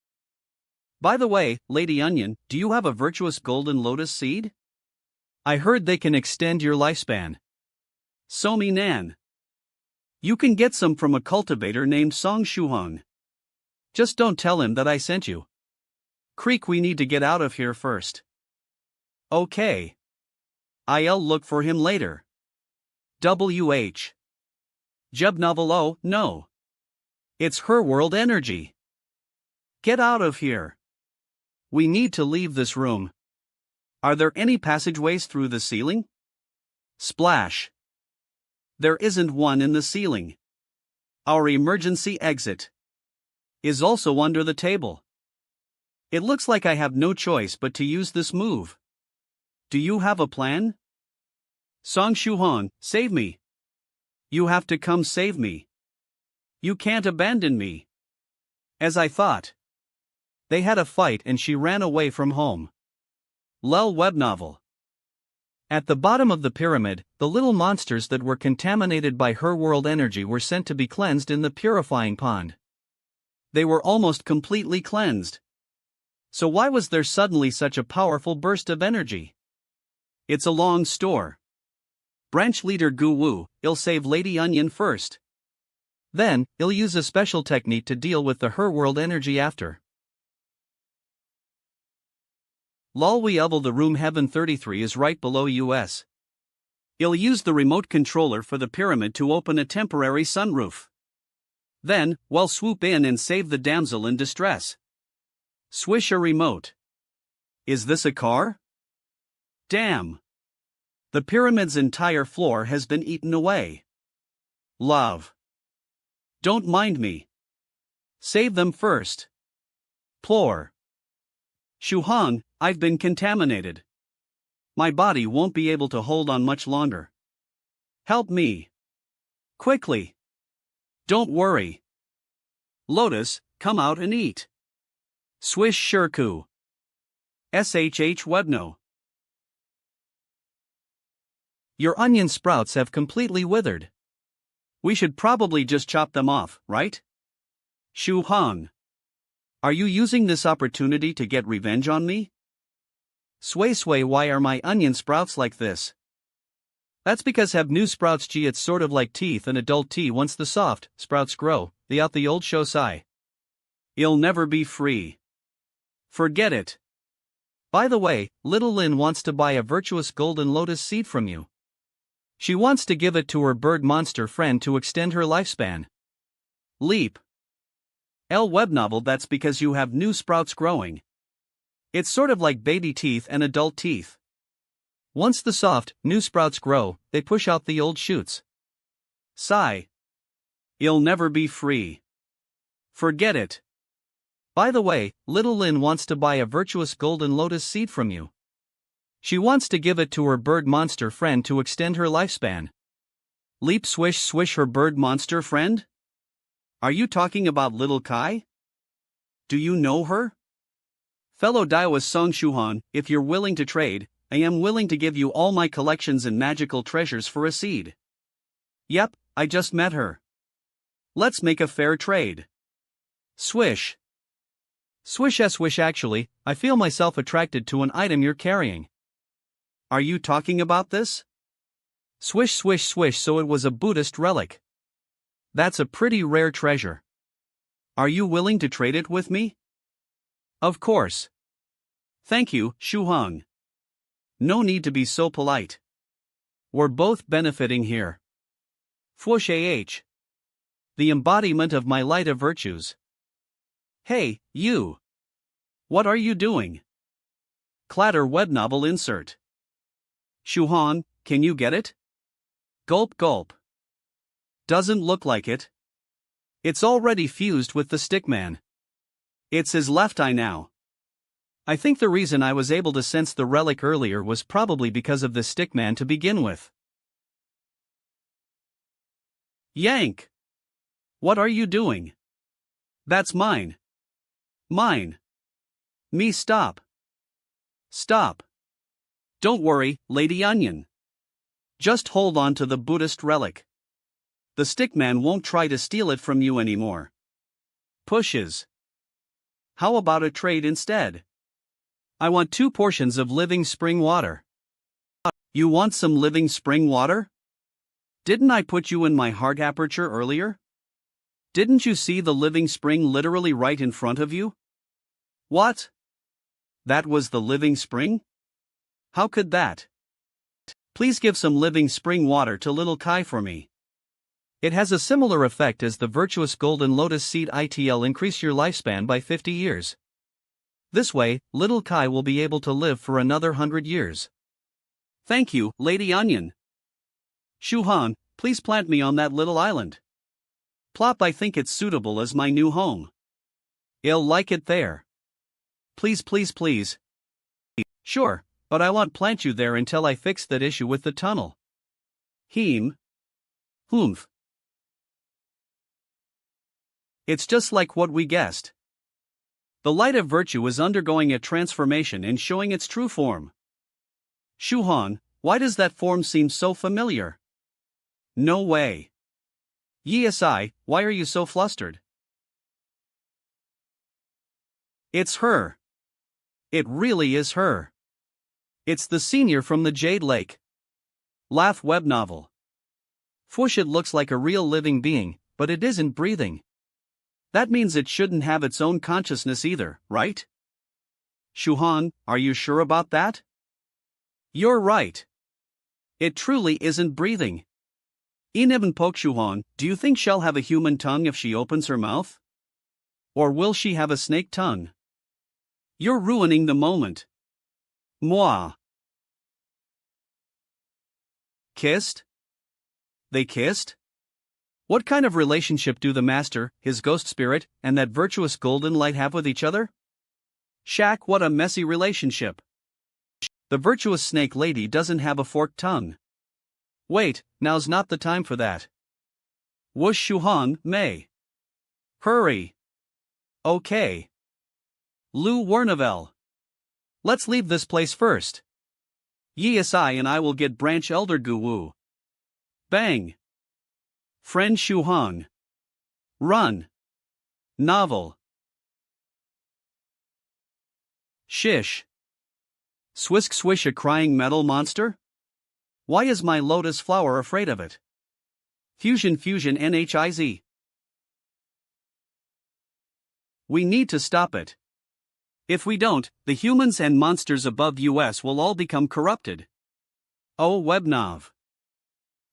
By the way, Lady Onion, do you have a virtuous golden lotus seed? I heard they can extend your lifespan. So me nan. You can get some from a cultivator named Song Shuhong. Just don't tell him that I sent you. Creek, we need to get out of here first. Okay. I'll look for him later. WH. Jeb Novelo, no. It's her world energy. Get out of here. We need to leave this room. Are there any passageways through the ceiling? Splash. There isn't one in the ceiling. Our emergency exit is also under the table. It looks like I have no choice but to use this move. Do you have a plan? Song Shuhong, save me. You have to come save me. You can't abandon me. As I thought. They had a fight and she ran away from home. Lel web novel. At the bottom of the pyramid, the little monsters that were contaminated by her world energy were sent to be cleansed in the purifying pond. They were almost completely cleansed. So why was there suddenly such a powerful burst of energy? It's a long story. Branch leader Gu Wu, he'll save Lady Onion first. Then, he'll use a special technique to deal with the her world energy after. Lol, we level the room Heaven 33 is right below us. He'll use the remote controller for the pyramid to open a temporary sunroof. Then, we'll swoop in and save the damsel in distress. Swish a remote. Is this a car? Damn. The pyramid's entire floor has been eaten away. Love. Don't mind me. Save them first. Plore. Shuhong, I've been contaminated. My body won't be able to hold on much longer. Help me. Quickly. Don't worry. Lotus, come out and eat. Swish Shirku. SHH Webno. Your onion sprouts have completely withered. We should probably just chop them off, right? Shu Hong. Are you using this opportunity to get revenge on me? Sway sway, why are my onion sprouts like this? That's because have new sprouts g, it's sort of like teeth and adult tea. Once the soft sprouts grow, they out the old shosai. You'll never be free. Forget it. By the way, little Lin wants to buy a virtuous golden lotus seed from you. She wants to give it to her bird monster friend to extend her lifespan. Leap. L web novel. That's because you have new sprouts growing. It's sort of like baby teeth and adult teeth. Once the soft, new sprouts grow, they push out the old shoots. Sigh. You'll never be free. Forget it. By the way, little Lin wants to buy a virtuous golden lotus seed from you. She wants to give it to her bird monster friend to extend her lifespan. Leap swish swish her bird monster friend? Are you talking about little Kai? Do you know her? Fellow Daiwa Song Shuhan, if you're willing to trade, I am willing to give you all my collections and magical treasures for a seed. Yep, I just met her. Let's make a fair trade. Swish. Swish swish. Actually, I feel myself attracted to an item you're carrying. Are you talking about this? Swish swish swish. So it was a Buddhist relic. That's a pretty rare treasure. Are you willing to trade it with me? Of course. Thank you, Shuhang. No need to be so polite. We're both benefiting here. Fwoosh ah. The embodiment of my light of virtues. Hey, you. What are you doing? Clatter web novel insert. Shuhan, can you get it? Gulp gulp. Doesn't look like it. It's already fused with the stickman. It's his left eye now. I think the reason I was able to sense the relic earlier was probably because of the stickman to begin with. Yank! What are you doing? That's mine. Mine. Me stop. Stop. Don't worry, Lady Onion. Just hold on to the Buddhist relic. The stickman won't try to steal it from you anymore. Pushes. How about a trade instead? I want 2 portions of living spring water. You want some living spring water? Didn't I put you in my heart aperture earlier? Didn't you see the living spring literally right in front of you? What? That was the living spring? How could that? Please give some living spring water to little Kai for me. It has a similar effect as the virtuous golden lotus seed. It'll increase your lifespan by 50 years. This way, little Kai will be able to live for another 100 years. Thank you, Lady Onion. Shuhan, please plant me on that little island. Plop, I think it's suitable as my new home. I'll like it there. Please please please. Sure, but I won't plant you there until I fix that issue with the tunnel. Humph. It's just like what we guessed. The light of virtue is undergoing a transformation and showing its true form. Shuhan, why does that form seem so familiar? No way. Yesi, why are you so flustered? It's her. It really is her. It's the senior from the Jade Lake. Laugh web novel. Fwoosh, it looks like a real living being, but it isn't breathing. That means it shouldn't have its own consciousness either, right? Shuhan, are you sure about that? You're right. It truly isn't breathing. Ineben poke Shuhan, do you think she'll have a human tongue if she opens her mouth? Or will she have a snake tongue? You're ruining the moment. Moi. Kissed? They kissed? What kind of relationship do the master, his ghost spirit, and that virtuous golden light have with each other? Shack, what a messy relationship. The virtuous snake lady doesn't have a forked tongue. Wait, now's not the time for that. Whoosh Shuhan, May. Hurry. Okay. Lu Wernavel. Let's leave this place first. Yesi and I will get branch elder Guwu. Bang. Friend Shuhan. Run. Novel. Shish. Swisk swish, a crying metal monster? Why is my lotus flower afraid of it? Fusion NHIZ. We need to stop it. If we don't, the humans and monsters above us will all become corrupted. Oh, Webnov.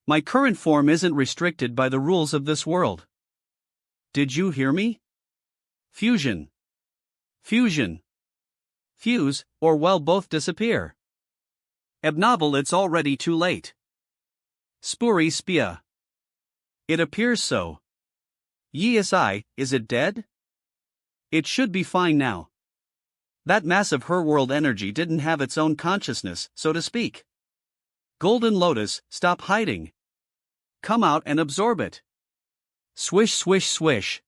My current form isn't restricted by the rules of this world. Did you hear me? Fusion. Fusion. Fuse, or well, both disappear. Ebnovel, it's already too late. Spuri spia. It appears so. Yi, is it dead? It should be fine now. That mass of her world energy didn't have its own consciousness, so to speak. Golden Lotus, stop hiding. Come out and absorb it. Swish swish swish.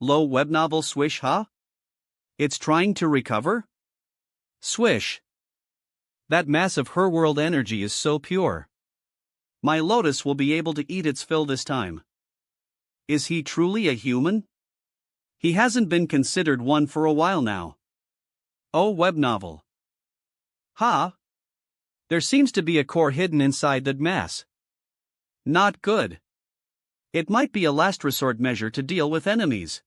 Low Webnovel swish, huh? It's trying to recover? Swish. That mass of her world energy is so pure. My Lotus will be able to eat its fill this time. Is he truly a human? He hasn't been considered one for a while now. Oh, Webnovel. Ha! There seems to be a core hidden inside that mass. Not good. It might be a last resort measure to deal with enemies.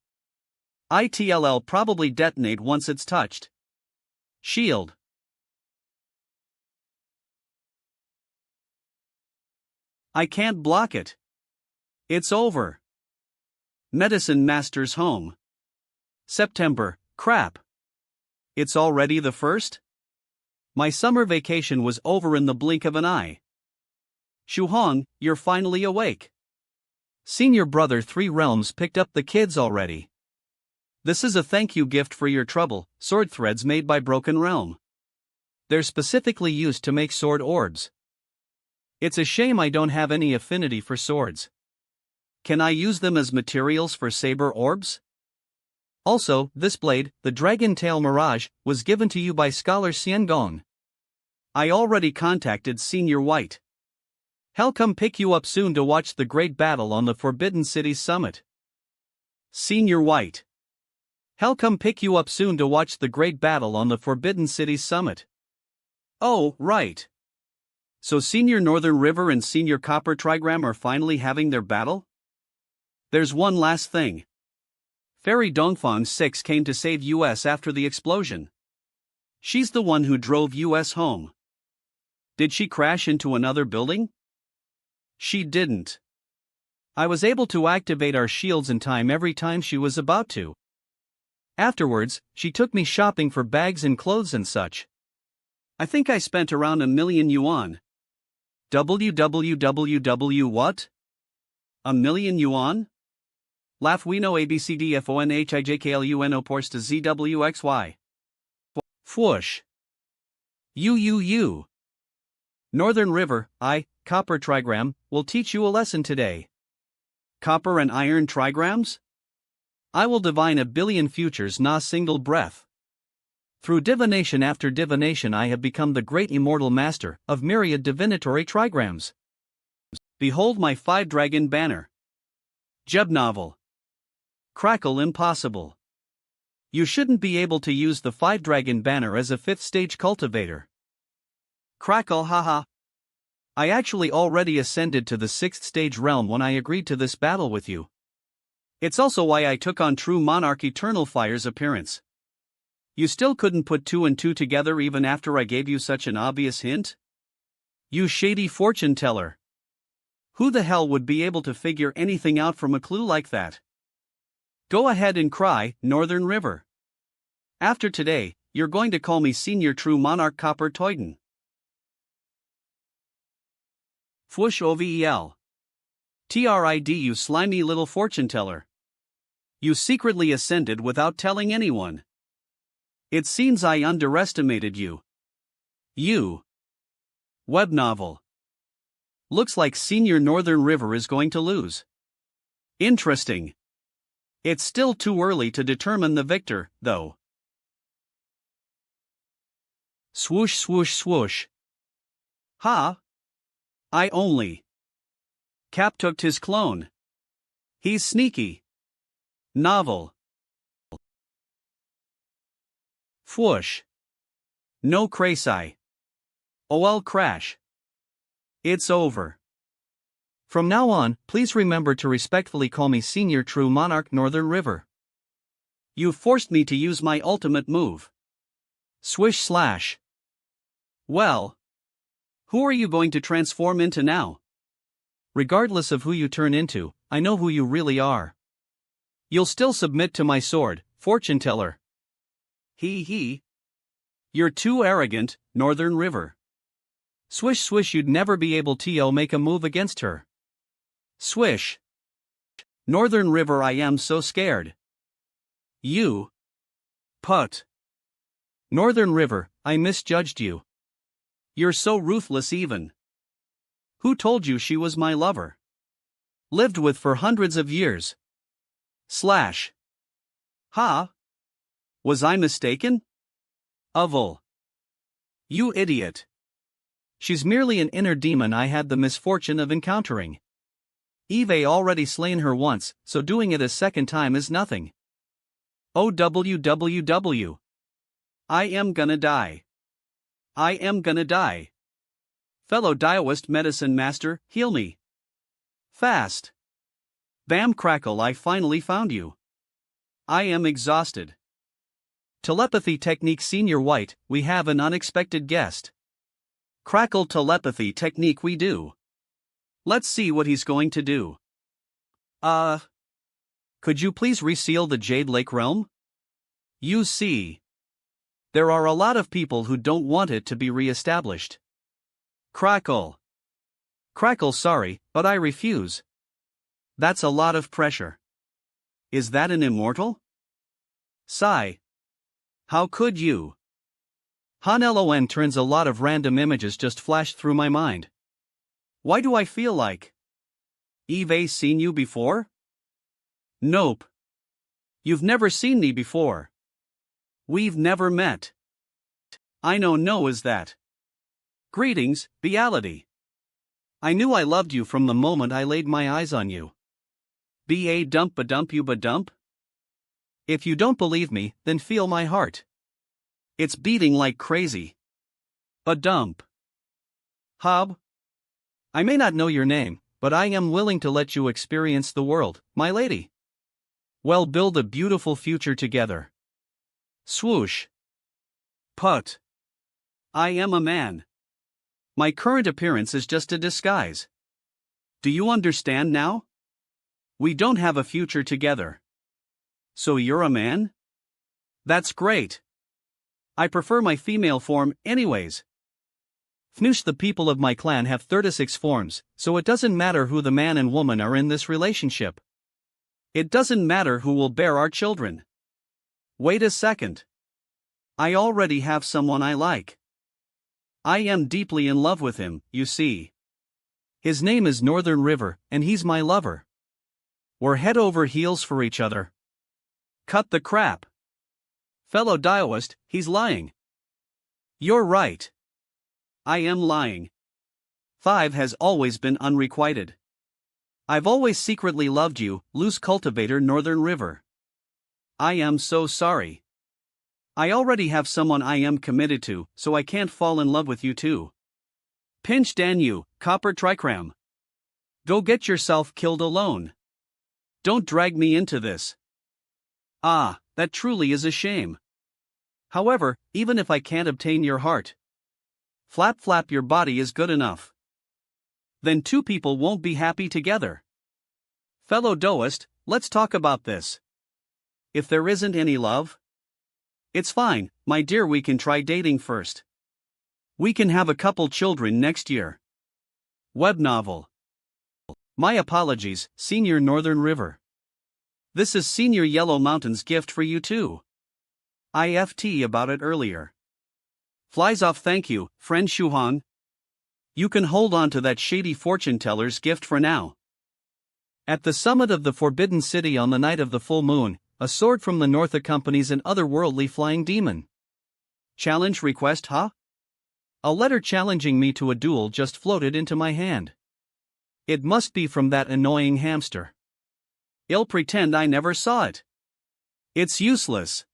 ITLL probably detonate once it's touched. Shield. I can't block it. It's over. Medicine Master's home. September, crap. It's already the 1st? My summer vacation was over in the blink of an eye. Shuhong, you're finally awake. Senior brother 3 Realms picked up the kids already. This is a thank you gift for your trouble, sword threads made by Broken Realm. They're specifically used to make sword orbs. It's a shame I don't have any affinity for swords. Can I use them as materials for saber orbs? Also, this blade, the Dragon Tail Mirage, was given to you by Scholar Xiangong. I already contacted Senior White. He'll come pick you up soon to watch the great battle on the Forbidden Cities Summit. Senior White. He'll come pick you up soon to watch the great battle on the Forbidden Cities Summit. Oh, right. So Senior Northern River and Senior Copper Trigram are finally having their battle? There's one last thing. Fairy Dongfang 6 came to save us after the explosion. She's the one who drove us home. Did she crash into another building? She didn't. I was able to activate our shields in time every time she was about to. Afterwards, she took me shopping for bags and clothes and such. I think I spent around 1,000,000 yuan. WWWW what? 1,000,000 yuan? Laugh we know ABCDFONHIJKLUNO ports to ZWXY. Fwoosh. You. Northern River, Copper Trigram, will teach you a lesson today. Copper and iron trigrams? I will divine 1,000,000,000 futures na single breath. Through divination after divination I have become the great immortal master of myriad divinatory trigrams. Behold my 5-dragon banner. Jebnovel. Crackle impossible. You shouldn't be able to use the 5-dragon banner as a 5th stage cultivator. Crackle haha. I actually already ascended to the 6th stage realm when I agreed to this battle with you. It's also why I took on True Monarch Eternal Fire's appearance. You still couldn't put 2 and 2 together even after I gave you such an obvious hint? You shady fortune teller. Who the hell would be able to figure anything out from a clue like that? Go ahead and cry, Northern River. After today, you're going to call me Senior True Monarch Copper Toyden. Fwoosh OVEL. TRID, you slimy little fortune teller. You secretly ascended without telling anyone. It seems I underestimated you. You. Webnovel. Looks like Senior Northern River is going to lose. Interesting. It's still too early to determine the victor, though. Swoosh swoosh swoosh. Ha! I only. Cap took his clone. He's sneaky. Novel. Fwoosh. No crazy. OL crash. It's over. From now on, please remember to respectfully call me Senior True Monarch Northern River. You forced me to use my ultimate move. Swish slash. Well. Who are you going to transform into now? Regardless of who you turn into, I know who you really are. You'll still submit to my sword, fortune teller. He. You're too arrogant, Northern River. Swish swish, you'd never be able to make a move against her. Swish. Northern River, I am so scared. You. Put. Northern River, I misjudged you. You're so ruthless even. Who told you she was my lover? Lived with for hundreds of years. Slash. Ha? Was I mistaken? Oval. You idiot. She's merely an inner demon I had the misfortune of encountering. Eve already slain her once, so doing it a second time is nothing. OWWW. I am gonna die. I am gonna die. Fellow Taoist medicine master, heal me. Fast. Bam crackle, I finally found you. I am exhausted. Telepathy technique Senior White, we have an unexpected guest. Crackle telepathy technique we do. Let's see what he's going to do. Could you please reseal the Jade Lake realm? You see. There are a lot of people who don't want it to be re-established. Crackle. Crackle, sorry, but I refuse. That's a lot of pressure. Is that an immortal? Sigh. How could you? HanLon turns a lot of random images just flashed through my mind. Why do I feel like? Eve seen you before? Nope. You've never seen me before. We've never met. I know no is that. Greetings, Reality. I knew I loved you from the moment I laid my eyes on you. Ba dump ba dump you ba dump? If you don't believe me, then feel my heart. It's beating like crazy. A dump. Hob. I may not know your name, but I am willing to let you experience the world, my lady. We'll build a beautiful future together. Swoosh. Put. I am a man. My current appearance is just a disguise. Do you understand now? We don't have a future together. So you're a man? That's great. I prefer my female form, anyways. Fnoosh, the people of my clan have 36 forms, so it doesn't matter who the man and woman are in this relationship. It doesn't matter who will bear our children. Wait a second. I already have someone I like. I am deeply in love with him, you see. His name is Northern River, and he's my lover. We're head over heels for each other. Cut the crap. Fellow Taoist, he's lying. You're right. I am lying. 5 has always been unrequited. I've always secretly loved you, loose cultivator Northern River. I am so sorry. I already have someone I am committed to, so I can't fall in love with you too. Pinch Dan you, copper tricram. Go get yourself killed alone. Don't drag me into this. Ah, that truly is a shame. However, even if I can't obtain your heart, flap flap your body is good enough. Then two people won't be happy together. Fellow Taoist, let's talk about this. If there isn't any love, it's fine, my dear, we can try dating first. We can have a couple children next year. Web novel. My apologies, Senior Northern River. This is Senior Yellow Mountain's gift for you too. IFT about it earlier. Flies off, thank you, friend Shuhan. You can hold on to that shady fortune teller's gift for now. At the summit of the Forbidden City on the night of the full moon, a sword from the north accompanies an otherworldly flying demon. Challenge request, huh? A letter challenging me to a duel just floated into my hand. It must be from that annoying hamster. I'll pretend I never saw it. It's useless.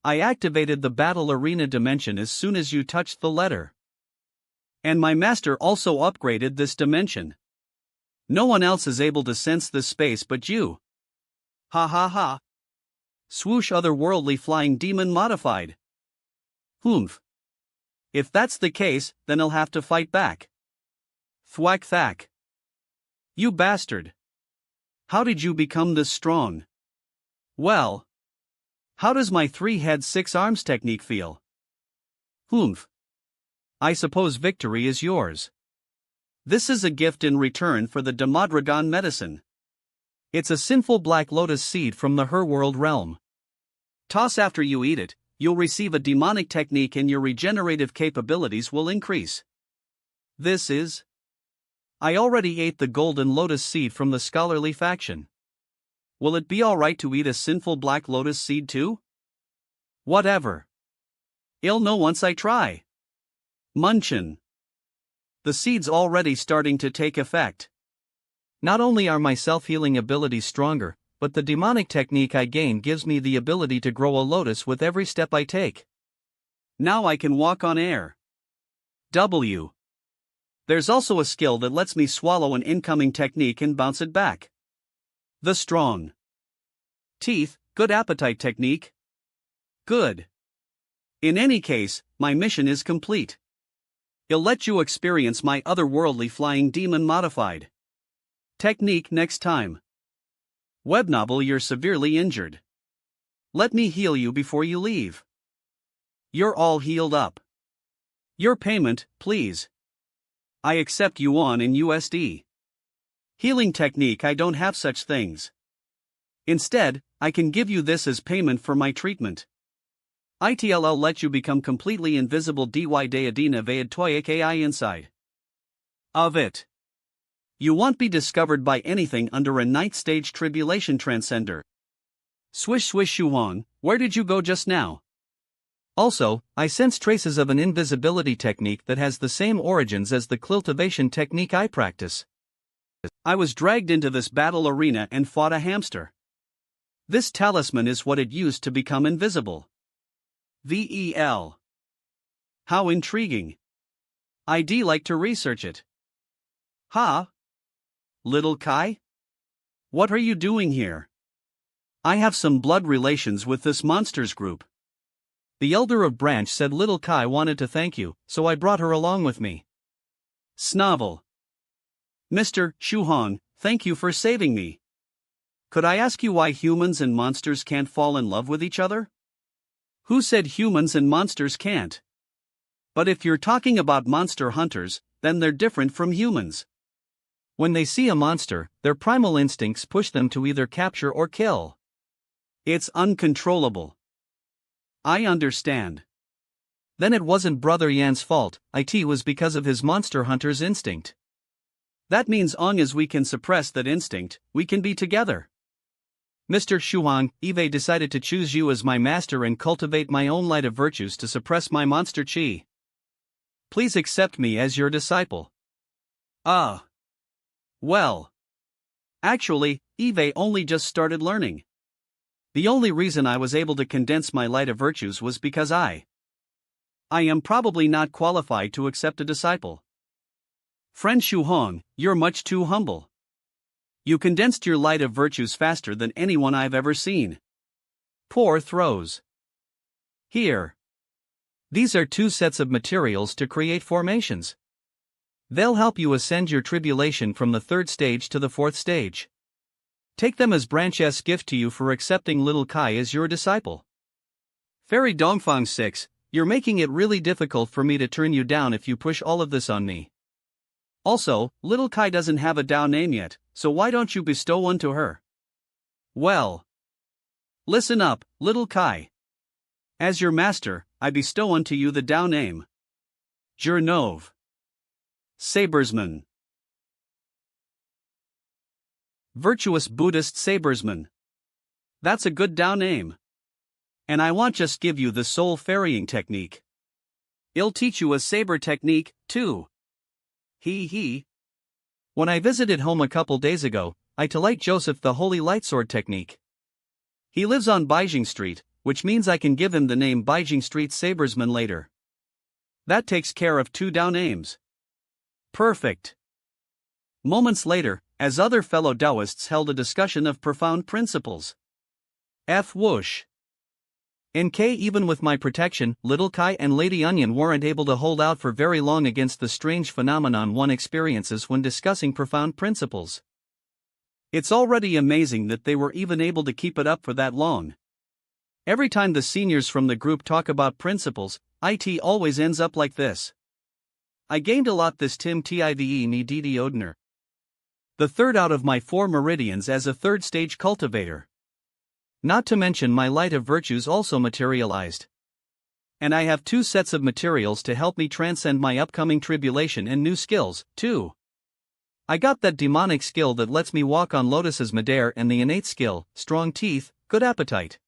I activated the battle arena dimension as soon as you touched the letter. And my master also upgraded this dimension. No one else is able to sense this space but you. Ha ha ha. Swoosh otherworldly flying demon modified. Humph. If that's the case, then I'll have to fight back. Thwack thack. You bastard. How did you become this strong? Well. How does my 3 heads 6 arms technique feel? Humph. I suppose victory is yours. This is a gift in return for the Demodragon medicine. It's a sinful black lotus seed from the her world realm. Toss after you eat it, you'll receive a demonic technique and your regenerative capabilities will increase. This is... I already ate the golden lotus seed from the scholarly faction. Will it be alright to eat a sinful black lotus seed too? Whatever. I'll know once I try. Munchin'. The seed's already starting to take effect. Not only are my self-healing abilities stronger, but the demonic technique I gain gives me the ability to grow a lotus with every step I take. Now I can walk on air. W. There's also a skill that lets me swallow an incoming technique and bounce it back. The strong teeth, good appetite technique. Good. In any case, my mission is complete. I'll let you experience my otherworldly flying demon modified technique next time. Webnovel, you're severely injured. Let me heal you before you leave. You're all healed up. Your payment, please. I accept yuan in USD. Healing technique, I don't have such things. Instead, I can give you this as payment for my treatment. ITLL let you become completely invisible dy deadina vaid toyak AI inside of it. You won't be discovered by anything under a 9th stage tribulation transcender. Swish swish Shuhong, where did you go just now? Also, I sense traces of an invisibility technique that has the same origins as the cultivation technique I practice. I was dragged into this battle arena and fought a hamster. This talisman is what it used to become invisible. VEL. How intriguing. I'd like to research it. Ha? Little Kai? What are you doing here? I have some blood relations with this monsters group. The elder of branch said little Kai wanted to thank you, so I brought her along with me. Snovel. Mr. Shuhong, thank you for saving me. Could I ask you why humans and monsters can't fall in love with each other? Who said humans and monsters can't? But if you're talking about monster hunters, then they're different from humans. When they see a monster, their primal instincts push them to either capture or kill. It's uncontrollable. I understand. Then it wasn't Brother Yan's fault, it was because of his monster hunter's instinct. That means long as we can suppress that instinct, we can be together. Mr. Shuhong, Eve decided to choose you as my master and cultivate my own light of virtues to suppress my monster chi. Please accept me as your disciple. Well. Actually, Eve only just started learning. The only reason I was able to condense my light of virtues was because I am probably not qualified to accept a disciple. Friend Shuhong, you're much too humble. You condensed your light of virtues faster than anyone I've ever seen. Poor throws. Here. These are 2 sets of materials to create formations. They'll help you ascend your tribulation from the 3rd stage to the 4th stage. Take them as Branch's gift to you for accepting little Kai as your disciple. Fairy Dongfang 6, you're making it really difficult for me to turn you down if you push all of this on me. Also, little Kai doesn't have a Dao name yet, so why don't you bestow one to her? Well. Listen up, little Kai. As your master, I bestow unto you the Dao name. Jernov. Sabersman. Virtuous Buddhist Sabersman. That's a good Dao name. And I won't just give you the soul ferrying technique. I'll teach you a saber technique, too. He. When I visited home a couple days ago, I taught Joseph the Holy Lightsword technique. He lives on Beijing Street, which means I can give him the name Beijing Street Sabersman later. That takes care of 2 Dao names. Perfect. Moments later, as other fellow Taoists held a discussion of profound principles. F whoosh. Even with my protection, Little Kai and Lady Onion weren't able to hold out for very long against the strange phenomenon one experiences when discussing profound principles. It's already amazing that they were even able to keep it up for that long. Every time the seniors from the group talk about principles, it always ends up like this. I gained a lot this Tim Tive me Dd Odiner. The third out of my 4 meridians as a third stage cultivator. Not to mention my light of virtues also materialized. And I have 2 sets of materials to help me transcend my upcoming tribulation and new skills, too. I got that demonic skill that lets me walk on lotuses midair and the innate skill, strong teeth, good appetite.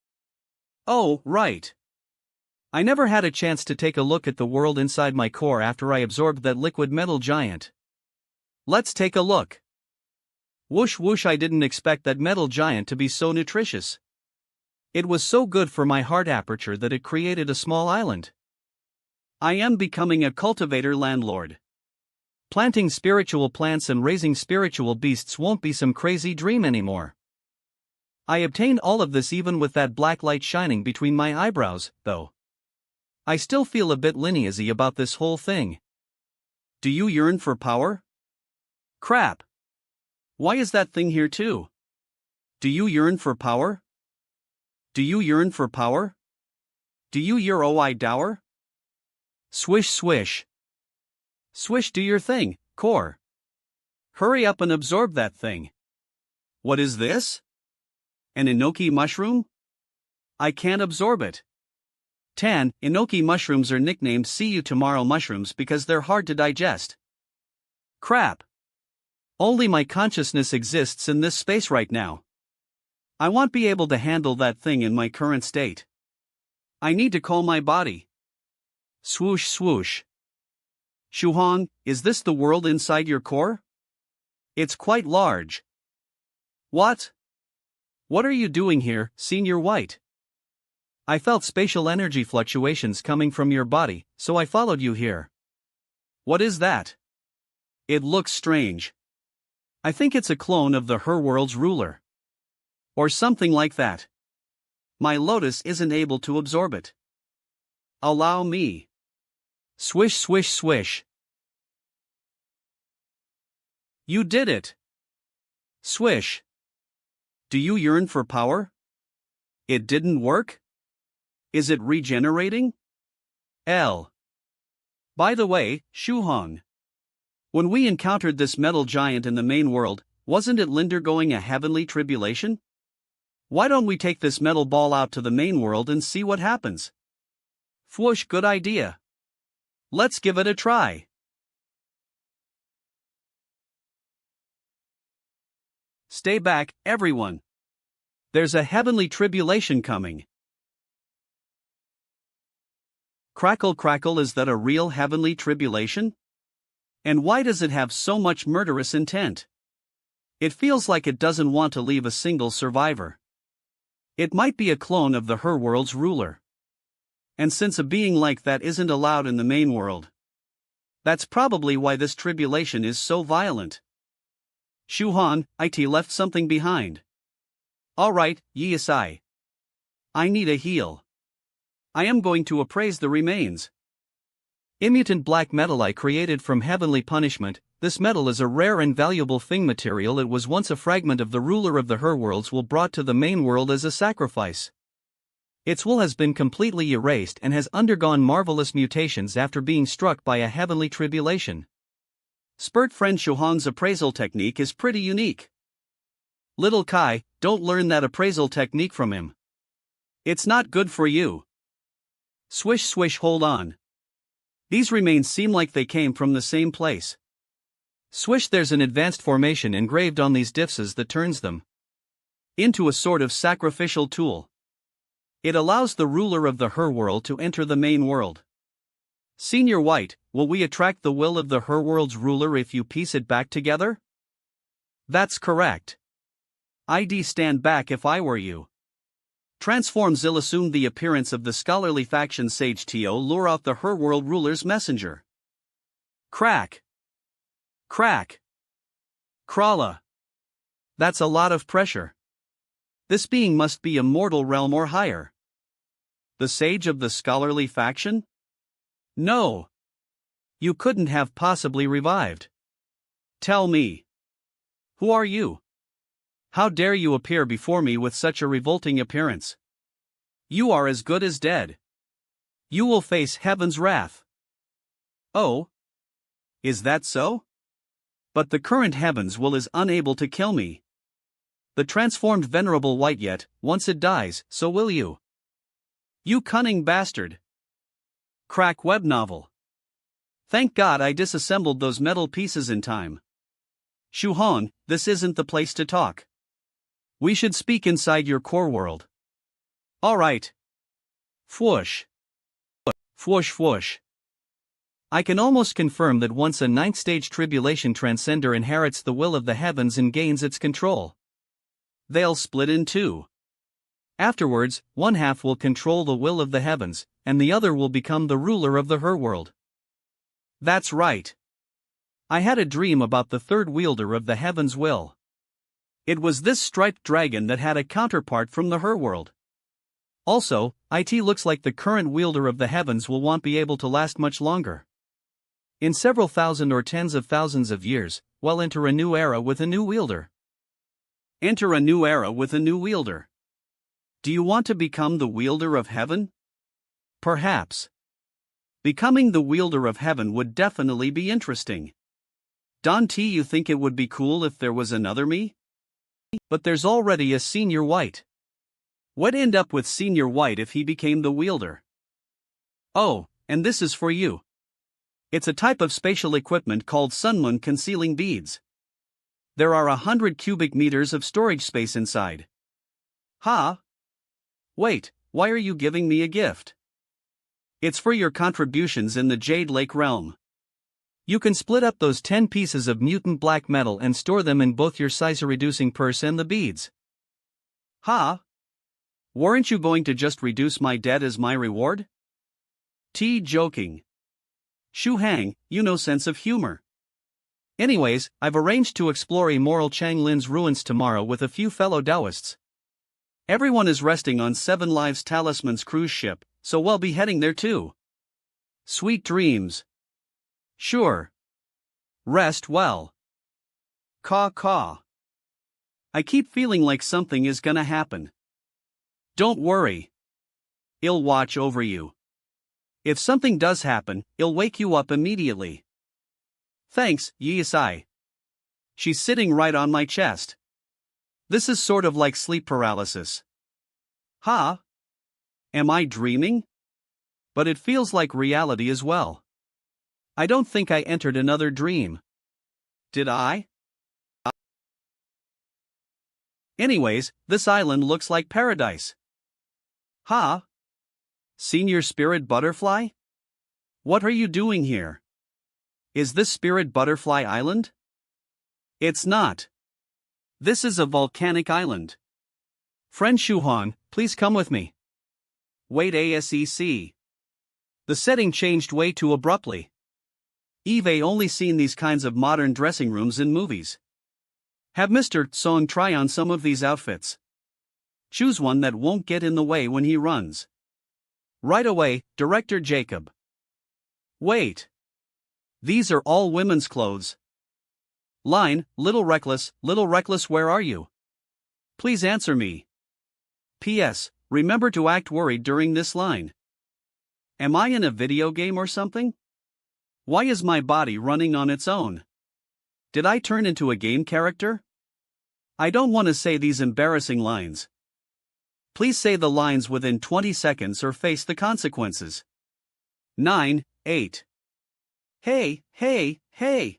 Oh, right. I never had a chance to take a look at the world inside my core after I absorbed that liquid metal giant. Let's take a look. Whoosh whoosh, I didn't expect that metal giant to be so nutritious. It was so good for my heart aperture that it created a small island. I am becoming a cultivator landlord. Planting spiritual plants and raising spiritual beasts won't be some crazy dream anymore. I obtained all of this even with that black light shining between my eyebrows, though. I still feel a bit lineazy about this whole thing. Do you yearn for power? Crap. Why is that thing here too? Do you yearn for power? Do you yearn for power? Do you year oi dower? Swish swish. Swish, do your thing, core. Hurry up and absorb that thing. What is this? An enoki mushroom? I can't absorb it. Enoki mushrooms are nicknamed see you tomorrow mushrooms because they're hard to digest. Crap. Only my consciousness exists in this space right now. I won't be able to handle that thing in my current state. I need to call my body. Swoosh swoosh. Shuhong, is this the world inside your core? It's quite large. What? What are you doing here, Senior White? I felt spatial energy fluctuations coming from your body, so I followed you here. What is that? It looks strange. I think it's a clone of the Her World's ruler. Or something like that. My lotus isn't able to absorb it. Allow me. Swish swish swish. You did it. Swish. Do you yearn for power? It didn't work? Is it regenerating? L. By the way, Shuhong. When we encountered this metal giant in the main world, wasn't it undergoing a heavenly tribulation? Why don't we take this metal ball out to the main world and see what happens? Whoosh, good idea. Let's give it a try. Stay back, everyone. There's a heavenly tribulation coming. Crackle crackle, is that a real heavenly tribulation? And why does it have so much murderous intent? It feels like it doesn't want to leave a single survivor. It might be a clone of the Her World's ruler. And since a being like that isn't allowed in the main world, that's probably why this tribulation is so violent. Shuhan, it left something behind. Alright, Yesai. I need a heal. I am going to appraise the remains. Immutant black metal created from heavenly punishment. This metal is a rare and valuable thing material. It was once a fragment of the ruler of the Her Worlds will brought to the main world as a sacrifice. Its will has been completely erased and has undergone marvelous mutations after being struck by a heavenly tribulation. Spurt friend Shuhong's appraisal technique is pretty unique. Little Kai, don't learn that appraisal technique from him. It's not good for you. Swish swish, hold on. These remains seem like they came from the same place. Swish, there's an advanced formation engraved on these diffses that turns them into a sort of sacrificial tool. It allows the ruler of the Her World to enter the main world. Senior White, will we attract the will of the Her World's ruler if you piece it back together? That's correct. I'd stand back if I were you. Transform Zill, assume the appearance of the scholarly faction Sage To lure out the Her World ruler's messenger. Crack. Crack. Krala. That's a lot of pressure. This being must be a mortal realm or higher. The sage of the scholarly faction? No. You couldn't have possibly revived. Tell me. Who are you? How dare you appear before me with such a revolting appearance? You are as good as dead. You will face heaven's wrath. Oh? Is that so? But the current heaven's will is unable to kill me. The transformed venerable white yet, once it dies, so will you. You cunning bastard. Crack web novel. Thank God I disassembled those metal pieces in time. Shuhong, this isn't the place to talk. We should speak inside your core world. Alright. Fwoosh. Fwoosh fwoosh. I can almost confirm that once a ninth stage tribulation transcender inherits the will of the heavens and gains its control, they'll split in two. Afterwards, one half will control the will of the heavens, and the other will become the ruler of the her world. That's right. I had a dream about the third wielder of the heaven's will. It was this striped dragon that had a counterpart from the her world. Also, it looks like the current wielder of the heavens will won't be able to last much longer. In several thousand or tens of thousands of years, we'll enter a new era with a new wielder. Enter a new era with a new wielder. Do you want to become the wielder of heaven? Perhaps. Becoming the wielder of heaven would definitely be interesting. Don't you think it would be cool if there was another me? But there's already a senior white. What'd end up with senior white if he became the wielder? Oh, and this is for you. It's a type of spatial equipment called sunmoon concealing beads. There are 100 cubic meters of storage space inside. Huh? Wait, why are you giving me a gift? It's for your contributions in the Jade Lake realm. You can split up those 10 pieces of mutant black metal and store them in both your size-reducing purse and the beads. Huh? Weren't you going to just reduce my debt as my reward? Joking. Shu Hang, you no sense of humor. Anyways, I've arranged to explore immoral Chang Lin's ruins tomorrow with a few fellow Taoists. Everyone is resting on Seven Lives Talisman's cruise ship, so we'll be heading there too. Sweet dreams. Sure. Rest well. Caw caw. I keep feeling like something is gonna happen. Don't worry. I'll watch over you. If something does happen, I'll wake you up immediately. Thanks, Yisai. She's sitting right on my chest. This is sort of like sleep paralysis. Huh? Am I dreaming? But it feels like reality as well. I don't think I entered another dream. Did I? Anyways, this island looks like paradise. Huh? Senior Spirit Butterfly? What are you doing here? Is this Spirit Butterfly Island? It's not. This is a volcanic island. Friend Shuhan, please come with me. Wait ASEC. The setting changed way too abruptly. I've only seen these kinds of modern dressing rooms in movies. Have Mr. Song try on some of these outfits. Choose one that won't get in the way when he runs. Right away, Director Jacob. Wait. These are all women's clothes. Line, Little Reckless, where are you? Please answer me. P.S. Remember to act worried during this line. Am I in a video game or something? Why is my body running on its own? Did I turn into a game character? I don't want to say these embarrassing lines. Please say the lines within 20 seconds or face the consequences. 9, 8. Hey.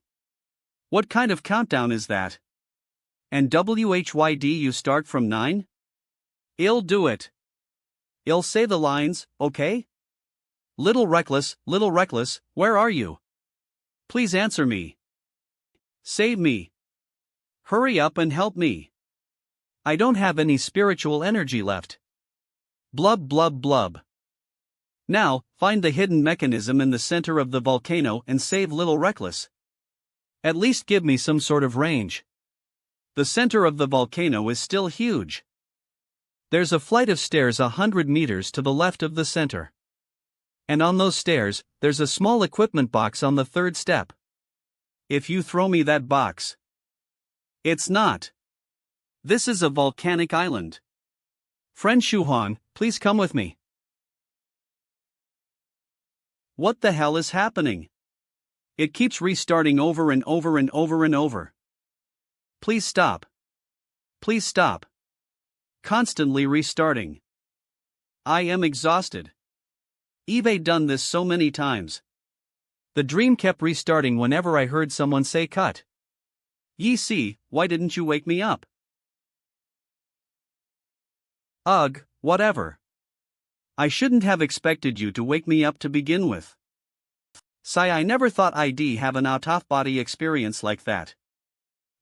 What kind of countdown is that? And WHYD you start from 9? I'll do it. I'll say the lines, okay? Little Reckless, where are you? Please answer me. Save me. Hurry up and help me. I don't have any spiritual energy left. Blub blub blub. Now, find the hidden mechanism in the center of the volcano and save Little Reckless. At least give me some sort of range. The center of the volcano is still huge. There's a flight of stairs 100 meters to the left of the center. And on those stairs, there's a small equipment box on the third step. If you throw me that box. It's not. This is a volcanic island. Friend Shuhan, please come with me. What the hell is happening? It keeps restarting over and over and over and over. Please stop. Please stop. Constantly restarting. I am exhausted. I've done this so many times. The dream kept restarting whenever I heard someone say cut. Ye see, why didn't you wake me up? Ugh, whatever. I shouldn't have expected you to wake me up to begin with. Sigh, I never thought I'd have an out-of-body experience like that.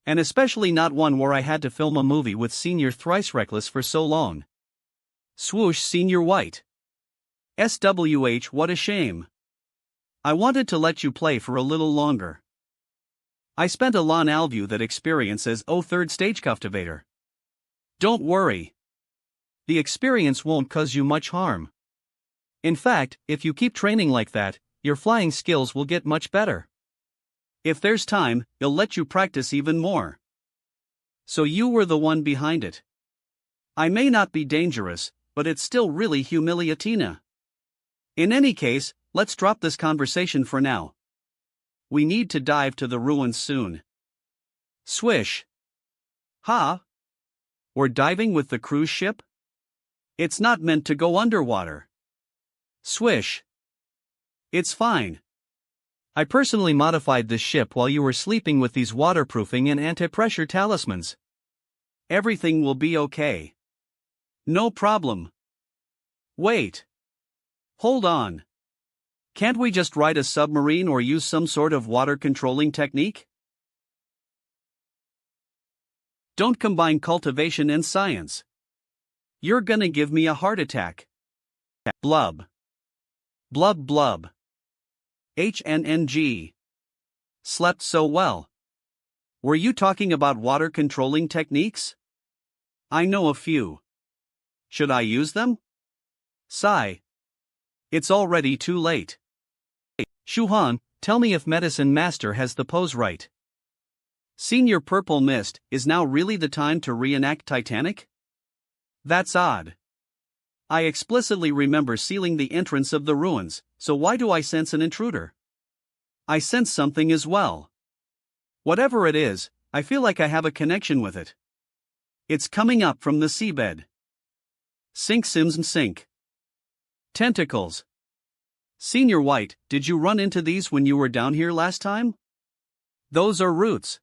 And especially not one where I had to film a movie with Senior Thrice Reckless for so long. Swoosh Senior White. SWH, what a shame. I wanted to let you play for a little longer. I spent a long alview that experience as third stage cultivator. Don't worry. The experience won't cause you much harm. In fact, if you keep training like that, your flying skills will get much better. If there's time, he'll let you practice even more. So you were the one behind it. I may not be dangerous, but it's still really humiliating. In any case, let's drop this conversation for now. We need to dive to the ruins soon. Swish. Ha? We're diving with the cruise ship? It's not meant to go underwater. Swish. It's fine. I personally modified this ship while you were sleeping with these waterproofing and anti-pressure talismans. Everything will be okay. No problem. Wait. Hold on. Can't we just ride a submarine or use some sort of water controlling technique? Don't combine cultivation and science. You're gonna give me a heart attack. Blub. Blub blub. HNNG. Slept so well. Were you talking about water controlling techniques? I know a few. Should I use them? Sigh. It's already too late. Shuhan, tell me if Medicine Master has the pose right. Senior Purple Mist, is now really the time to reenact Titanic? That's odd. I explicitly remember sealing the entrance of the ruins, so why do I sense an intruder? I sense something as well. Whatever it is, I feel like I have a connection with it. It's coming up from the seabed. Sink Sims sink. Tentacles. Senior White, did you run into these when you were down here last time? Those are roots.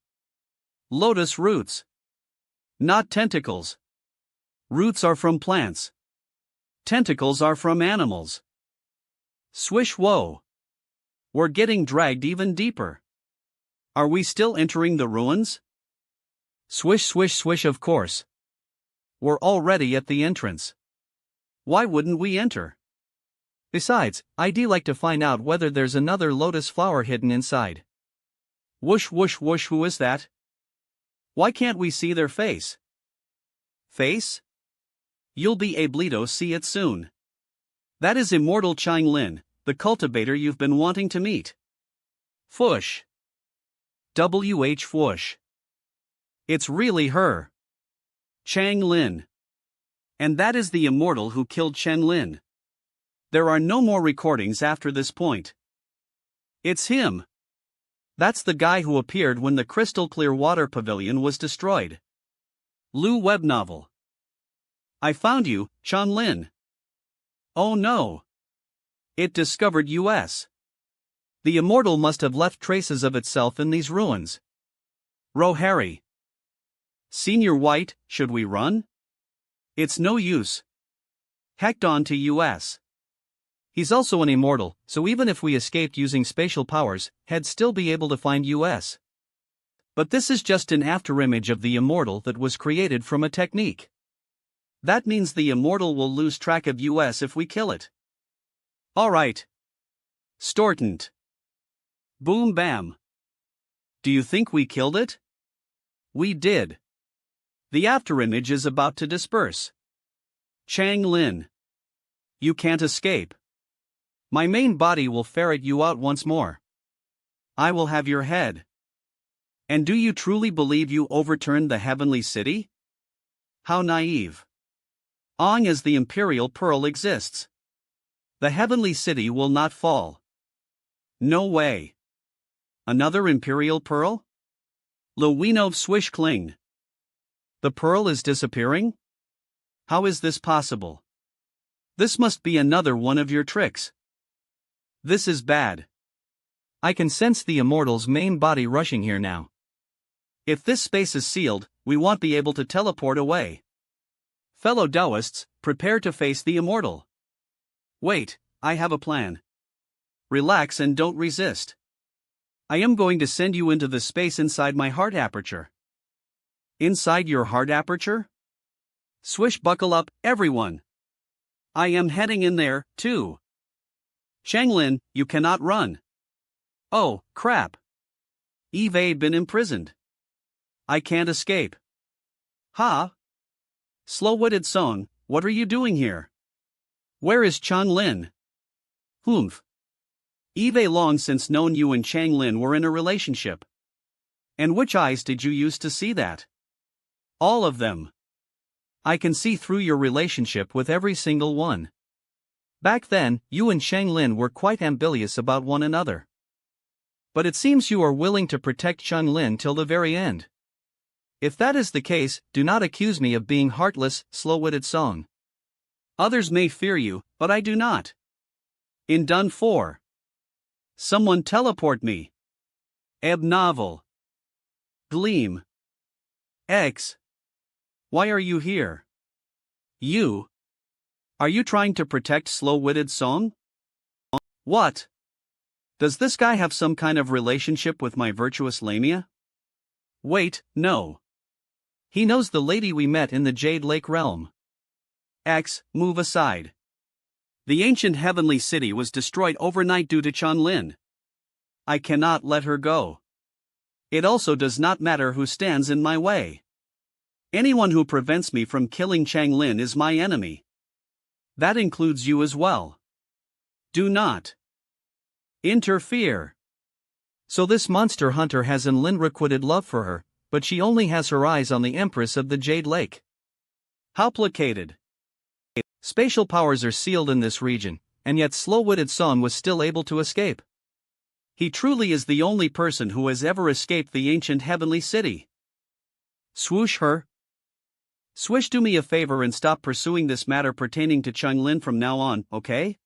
Lotus roots. Not tentacles. Roots are from plants. Tentacles are from animals. Swish whoa. We're getting dragged even deeper. Are we still entering the ruins? Swish swish swish, of course. We're already at the entrance. Why wouldn't we enter? Besides, I'd like to find out whether there's another lotus flower hidden inside. Whoosh whoosh whoosh, who is that? Why can't we see their face? Face? You'll be able to see it soon. That is Immortal Chang Lin, the cultivator you've been wanting to meet. Fush. WH Whoosh. It's really her. Chang Lin. And that is the immortal who killed Chen Lin. There are no more recordings after this point. It's him. That's the guy who appeared when the crystal clear water pavilion was destroyed. Lu web novel. I found you, Chan Lin. Oh no. It discovered us. The immortal must have left traces of itself in these ruins. Ro Harry. Senior White, should we run? It's no use. Hecked on to us. He's also an immortal, so even if we escaped using spatial powers, he'd still be able to find us. But this is just an afterimage of the immortal that was created from a technique. That means the immortal will lose track of us if we kill it. Alright. Stortant. Boom bam. Do you think we killed it? We did. The afterimage is about to disperse. Chang Lin. You can't escape. My main body will ferret you out once more. I will have your head. And do you truly believe you overturned the heavenly city? How naive. Long as the imperial pearl exists, the heavenly city will not fall. No way. Another imperial pearl? Lewinov swish cling. The pearl is disappearing? How is this possible? This must be another one of your tricks. This is bad. I can sense the immortal's main body rushing here now. If this space is sealed, we won't be able to teleport away. Fellow Taoists, prepare to face the immortal. Wait, I have a plan. Relax and don't resist. I am going to send you into the space inside my heart aperture. Inside your heart aperture? Swish, buckle up, everyone. I am heading in there, too. Changlin, you cannot run. Oh, crap. Eve been imprisoned. I can't escape. Ha? Slow-witted Song, what are you doing here? Where is Changlin? Humph. Eve long since known you and Changlin were in a relationship. And which eyes did you use to see that? All of them. I can see through your relationship with every single one. Back then, you and Changlin were quite ambiguous about one another. But it seems you are willing to protect Changlin till the very end. If that is the case, do not accuse me of being heartless, slow-witted Song. Others may fear you, but I do not. In done for. Someone teleport me. Ebb novel. Gleam. X. Why are you here? You. Are you trying to protect slow-witted Song? What? Does this guy have some kind of relationship with my virtuous Lamia? Wait, no. He knows the lady we met in the Jade Lake realm. X, move aside. The ancient heavenly city was destroyed overnight due to Changlin. I cannot let her go. It also does not matter who stands in my way. Anyone who prevents me from killing Changlin is my enemy. That includes you as well. Do not interfere. So this monster hunter has an unrequited love for her, but she only has her eyes on the Empress of the Jade Lake. How placated. Spatial powers are sealed in this region, and yet slow-witted Song was still able to escape. He truly is the only person who has ever escaped the ancient heavenly city. Swoosh her. Swish, do me a favor and stop pursuing this matter pertaining to Changlin from now on, okay?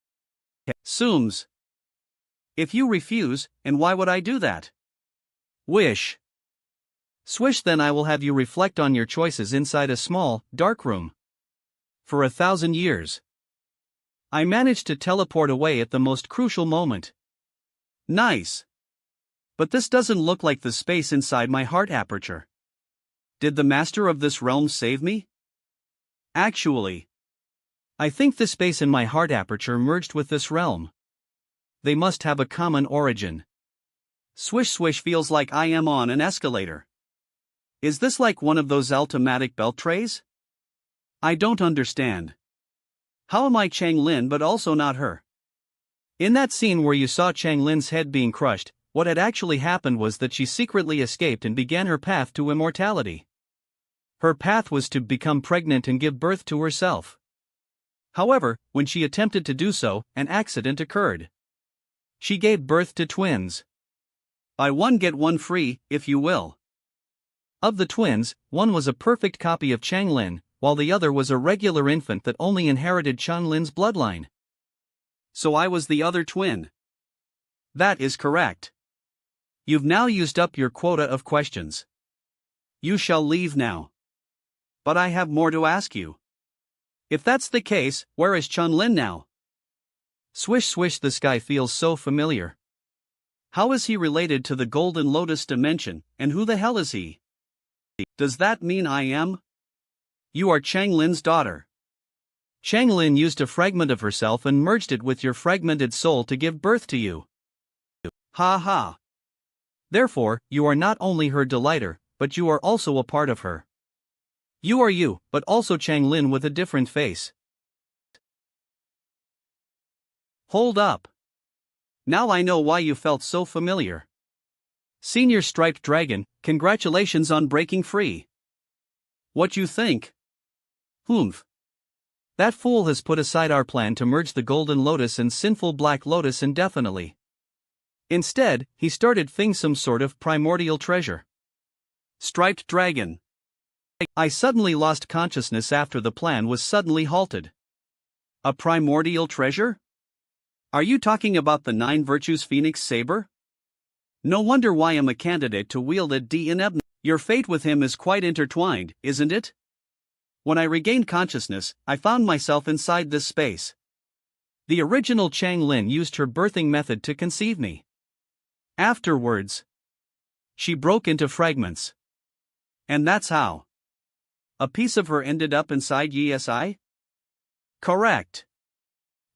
Sooms. If you refuse, and why would I do that? Wish. Swish, then I will have you reflect on your choices inside a small, dark room. For 1,000 years. I managed to teleport away at the most crucial moment. Nice. But this doesn't look like the space inside my heart aperture. Did the master of this realm save me? Actually, I think the space in my heart aperture merged with this realm. They must have a common origin. Swish swish, feels like I am on an escalator. Is this like one of those automatic belt trays? I don't understand. How am I Changlin but also not her? In that scene where you saw Changlin's head being crushed, what had actually happened was that she secretly escaped and began her path to immortality. Her path was to become pregnant and give birth to herself. However, when she attempted to do so, an accident occurred. She gave birth to twins. Buy one get one free, if you will. Of the twins, one was a perfect copy of Changlin, while the other was a regular infant that only inherited Changlin's bloodline. So I was the other twin. That is correct. You've now used up your quota of questions. You shall leave now. But I have more to ask you. If that's the case, where is Changlin now? Swish swish, the sky feels so familiar. How is he related to the Golden Lotus dimension, and who the hell is he? Does that mean I am? You are Changlin's daughter. Changlin used a fragment of herself and merged it with your fragmented soul to give birth to you. Ha ha. Therefore, you are not only her delighter, but you are also a part of her. You are you, but also Changlin with a different face. Hold up. Now I know why you felt so familiar. Senior Striped Dragon, congratulations on breaking free. What you think? Humph. That fool has put aside our plan to merge the Golden Lotus and Sinful Black Lotus indefinitely. Instead, he started thing some sort of primordial treasure. Striped Dragon. I suddenly lost consciousness after the plan was suddenly halted. A primordial treasure? Are you talking about the 9 Virtues Phoenix Saber? No wonder why I'm a candidate to wield it in. Your fate with him is quite intertwined, isn't it? When I regained consciousness, I found myself inside this space. The original Chang Lin used her birthing method to conceive me. Afterwards, she broke into fragments. And that's how a piece of her ended up inside YSI? Correct.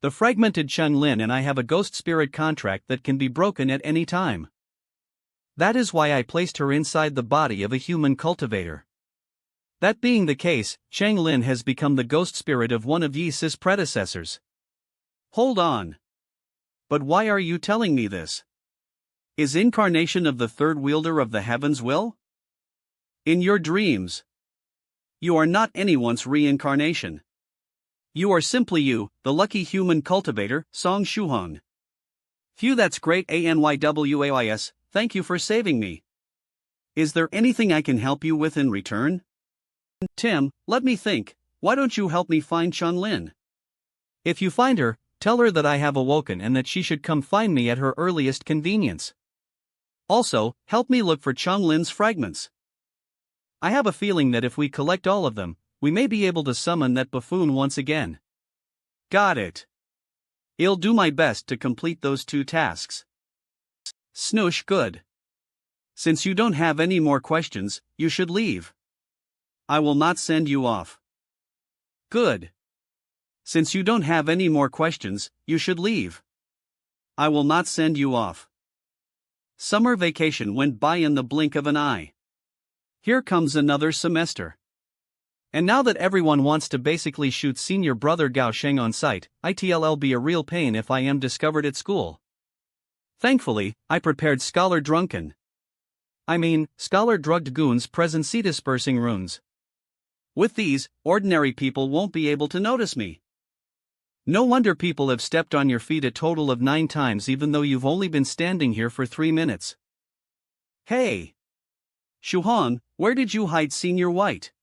The fragmented Chang Lin and I have a ghost spirit contract that can be broken at any time. That is why I placed her inside the body of a human cultivator. That being the case, Chang Lin has become the ghost spirit of one of Yi's predecessors. Hold on. But why are you telling me this? Is incarnation of the third wielder of the heavens will? In your dreams. You are not anyone's reincarnation. You are simply you, the lucky human cultivator, Song Shuhong. Phew, that's great ANYWAYS, thank you for saving me. Is there anything I can help you with in return? Tim, let me think, why don't you help me find Chang Lin? If you find her, tell her that I have awoken and that she should come find me at her earliest convenience. Also, help me look for Chang Lin's fragments. I have a feeling that if we collect all of them, we may be able to summon that buffoon once again. Got it. I'll do my best to complete those 2 tasks. Snoosh, good. Since you don't have any more questions, you should leave. I will not send you off. Good. Since you don't have any more questions, you should leave. I will not send you off. Summer vacation went by in the blink of an eye. Here comes another semester. And now that everyone wants to basically shoot senior brother Gao Sheng on sight, it'll be a real pain if I am discovered at school. Thankfully, I prepared scholar drugged goons presency dispersing runes. With these, ordinary people won't be able to notice me. No wonder people have stepped on your feet a total of 9 times even though you've only been standing here for 3 minutes. Hey! Shuhong, where did you hide Senior White?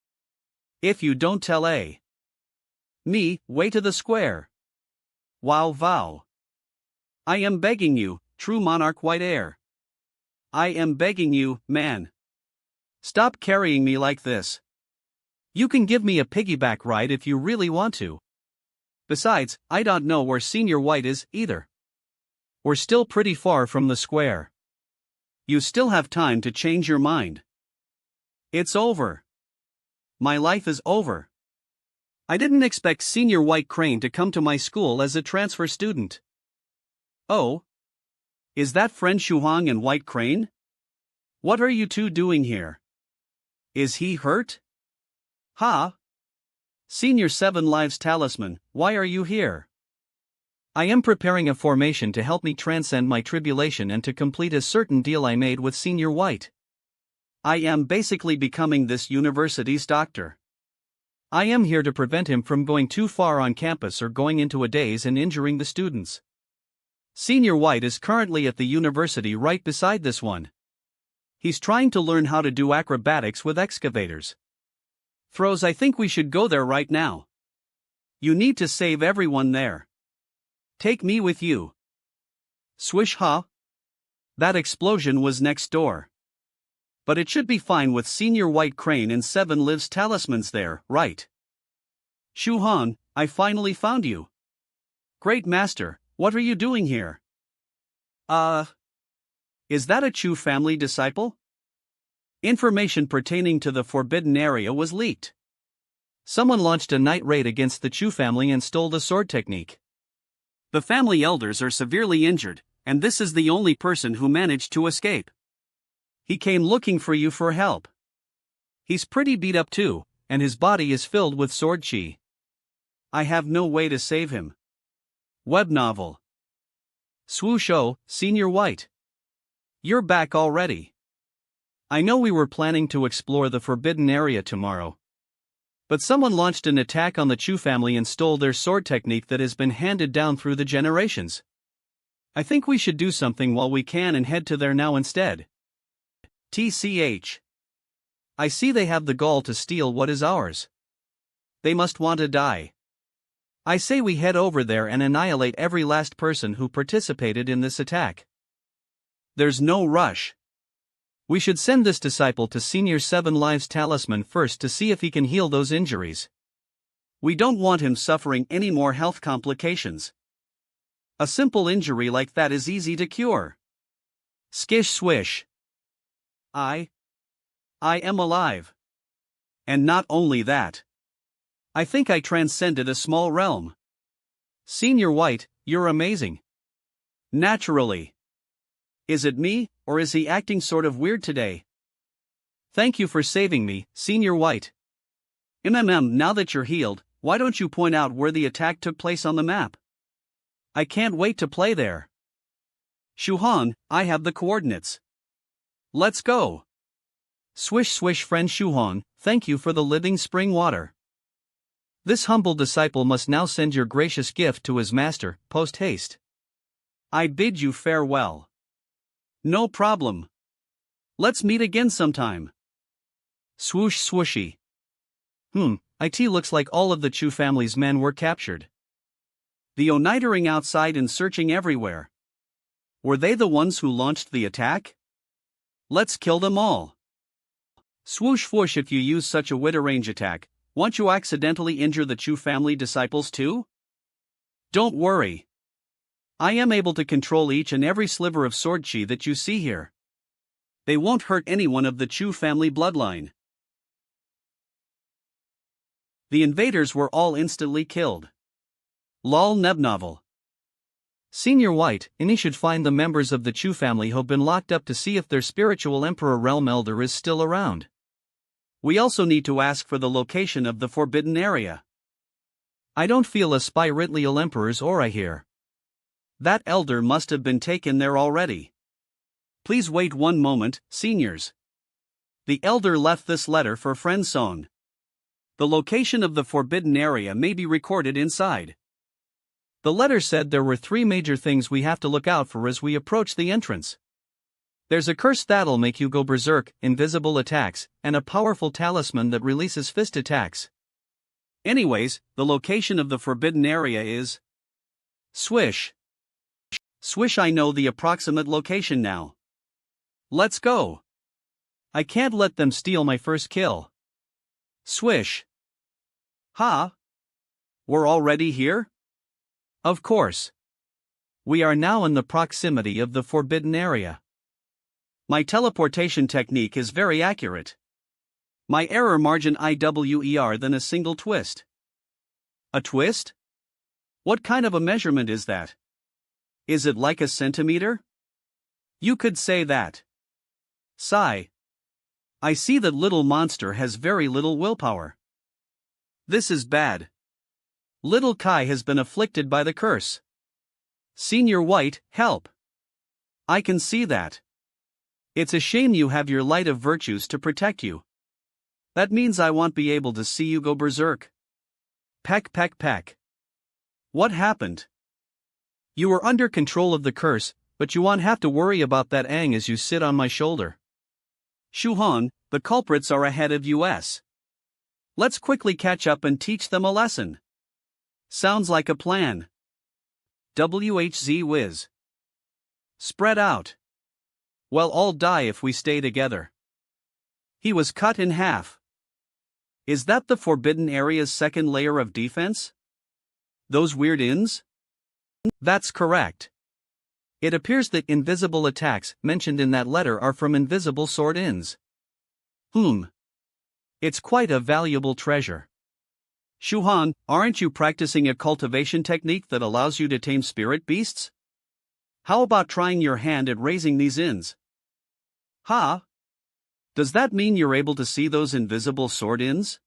If you don't tell me, way to the square. Wow vow. I am begging you, true monarch White Air. I am begging you, man. Stop carrying me like this. You can give me a piggyback ride if you really want to. Besides, I don't know where Senior White is, either. We're still pretty far from the square. You still have time to change your mind. It's over. My life is over. I didn't expect Senior White Crane to come to my school as a transfer student. Oh? Is that friend Shuhong and White Crane? What are you 2 doing here? Is he hurt? Ha? Senior 7 Lives Talisman, why are you here? I am preparing a formation to help me transcend my tribulation and to complete a certain deal I made with Senior White. I am basically becoming this university's doctor. I am here to prevent him from going too far on campus or going into a daze and injuring the students. Senior White is currently at the university right beside this one. He's trying to learn how to do acrobatics with excavators. Throws, I think we should go there right now. You need to save everyone there. Take me with you. Swish ha? That explosion was next door. But it should be fine with Senior White Crane and 7 Lives Talismans there, right? Shuhong, I finally found you. Great master, what are you doing here? Is that a Chu family disciple? Information pertaining to the forbidden area was leaked. Someone launched a night raid against the Chu family and stole the sword technique. The family elders are severely injured, and this is the only person who managed to escape. He came looking for you for help. He's pretty beat up too, and his body is filled with sword chi. I have no way to save him. Web novel. Swoosh, oh, Senior White. You're back already. I know we were planning to explore the forbidden area tomorrow. But someone launched an attack on the Chu family and stole their sword technique that has been handed down through the generations. I think we should do something while we can and head to there now instead. TCH. I see they have the gall to steal what is ours. They must want to die. I say we head over there and annihilate every last person who participated in this attack. There's no rush. We should send this disciple to Senior 7 Lives Talisman first to see if he can heal those injuries. We don't want him suffering any more health complications. A simple injury like that is easy to cure. Skish swish. I am alive. And not only that. I think I transcended a small realm. Senior White, you're amazing. Naturally. Is it me, or is he acting sort of weird today? Thank you for saving me, Senior White. Now that you're healed, why don't you point out where the attack took place on the map? I can't wait to play there. Shuhan, I have the coordinates. Let's go. Swish swish friend Shuhan, thank you for the living spring water. This humble disciple must now send your gracious gift to his master, post haste. I bid you farewell. No problem. Let's meet again sometime. Swoosh swooshy. It looks like all of the Chu family's men were captured. The onitering outside and searching everywhere. Were they the ones who launched the attack? Let's kill them all. Swoosh whoosh, if you use such a wide range attack, won't you accidentally injure the Chu family disciples too? Don't worry. I am able to control each and every sliver of sword chi that you see here. They won't hurt anyone of the Chu family bloodline. The invaders were all instantly killed. Lol Nebnovel. Senior White, and he should find the members of the Chu family who've been locked up to see if their spiritual Emperor Realm Elder is still around. We also need to ask for the location of the forbidden area. I don't feel a spiritual Emperor's aura here. That elder must have been taken there already. Please wait one moment, seniors. The elder left this letter for friend Song. The location of the forbidden area may be recorded inside. The letter said there were 3 major things we have to look out for as we approach the entrance. There's a curse that'll make you go berserk, invisible attacks, and a powerful talisman that releases fist attacks. Anyways, the location of the forbidden area is... Swish. Swish, I know the approximate location now. Let's go. I can't let them steal my first kill. Swish. Ha? We're already here? Of course. We are now in the proximity of the forbidden area. My teleportation technique is very accurate. My error margin IWER than a single twist. A twist? What kind of a measurement is that? Is it like a centimeter? You could say that. Sigh. I see that little monster has very little willpower. This is bad. Little Kai has been afflicted by the curse. Senior White, help. I can see that. It's a shame you have your light of virtues to protect you. That means I won't be able to see you go berserk. Peck peck peck. What happened? You were under control of the curse, but you won't have to worry about that Aang as you sit on my shoulder. Shuhan, the culprits are ahead of us. Let's quickly catch up and teach them a lesson. Sounds like a plan. WHZ whiz. Spread out. We'll all die if we stay together. He was cut in half. Is that the forbidden area's second layer of defense? Those weird inns? That's correct. It appears that invisible attacks mentioned in that letter are from invisible sword inns. It's quite a valuable treasure. Shuhan, aren't you practicing a cultivation technique that allows you to tame spirit beasts? How about trying your hand at raising these inns? Ha? Does that mean you're able to see those invisible sword inns?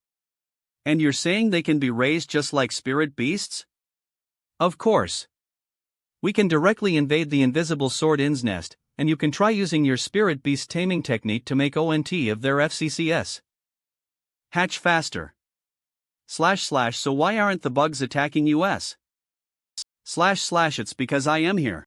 And you're saying they can be raised just like spirit beasts? Of course. We can directly invade the invisible sword in's nest, and you can try using your spirit beast taming technique to make ONT of their FCCS. Hatch faster. / So why aren't the bugs attacking us? / It's because I am here.